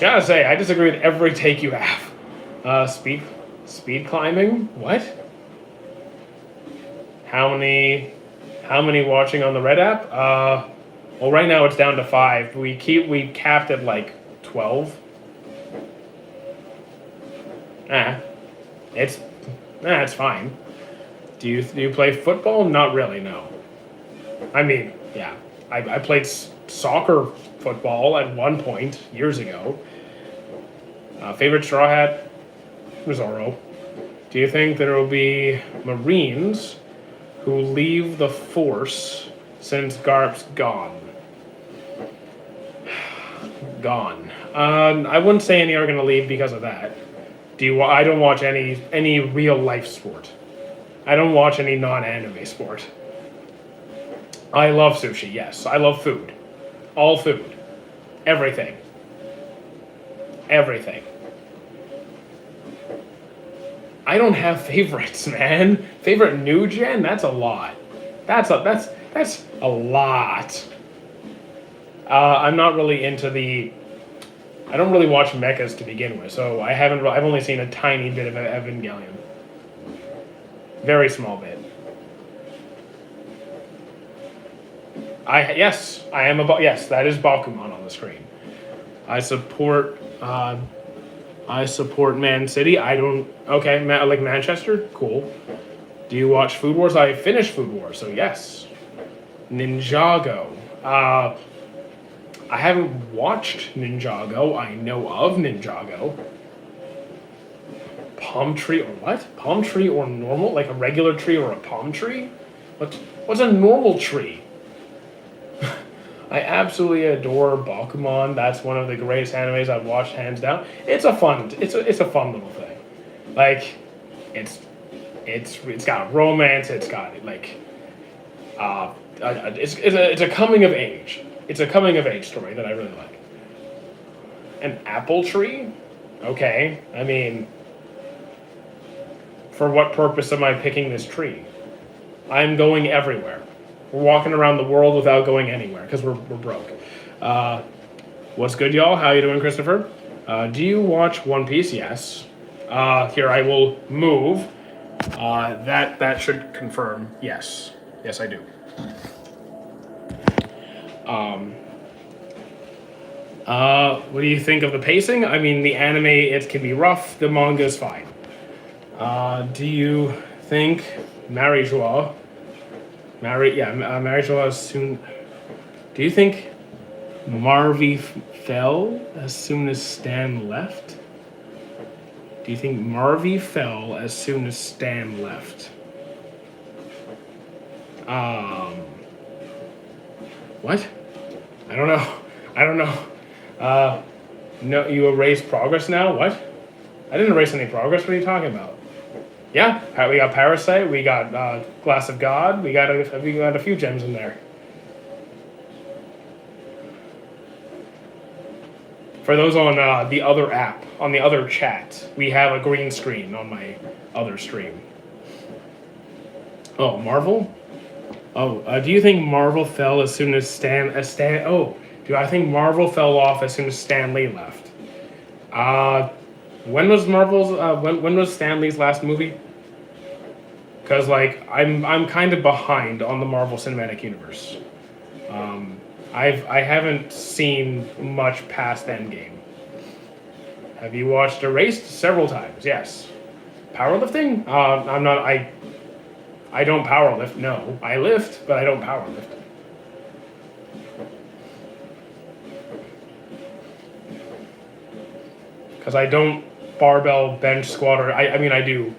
Gotta say, I disagree with every take you have. Speed climbing? What? How many watching on the red app? Well, right now it's down to 5. We capped at like 12. It's fine. Do you play football? Not really, no. I mean, yeah, I played soccer football at one point years ago. Favorite Straw Hat? Zoro. Do you think there will be Marines who leave the Force since Garp's gone? Gone. I wouldn't say any are going to leave because of that. I don't watch any real life sport. I don't watch any non-anime sport. I love sushi, yes. I love food. All food. Everything. Everything. I don't have favorites, man. Favorite new gen? That's a lot. That's a lot. I'm not really into I don't really watch mechas to begin with, so I've only seen a tiny bit of Evangelion. Very small bit. Yes, that is Bakuman on the screen. I support Man City. I like Manchester. Cool. Do you watch Food Wars? I finished Food Wars, so yes. Ninjago. I haven't watched Ninjago. I know of Ninjago. Palm tree or what? Palm tree or normal? Like a regular tree or a palm tree? What's a normal tree? I absolutely adore Bakuman. That's one of the greatest animes I've watched, hands down. It's a fun little thing. Like, it's got romance. It's got like, it's a coming of age. It's a coming of age story that I really like. An apple tree? Okay. I mean, for what purpose am I picking this tree? I'm going everywhere. We're walking around the world without going anywhere because we're broke. What's good, y'all? How you doing, Christopher? Do you watch One Piece? Yes. Here, I will move. That should confirm. Yes. Yes, I do. What do you think of the pacing? I mean, the anime, it can be rough. The manga is fine. Do you think Marijoa is soon... Do you think Marvy fell as soon as Stan left? Do you think Marvy fell as soon as Stan left? What? I don't know. No, you erased progress now? What? I didn't erase any progress. What are you talking about? Yeah, we got Parasite. We got Glass of God. We got a few gems in there. For those on the other app, on the other chat, we have a green screen on my other stream. Oh, Marvel? Oh, do you think Marvel fell as soon as I think Marvel fell off as soon as Stan Lee left. When was Stan Lee's last movie? because like I'm kind of behind on the Marvel Cinematic Universe. I haven't seen much past Endgame. Have you watched Erased? Several times, yes. Powerlifting? I'm not. I don't powerlift. No, I lift, but I don't powerlift. Because I don't barbell bench squat or I mean I do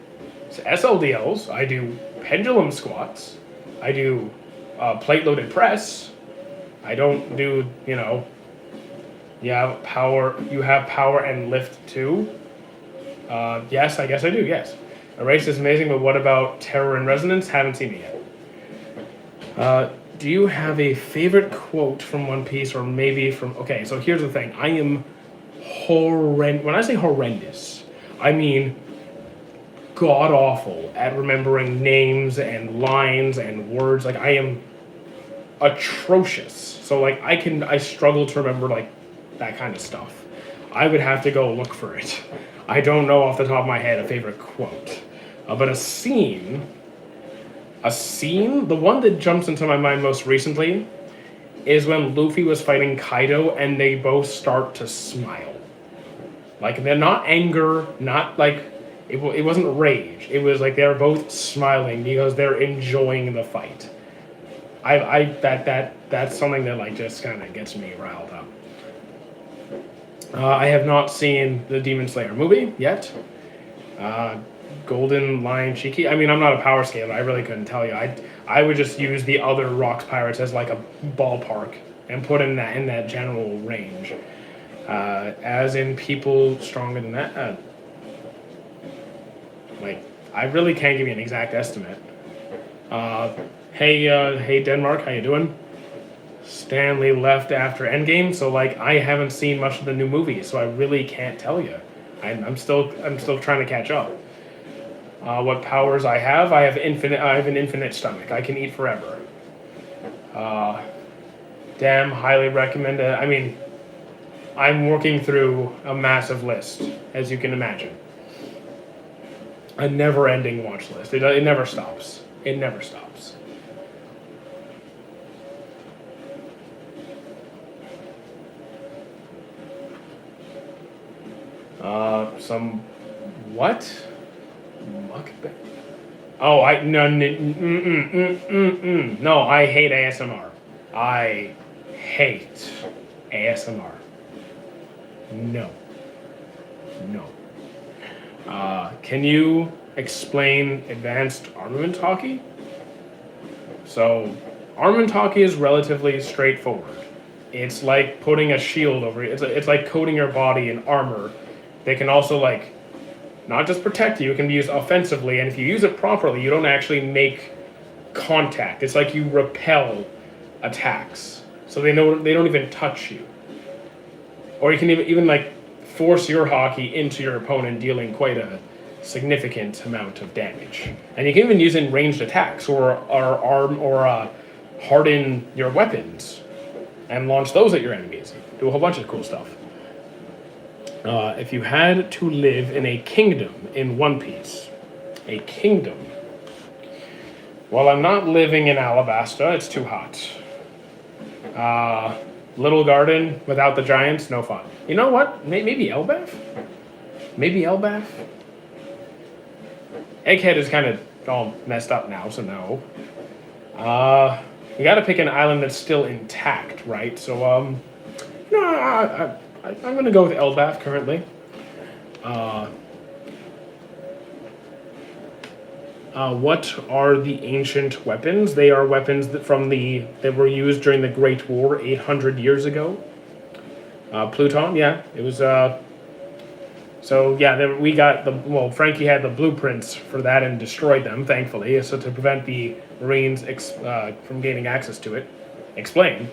SLDLs. I do pendulum squats. I do plate loaded press. I don't do, you have power and lift too. Yes, I guess I do, yes. Erased is amazing, but what about Terror and Resonance? Haven't seen it yet. Do you have a favorite quote from One Piece or maybe from... Okay, so here's the thing. I am horrendous. When I say horrendous, I mean god-awful at remembering names and lines and words. Like, I am atrocious. So like I struggle to remember like that kind of stuff. I would have to go look for it. I don't know off the top of my head a favorite quote, but a scene. The one that jumps into my mind most recently is when Luffy was fighting Kaido and they both start to smile. Like they're not anger, not like it wasn't rage. It was like they're both smiling because they're enjoying the fight. That's something that like just kind of gets me riled up. I have not seen the Demon Slayer movie yet. Golden Lion Shiki. I mean, I'm not a power scaler. I really couldn't tell you. I would just use the other Rocks Pirates as like a ballpark and put in that general range. As in people stronger than that. I really can't give you an exact estimate. Hey Denmark, how you doing? Stanley left after Endgame, so like I haven't seen much of the new movie, so I really can't tell you. I'm still trying to catch up. What powers I have? I have an infinite stomach. I can eat forever. Damn, highly recommend it. I mean, I'm working through a massive list, as you can imagine. A never-ending watch list. It never stops. It never stops. Some what? Mukbang? Oh, no, I hate ASMR. I hate ASMR. No. Can you explain advanced armament hockey? So, armament hockey is relatively straightforward. It's like putting a shield over it. It's like coating your body in armor. They can also like not just protect you, it can be used offensively, and if you use it properly, you don't actually make contact. It's like you repel attacks. So they don't even touch you. Or you can even like force your hockey into your opponent, dealing quite a significant amount of damage. And you can even use it in ranged attacks or harden your weapons and launch those at your enemies. Do a whole bunch of cool stuff. If you had to live in a kingdom in One Piece, a kingdom. Well, I'm not living in Alabasta. It's too hot. Little Garden without the giants, no fun. You know what? Maybe Elbaf? Egghead is kind of all messed up now, so no. You got to pick an island that's still intact, right? So, no, I'm going to go with Elbaf currently. What are the ancient weapons? They are weapons that were used during the Great War 800 years ago. Pluton, yeah, it was. So yeah, Frankie had the blueprints for that and destroyed them, thankfully, so to prevent the Marines from gaining access to it. Explain.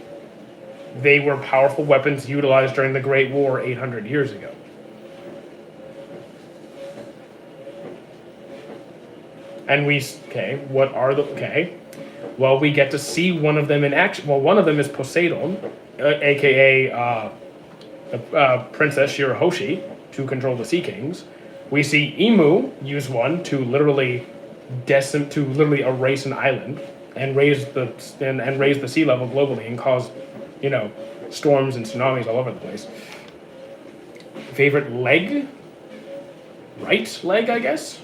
They were powerful weapons utilized during the Great War 800 years ago. And what are the... Okay. Well, we get to see one of them in action. Well, one of them is Poseidon, a.k.a. Princess Shirahoshi, to control the Sea Kings. We see Imu use one to literally to literally erase an island and raise the sea level globally and cause, storms and tsunamis all over the place. Favorite leg? Right leg, I guess.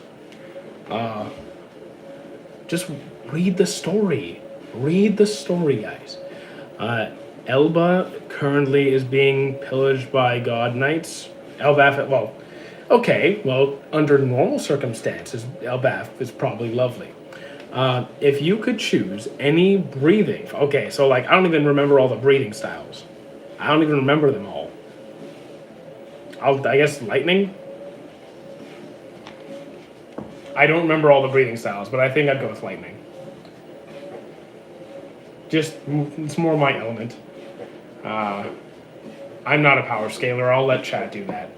Just read the story. Read the story, guys. Elba currently is being pillaged by God Knights. Elbaf, under normal circumstances, Elbaf is probably lovely. If you could choose any breathing, okay, so I don't even remember all the breathing styles. I don't even remember them all. I guess lightning? I don't remember all the breathing styles, but I think I'd go with lightning. It's more my element. I'm not a power scaler. I'll let chat do that.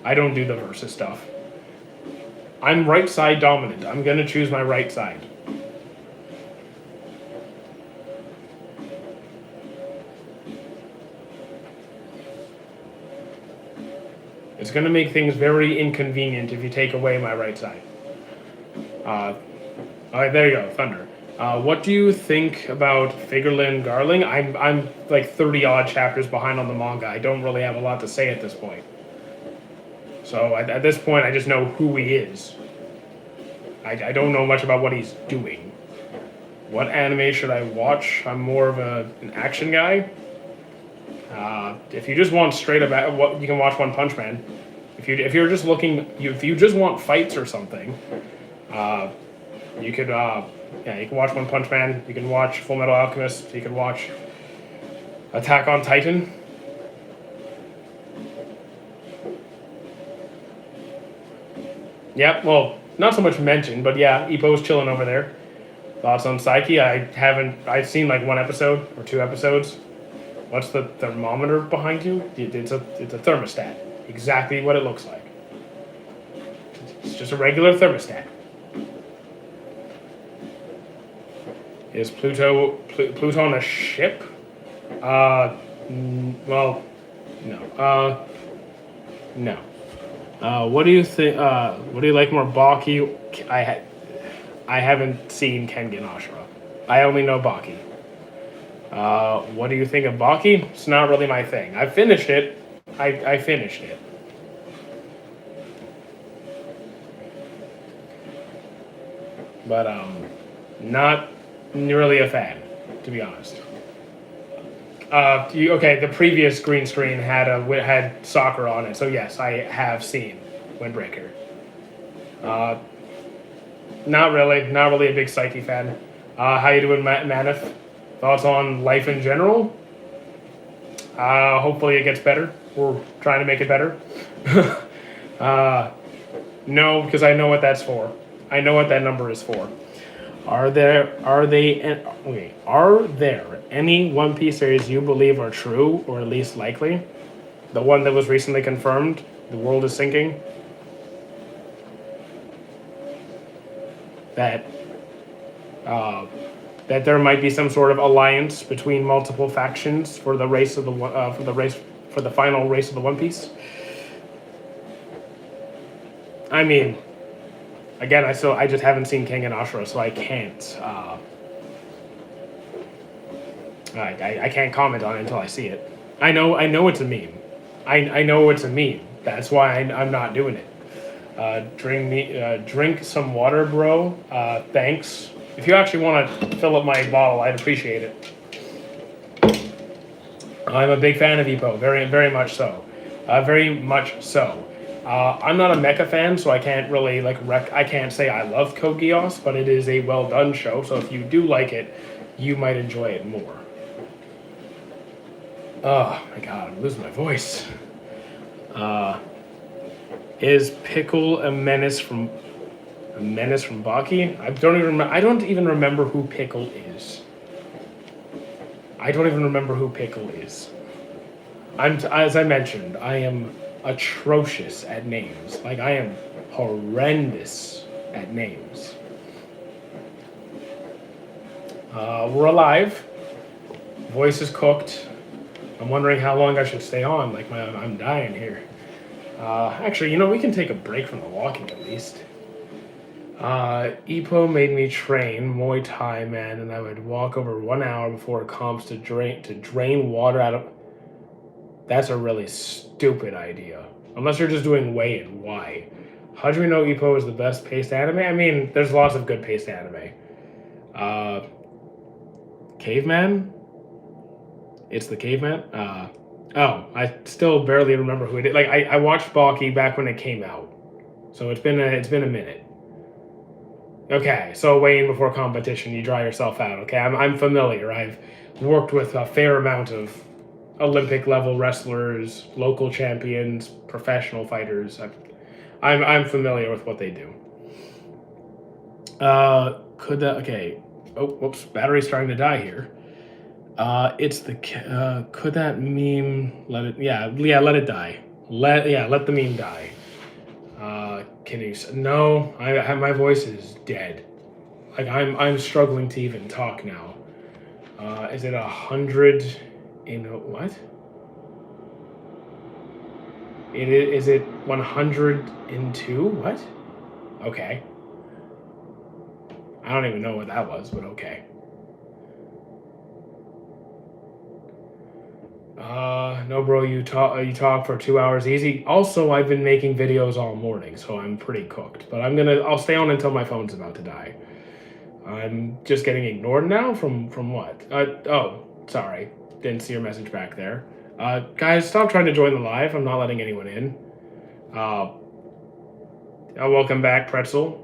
I don't do the versus stuff. I'm right side dominant. I'm going to choose my right side. It's going to make things very inconvenient if you take away my right side. All right, there you go, Thunder. What do you think about Figurlin Garling? I'm like 30 odd chapters behind on the manga. I don't really have a lot to say at this point. So at this point, I just know who he is. I don't know much about what he's doing. What anime should I watch? I'm more of an action guy. If you just want straight up, you can watch One Punch Man. If you just want fights or something, you could you can watch One Punch Man. You can watch Full Metal Alchemist. You can watch Attack on Titan. Yeah, well, not so much mentioned, but yeah, Ippo's chilling over there. Thoughts on Psyche? I've seen like one episode or two episodes. What's the thermometer behind you? It's a thermostat. Exactly what it looks like. It's just a regular thermostat. Is Pluton a ship? Well, no. No. What do you think? What do you like more, Baki? I haven't seen Kengan Ashura. I only know Baki. What do you think of Baki? It's not really my thing. I finished it. I finished it. But not really a fan, to be honest. The previous green screen had soccer on it, so yes, I have seen Windbreaker. Not really a big Psyche fan. How you doing, Manif? Thoughts on life in general? Hopefully it gets better. We're trying to make it better. No, because I know what that's for. I know what that number is for. Are there any One Piece series you believe are true or at least likely? The one that was recently confirmed, the world is sinking. That there might be some sort of alliance between multiple factions for the final race of the One Piece. I mean, again, I just haven't seen Kengan Ashura, so I can't. I can't comment on it until I see it. I know it's a meme. I know it's a meme. That's why I'm not doing it. Drink some water, bro. Thanks. If you actually want to fill up my bottle, I'd appreciate it. I'm a big fan of Ippo, very, very much so. Very much so. I'm not a mecha fan, so I can't really I can't say I love Code Geass, but it is a well done show. So if you do like it, you might enjoy it more. Oh my god, I'm losing my voice. Is Pickle a menace from Baki? I don't even remember who Pickle is. As I mentioned, I am atrocious at names. I am horrendous at names. We're alive. Voice is cooked. I'm wondering how long I should stay on. I'm dying here. Actually, we can take a break from the walking at least. Ipo made me train Muay Thai, man, and I would walk over 1 hour before comps to drain water out of. That's a really stupid idea. Unless you're just doing weigh-in, why? Hajime no Ippo is the best paced anime. I mean, there's lots of good paced anime. Caveman. It's the Caveman. Oh, I still barely remember who it is. Like I watched Baki back when it came out, so it's been a minute. Okay, so weighing before competition, you dry yourself out. Okay, I'm familiar. I've worked with a fair amount of Olympic level wrestlers, local champions, professional fighters. I'm familiar with what they do. Could that okay? Oh, whoops! Battery's starting to die here. It's the could that meme let it? Yeah, let it die. Let the meme die. Kitties. No, my voice is dead. Like I'm struggling to even talk now. Is it 100 in what? Is it 102? What? Okay. I don't even know what that was, but okay. No, bro, you talk for 2 hours easy. Also, I've been making videos all morning, so I'm pretty cooked. But I'll stay on until my phone's about to die. I'm just getting ignored now from what? Oh, sorry, didn't see your message back there. Guys, stop trying to join the live. I'm not letting anyone in. Welcome back, Pretzel.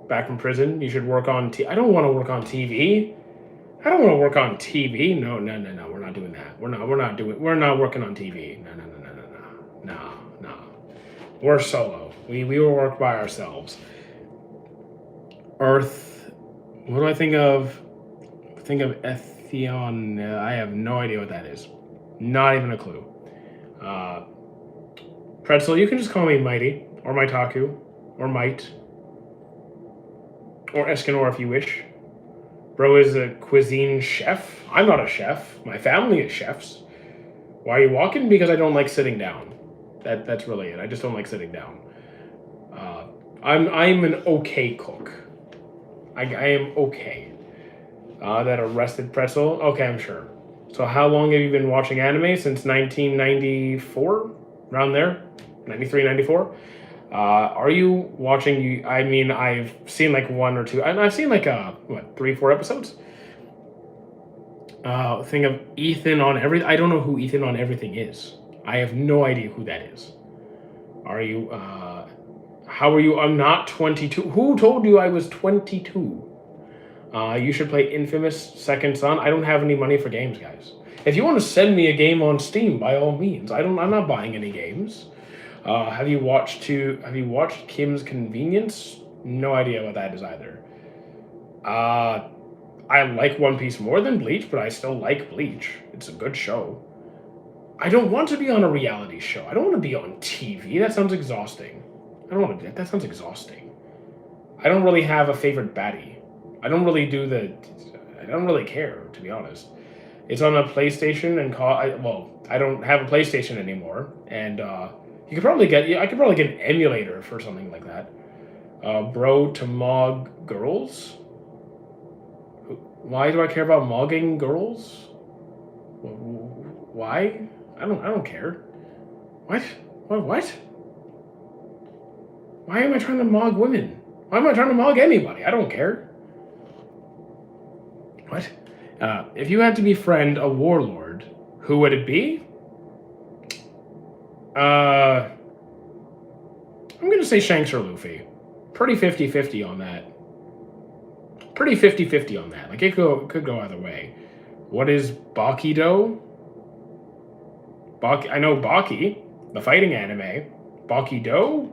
Back from prison. You should work on I don't want to work on TV. I don't want to work on TV. No. We're not doing that. We're not working on TV. No. We're solo. We will work by ourselves. Earth. What do I think of? Think of Ethion. I have no idea what that is. Not even a clue. Pretzel, you can just call me Mighty, or Maitaku, or Might, or Escanor if you wish. Bro is a cuisine chef. I'm not a chef. My family is chefs. Why are you walking? Because I don't like sitting down. That's really it. I just don't like sitting down. I'm an okay cook. I am okay. That arrested Pretzel. Okay, I'm sure. So how long have you been watching anime? Since 1994? Around there? 93, 94? Are you watching? I mean, I've seen like one or two. I've seen like 3, 4 episodes. Thing of Ethan on every. I don't know who Ethan on everything is. I have no idea who that is. Are you? How are you? I'm not 22. Who told you I was 22? You should play Infamous Second Son. I don't have any money for games, guys. If you want to send me a game on Steam, by all means. I'm not buying any games. Have you watched Kim's Convenience? No idea what that is either. I like One Piece more than Bleach, but I still like Bleach. It's a good show. I don't want to be on a reality show. I don't want to be on TV. That sounds exhausting. That sounds exhausting. I don't really have a favorite baddie. I don't really care, to be honest. It's on a PlayStation and I don't have a PlayStation anymore, and I could probably get an emulator for something like that. Bro to Mog girls. Why do I care about mogging girls? Why? I don't care. What? What? Why am I trying to mog women? Why am I trying to mog anybody? I don't care. What? If you had to befriend a warlord, who would it be? I'm going to say Shanks or Luffy. Pretty 50-50 on that. Like, it could go either way. What is Bakido? I know Baki, the fighting anime. Bakido?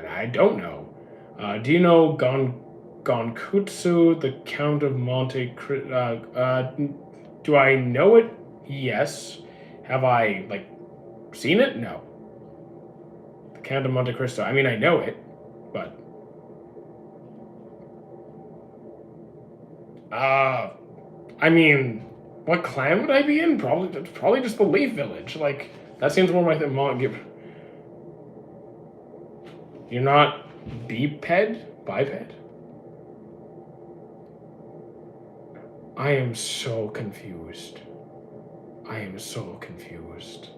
I don't know. Do you know Gonkutsu, the Count of Monte Cristo? Do I know it? Yes. Have I, seen it? No. The Count of Monte Cristo. I mean, I know it, but... I mean, what clan would I be in? Probably just the Leaf Village. Like, that seems more like the You're not Biped? I am so confused. I am so confused.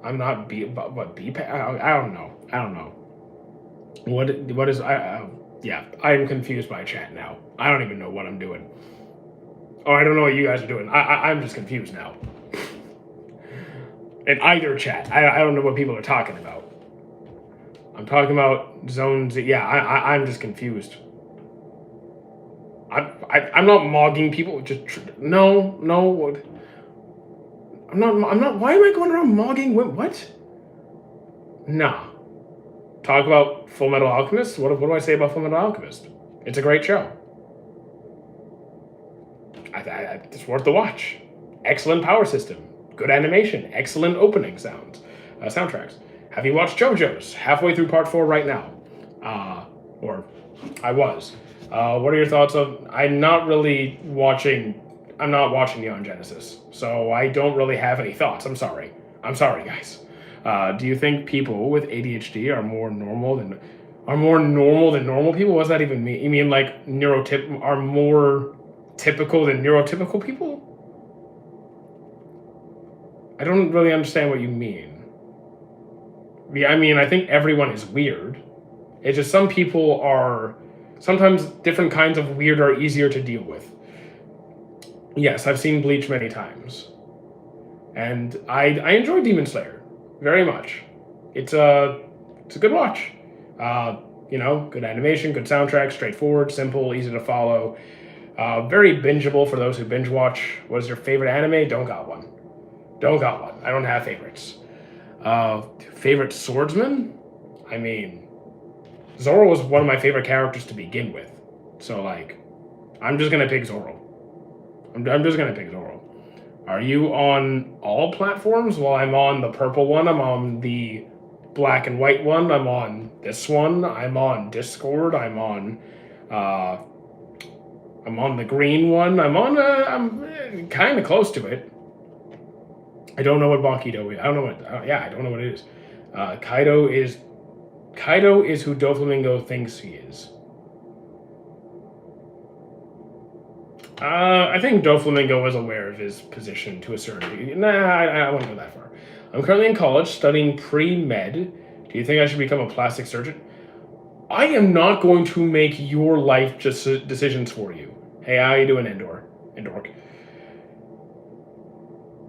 I'm not what biped? I don't know. I don't know. What is yeah, I am confused by chat now. I don't even know what I'm doing. Oh, I don't know what you guys are doing. I'm just confused now. In either chat, I don't know what people are talking about. I'm talking about zones. Yeah, I'm just confused. I'm not mogging people. No. I'm not. Why am I going around mogging? What? Nah. Talk about Full Metal Alchemist. What do I say about Full Metal Alchemist? It's a great show. It's worth the watch. Excellent power system. Good animation. Excellent opening soundtracks. Have you watched JoJo's? Halfway through part 4 right now. Or I was. What are your thoughts on? I'm not watching Neon Genesis, so I don't really have any thoughts. I'm sorry, guys. Do you think people with ADHD are more normal than normal people? What does that even mean? You mean like are more typical than neurotypical people? I don't really understand what you mean. Yeah, I mean, I think everyone is weird. It's just some people are. Sometimes different kinds of weird are easier to deal with. Yes, I've seen Bleach many times. And I enjoy Demon Slayer very much. It's a good watch. Good animation, good soundtrack, straightforward, simple, easy to follow. Very bingeable for those who binge watch. What is your favorite anime? Don't got one. I don't have favorites. Favorite swordsman? I mean, Zoro was one of my favorite characters to begin with. So, I'm just going to pick Zoro. I'm just going to pick Zoro. Are you on all platforms? Well, I'm on the purple one. I'm on the black and white one. I'm on this one. I'm on Discord. I'm on the green one. I'm kind of close to it. I don't know what Bakido is. I don't know what. I don't know what it is. Kaido is who Doflamingo thinks he is. I think Doflamingo was aware of his position to a certain degree. Nah, I won't go that far. I'm currently in college studying pre-med. Do you think I should become a plastic surgeon? I am not going to make your life decisions for you. Hey, how you doing, Endork?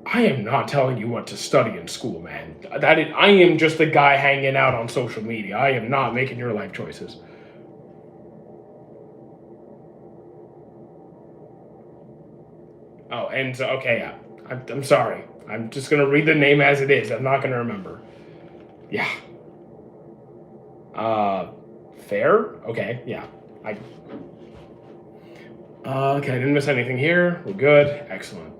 I am not telling you what to study in school, man. I am just a guy hanging out on social media. I am not making your life choices. Oh, and okay, yeah. I'm sorry. I'm just gonna read the name as it is. I'm not gonna remember. Yeah. Fair? Okay, yeah. Okay, I didn't miss anything here. We're good. Excellent.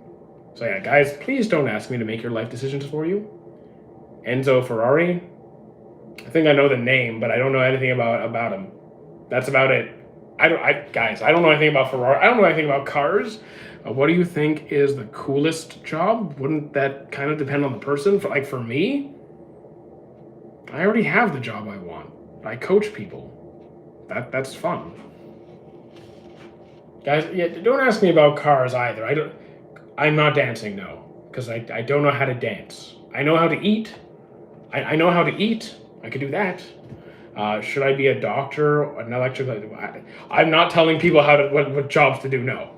So yeah, guys, please don't ask me to make your life decisions for you. Enzo Ferrari. I think I know the name, but I don't know anything about him. That's about it. Guys, I don't know anything about Ferrari. I don't know anything about cars. What do you think is the coolest job? Wouldn't that kind of depend on the person? For me, I already have the job I want. I coach people. That's fun. Guys, yeah, don't ask me about cars either. I'm not dancing, no, because I don't know how to dance. I know how to eat. I know how to eat. I could do that. Should I be a doctor or an electrical? I'm not telling people what jobs to do. No.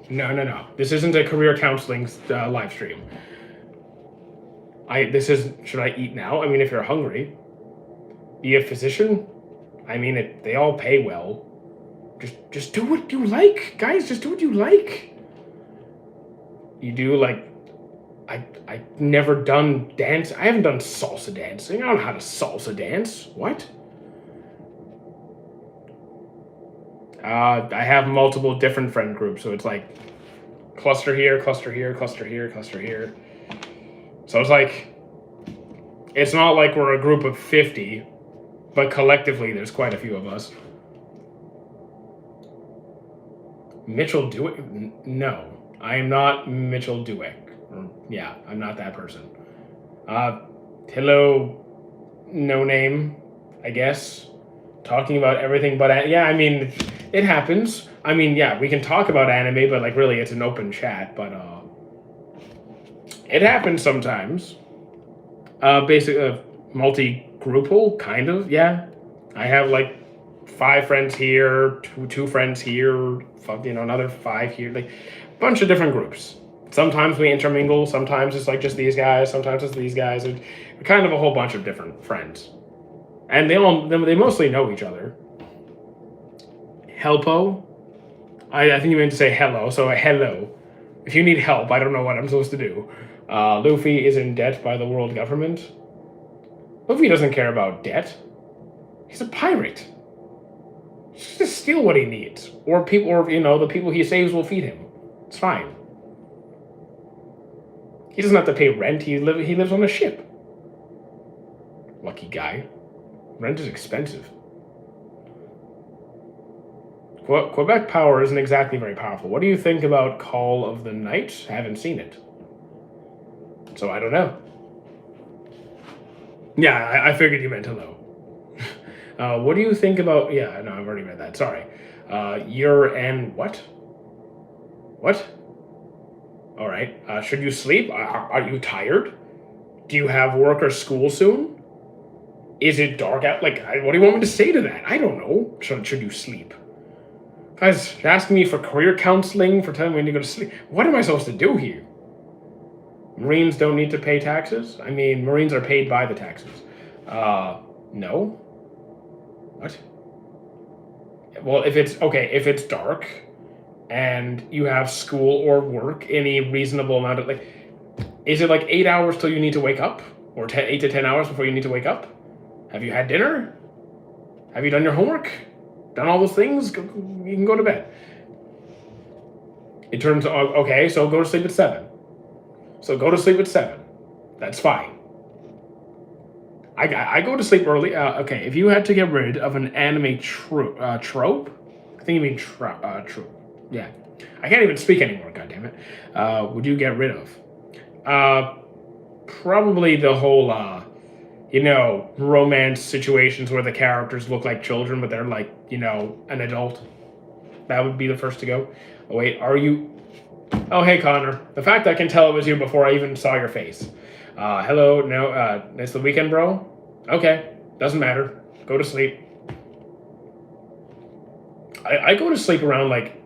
This isn't a career counseling live stream. Should I eat now? I mean, if you're hungry, be a physician. I mean, they all pay well. Just do what you like, guys. Just do what you like. You do I've never done dance. I haven't done salsa dancing. I don't know how to salsa dance. What? I have multiple different friend groups, so it's like cluster here, cluster here, cluster here, cluster here. So it's not like we're a group of 50, but collectively there's quite a few of us. Mitchell Dueck? No, I am not Mitchell Dueck. Yeah, I'm not that person. Hello, no name. I guess. Talking about everything but yeah, I mean, it happens. I mean, yeah, we can talk about anime, but like really, it's an open chat. But it happens sometimes. Basic multi-groupal kind of. Yeah, I have like 5 friends here, two friends here, another 5 here, like a bunch of different groups. Sometimes we intermingle. Sometimes it's like just these guys. Sometimes it's these guys. And kind of a whole bunch of different friends, and they mostly know each other. Helpo. I think you meant to say hello, so hello. If you need help, I don't know what I'm supposed to do. Luffy is in debt by the world government. Luffy doesn't care about debt. He's a pirate. Just steal what he needs, or the people he saves will feed him. It's fine. He doesn't have to pay rent. He lives on a ship. Lucky guy. Rent is expensive. Quebec Power isn't exactly very powerful. What do you think about Call of the Night? I haven't seen it, so I don't know. Yeah, I figured you meant hello. What do you think about... Yeah, no, I've already read that. Sorry. You're an what? What? All right. Should you sleep? Are you tired? Do you have work or school soon? Is it dark out? Like, what do you want me to say to that? I don't know. Should you sleep? Guys, asking me for career counseling, for telling me when to go to sleep. What am I supposed to do here? Marines don't need to pay taxes? I mean, Marines are paid by the taxes. No. What? Well, if it's dark and you have school or work, any reasonable amount of, like, is it like 8 hours till you need to wake up? Or 8 to 10 hours before you need to wake up? Have you had dinner? Have you done your homework? Done all those things? You can go to bed. It turns out, okay, so go to sleep at 7. So go to sleep at 7. That's fine. I go to sleep early. Okay, if you had to get rid of an anime trope, I think you mean trope. Yeah. I can't even speak anymore, goddammit. Would you get rid of? Probably the whole, romance situations where the characters look like children, but they're like, an adult. That would be the first to go. Oh, wait, are you... Oh, hey, Connor. The fact I can tell it was you before I even saw your face. Hello, no, it's the weekend, bro? Okay, doesn't matter. Go to sleep. I go to sleep around, like,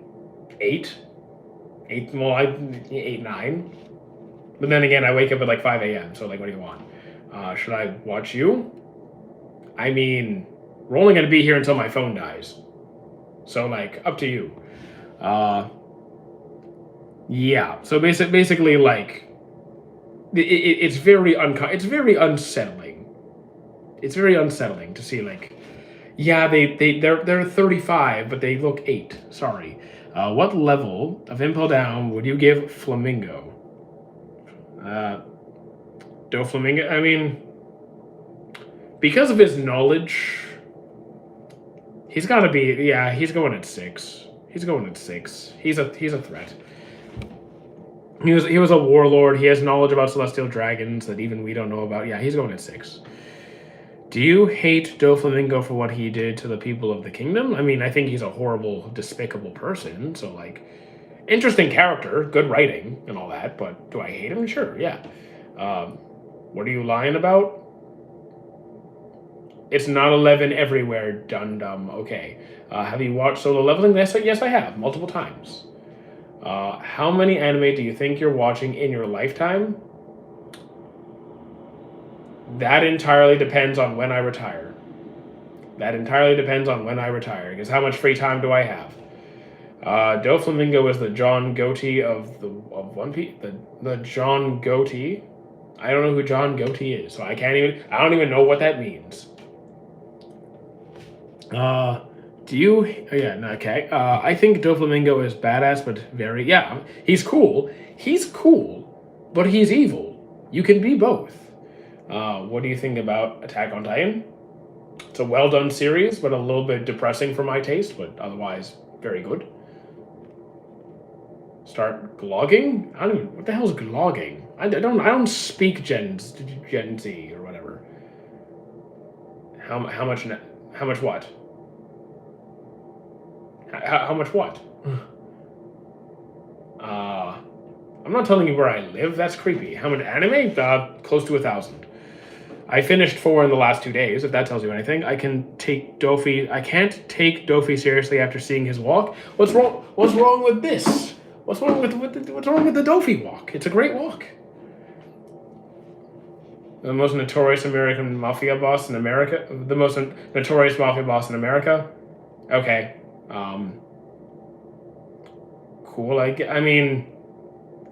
8. 8, 9. But then again, I wake up at, like, 5 a.m., so, like, what do you want? Should I watch you? I mean, we're only going to be here until my phone dies. So, like, up to you. Yeah, so basically, like, it's very unsettling. It's very unsettling to see, like, yeah, they're 35, but they look 8. Sorry. What level of Impel Down would you give Flamingo? Doflamingo, I mean, because of his knowledge, he's got to be, yeah, he's going at 6. He's going at 6. He's a threat. He was a warlord. He has knowledge about celestial dragons that even we don't know about. Yeah, he's going at 6. Do you hate Doflamingo for what he did to the people of the kingdom? I mean, I think he's a horrible, despicable person. So, like, interesting character, good writing and all that. But do I hate him? Sure, yeah. What are you lying about? It's not 11 everywhere, dum-dum. Okay. Have you watched Solo Leveling? Yes, I have. Multiple times. How many anime do you think you're watching in your lifetime? That entirely depends on when I retire. Because how much free time do I have? Doflamingo is the John Gotti of One Piece. The John Gotti. I don't know who John Gotti is, so I don't even know what that means. Okay. I think Doflamingo is badass, but he's cool. He's cool, but he's evil. You can be both. What do you think about Attack on Titan? It's a well-done series, but a little bit depressing for my taste, but otherwise very good. Start glogging? What the hell is glogging? I don't speak Gen Z or whatever. How much? How much what? How much what? I'm not telling you where I live. That's creepy. How much anime? Close to 1,000. I finished 4 in the last 2 days. If that tells you anything, I can't take Dofi seriously after seeing his walk. What's wrong? What's wrong with this? What's wrong with the Dofi walk? It's a great walk. The most notorious American mafia boss in America. The most notorious mafia boss in America. Okay. Cool. I mean,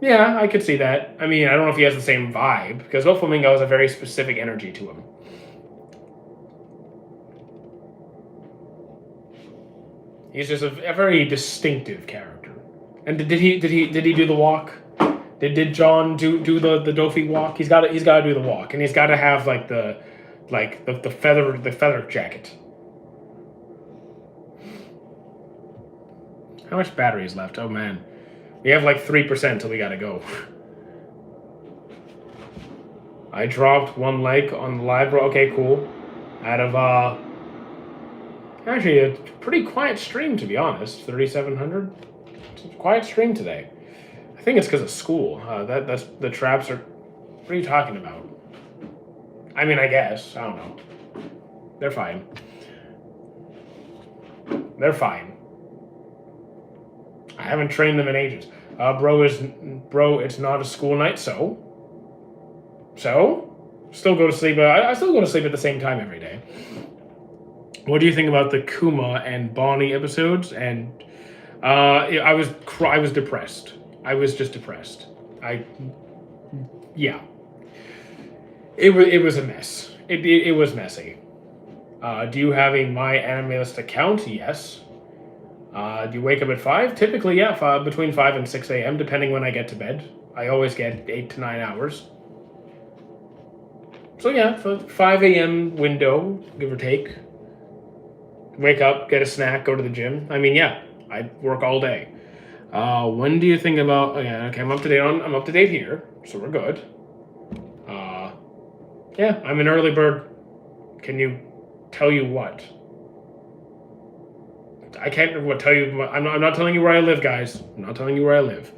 yeah, I could see that. I mean, I don't know if he has the same vibe, because Doflamingo has a very specific energy to him. He's just a very distinctive character. And did he do the walk? Did John do the Dofi walk? He's got to do the walk, and he's got to have the feather jacket. How much battery is left? Oh man, we have like 3% till we gotta go. I dropped 1 like on the live. Okay, cool. Out of actually a pretty quiet stream, to be honest. 3,700. It's a quiet stream today. I think it's because of school. That's the traps are. What are you talking about? I mean, I guess I don't know. They're fine. They're fine. I haven't trained them in ages. Bro, it's not a school night, so still go to sleep. I still go to sleep at the same time every day. What do you think about the Kuma and Bonnie episodes? And I was depressed. I was just depressed. Yeah. It was a mess. It was messy. Do you have a My Anime List account? Yes. Do you wake up at 5? Typically, yeah, between 5 and 6 a.m., depending when I get to bed. I always get 8 to 9 hours. So yeah, for 5 a.m. window, give or take. Wake up, get a snack, go to the gym. I mean, yeah, I work all day. When do you think about? Okay, I'm up to date I'm up to date here, so we're good. Yeah, I'm an early bird. Can you tell you what? I can't tell you. I'm not telling you where I live, guys. I'm not telling you where I live.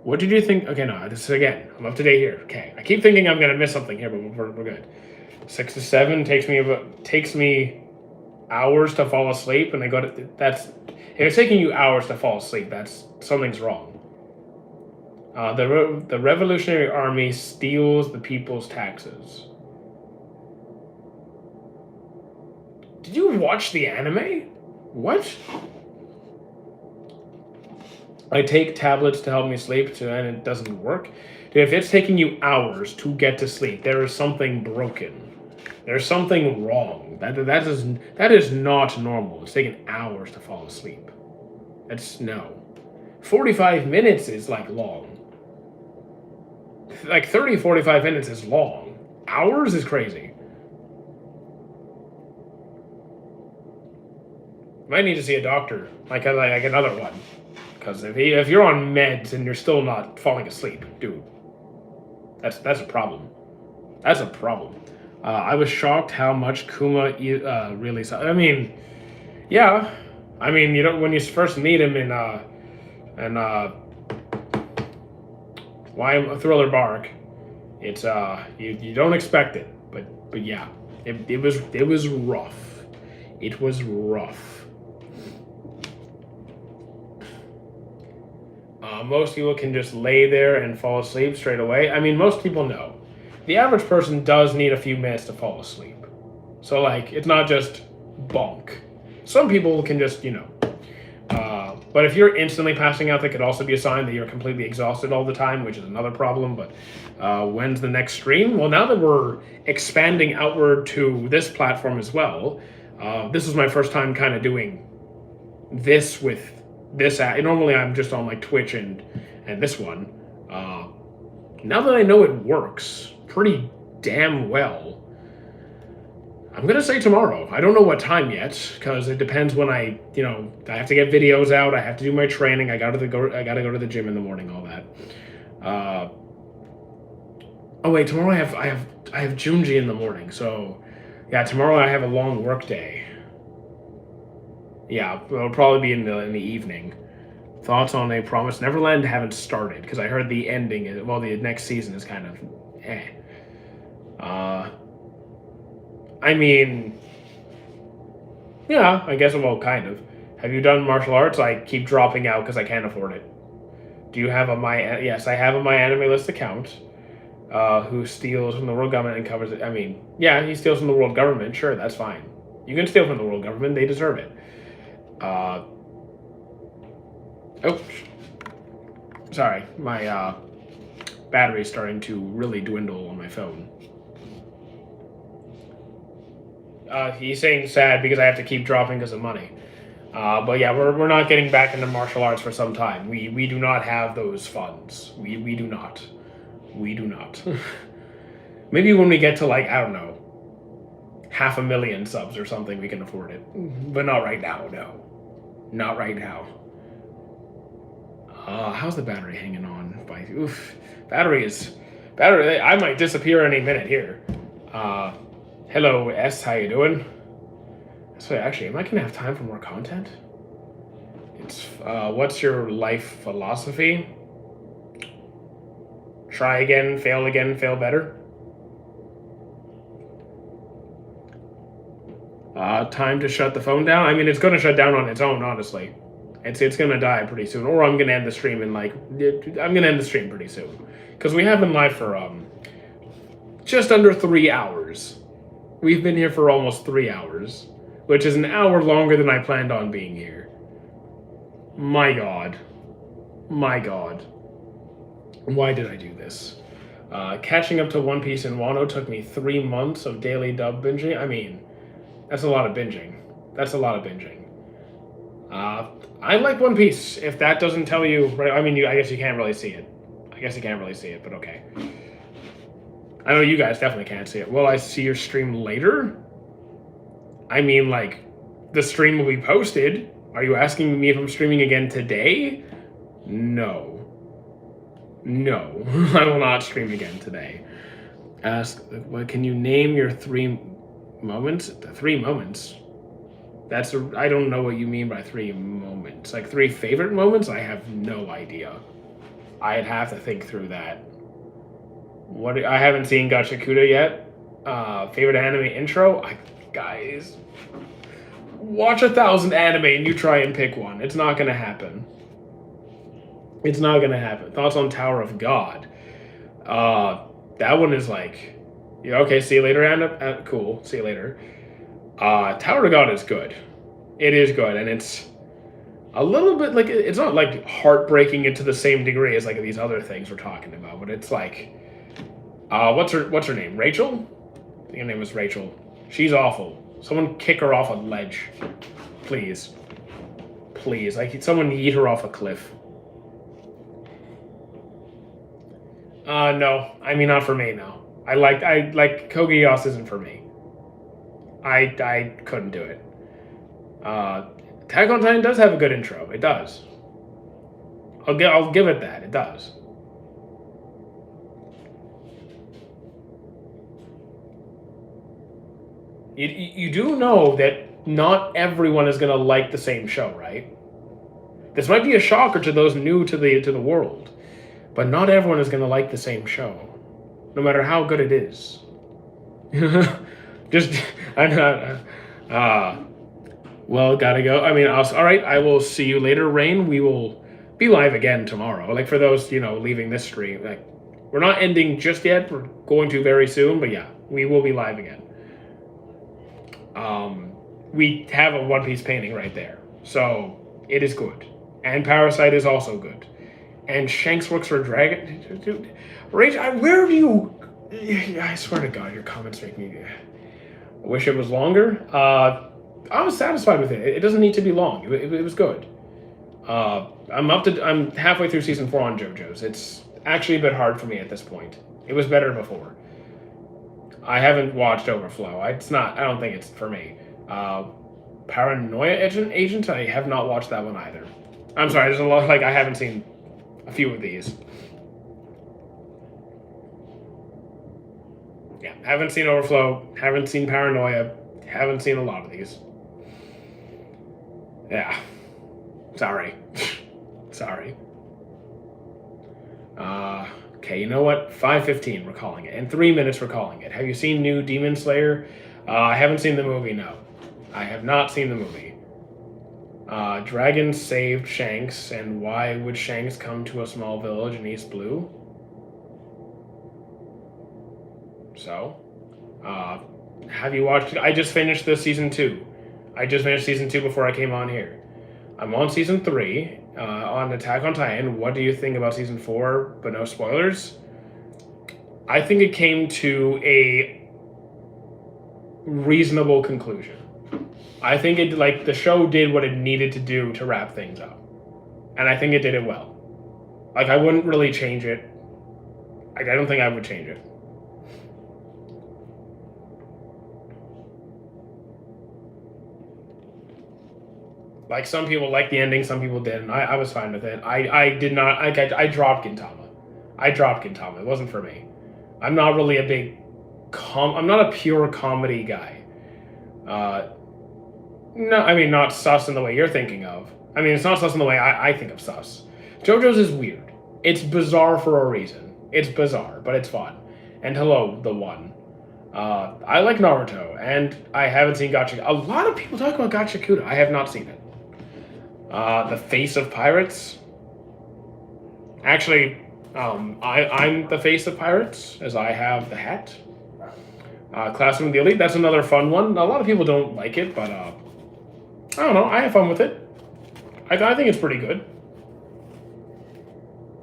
What did you think? Okay, no, this is again. I'm up to date here. Okay, I keep thinking I'm gonna miss something here, but we're good. 6 to 7 takes me hours to fall asleep, and that's if it's taking you hours to fall asleep, that's something's wrong. The Revolutionary Army steals the people's taxes. Did you watch the anime? What? I take tablets to help me sleep, and it doesn't work. Dude, if it's taking you hours to get to sleep, there is something broken. There's something wrong. That is not normal. It's taking hours to fall asleep. No. 45 minutes is like long. Like 30, 45 minutes is long. Hours is crazy. Might need to see a doctor, like another one, because if you're on meds and you're still not falling asleep, dude, that's a problem. That's a problem. I was shocked how much Kuma really saw. I mean, yeah, I mean, when you first meet him in Why a Thriller Bark, it's you don't expect it, but yeah, it was rough. It was rough. Most people can just lay there and fall asleep straight away. I mean, most people know. The average person does need a few minutes to fall asleep. So, like, it's not just bonk. Some people can just, but if you're instantly passing out, that could also be a sign that you're completely exhausted all the time, which is another problem. But when's the next stream? Well, now that we're expanding outward to this platform as well, this is my first time kind of doing this with this app. Normally I'm just on like Twitch and this one. Now that I know it works pretty damn well, I'm gonna say tomorrow. I don't know what time yet, because it depends when I have to get videos out. I have to do my training. I gotta go to the gym in the morning. All that. Oh wait, tomorrow I have Junji in the morning. So Yeah, tomorrow I have a long work day. Yeah, it'll probably be in the evening. Thoughts on A Promised Neverland haven't started because I heard the ending is, well, the next season is kind of eh. Uh, I mean, yeah, I guess, well, kind of. Have you done martial arts? I keep dropping out because I can't afford it. Do you have a my? Yes, I have a My Anime List account. Who steals from the world government and covers it? I mean, yeah, he steals from the world government. Sure, that's fine. You can steal from the world government; they deserve it. Uh, oh, sorry, my battery's starting to really dwindle on my phone. He's saying sad because I have to keep dropping because of money. But yeah, we're not getting back into martial arts for some time. We do not have those funds. We do not. We do not. Maybe when we get to, like, I don't know, 500,000 subs or something, we can afford it. But not right now, no. Not right now. How's the battery hanging on? Oof. Battery, I might disappear any minute here. Hello, S, how you doing? So actually, am I gonna have time for more content? It's, what's your life philosophy? Try again, fail better. Time to shut the phone down. I mean, it's gonna shut down on its own, honestly. It's gonna die pretty soon, or I'm gonna end the stream in I'm gonna end the stream pretty soon, because we have been live for just under 3 hours. We've been here for almost 3 hours, which is an hour longer than I planned on being here. My God. My God. Why did I do this? Catching up to One Piece and Wano took me 3 months of daily dub binging. I mean, that's a lot of binging. That's a lot of binging. I like One Piece. If that doesn't tell you, right? I mean, I guess you can't really see it. I guess you can't really see it, but okay. I know you guys definitely can't see it. Will I see your stream later? I mean, like, the stream will be posted. Are you asking me if I'm streaming again today? No. No, I will not stream again today. Ask, what, can you name your 3 moments? 3 moments? I don't know what you mean by 3 moments. Like 3 favorite moments? I have no idea. I'd have to think through that. I haven't seen Gachakuda yet. Favorite anime intro? Guys, watch 1,000 anime and you try and pick one. It's not gonna happen. It's not gonna happen. Thoughts on Tower of God? That one is like, yeah, okay, see you later, Anna. Cool, see you later. Tower of God is good. It is good, and it's a little bit like, it's not like heartbreaking to the same degree as like these other things we're talking about, but it's like, what's her name? Rachel? I think her name was Rachel. She's awful. Someone kick her off a ledge, please. Please, like someone eat her off a cliff. No. I mean, not for me, no. I like Code Geass isn't for me. I couldn't do it. Attack on Titan does have a good intro. It does. I'll give it that. It does. You do know that not everyone is gonna like the same show, right? This might be a shocker to those new to the world, but not everyone is gonna like the same show, no matter how good it is. Just, well, gotta go. I mean, all right. I will see you later, Rain. We will be live again tomorrow. Like for those leaving this stream, like we're not ending just yet. We're going to very soon, but yeah, we will be live again. We have a One Piece painting right there, so it is good. And Parasite is also good. And Shanks works for Dragon. Dude, Rage, where do you? I swear to God, your comments make me. I wish it was longer. I was satisfied with it. It doesn't need to be long. It was good. I'm halfway through season 4 on JoJo's. It's actually a bit hard for me at this point. It was better before. I haven't watched Overflow. I don't think it's for me. Paranoia Agent. I have not watched that one either. I'm sorry. There's a lot. I haven't seen a few of these. Yeah. Haven't seen Overflow. Haven't seen Paranoia. Haven't seen a lot of these. Yeah. Sorry. Sorry. Okay, you know what? 5:15, we're calling it. In 3 minutes, we're calling it. Have you seen new Demon Slayer? I haven't seen the movie, no. I have not seen the movie. Dragon saved Shanks, and why would Shanks come to a small village in East Blue? So, have you watched? I just finished the season 2. I just finished season 2 before I came on here. I'm on season 3 on Attack on Titan. What do you think about season 4? But no spoilers. I think it came to a reasonable conclusion. I think it the show did what it needed to do to wrap things up, and I think it did it well. Like, I wouldn't really change it. I don't think I would change it. Like, some people liked the ending, some people didn't. I was fine with it. I did not. I dropped Gintama. It wasn't for me. I'm not really a big I'm not a pure comedy guy. No, I mean, not sus in the way you're thinking of. I mean, it's not sus in the way I think of sus. JoJo's is weird. It's bizarre for a reason. It's bizarre, but it's fun. And hello, the one. I like Naruto, and I haven't seen Gacha. A lot of people talk about Gachakuta. I have not seen it. The Face of Pirates. Actually, I'm the Face of Pirates, as I have the hat. Classroom of the Elite, that's another fun one. A lot of people don't like it, but I don't know. I have fun with it. I think it's pretty good.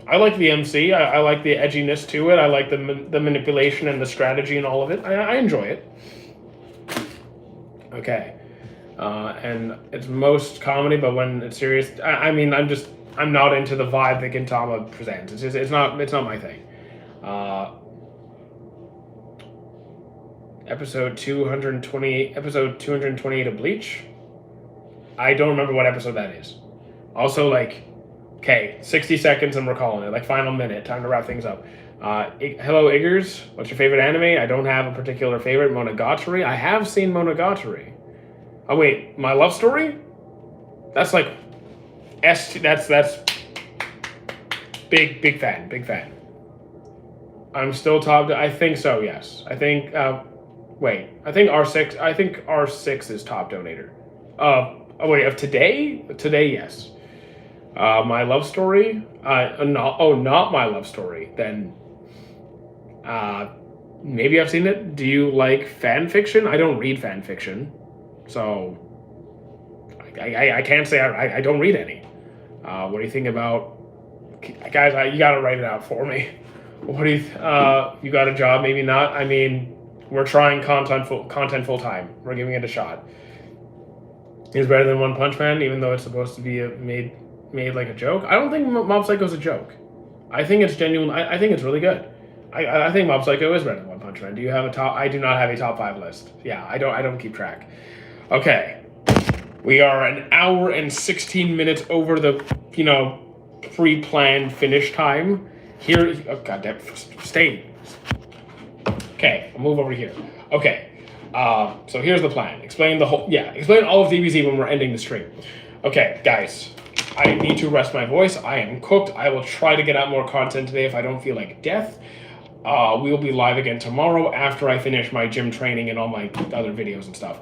I like the MC. I like the edginess to it. I like the manipulation and the strategy and all of it. I enjoy it. Okay. And it's most comedy, but when it's serious, I'm not into the vibe that Gintama presents. It's not my thing. Episode 228 of Bleach. I don't remember what episode that is. Also, 60 seconds and we're calling it. Final minute. Time to wrap things up. Hello, Iggers. What's your favorite anime? I don't have a particular favorite. Monogatari. I have seen Monogatari. Oh, wait. My Love Story? That's that's big fan. Big fan. I'm still top. I think so, yes. I think, wait. I think R6 is top donator. Of today? Today, yes. My Love Story? Not My Love Story. Then, maybe I've seen it. Do you like fan fiction? I don't read fan fiction. So, I can't say I don't read any. What do you think about... Guys, you gotta write it out for me. What do you... you got a job? Maybe not. I mean, we're trying content full time. We're giving it a shot. It's better than One Punch Man, even though it's supposed to be made like a joke. I don't think Mob Psycho is a joke. I think it's genuine. I think it's really good. I think Mob Psycho is better than One Punch Man. Do you have a top? I do not have a top 5 list. Yeah, I don't keep track. Okay, we are an hour and 16 minutes over the pre-planned finish time. Here, oh goddamn, stay. Okay, I'll move over here. Okay. So here's the plan. Explain all of DBZ when we're ending the stream. Okay, guys, I need to rest my voice. I am cooked. I will try to get out more content today if I don't feel like death. We will be live again tomorrow after I finish my gym training and all my other videos and stuff.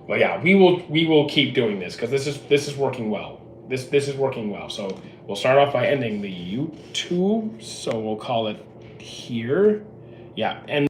But yeah, we will keep doing this because this is working well. This is working well. So we'll start off by ending the YouTube. So we'll call it here. Yeah, and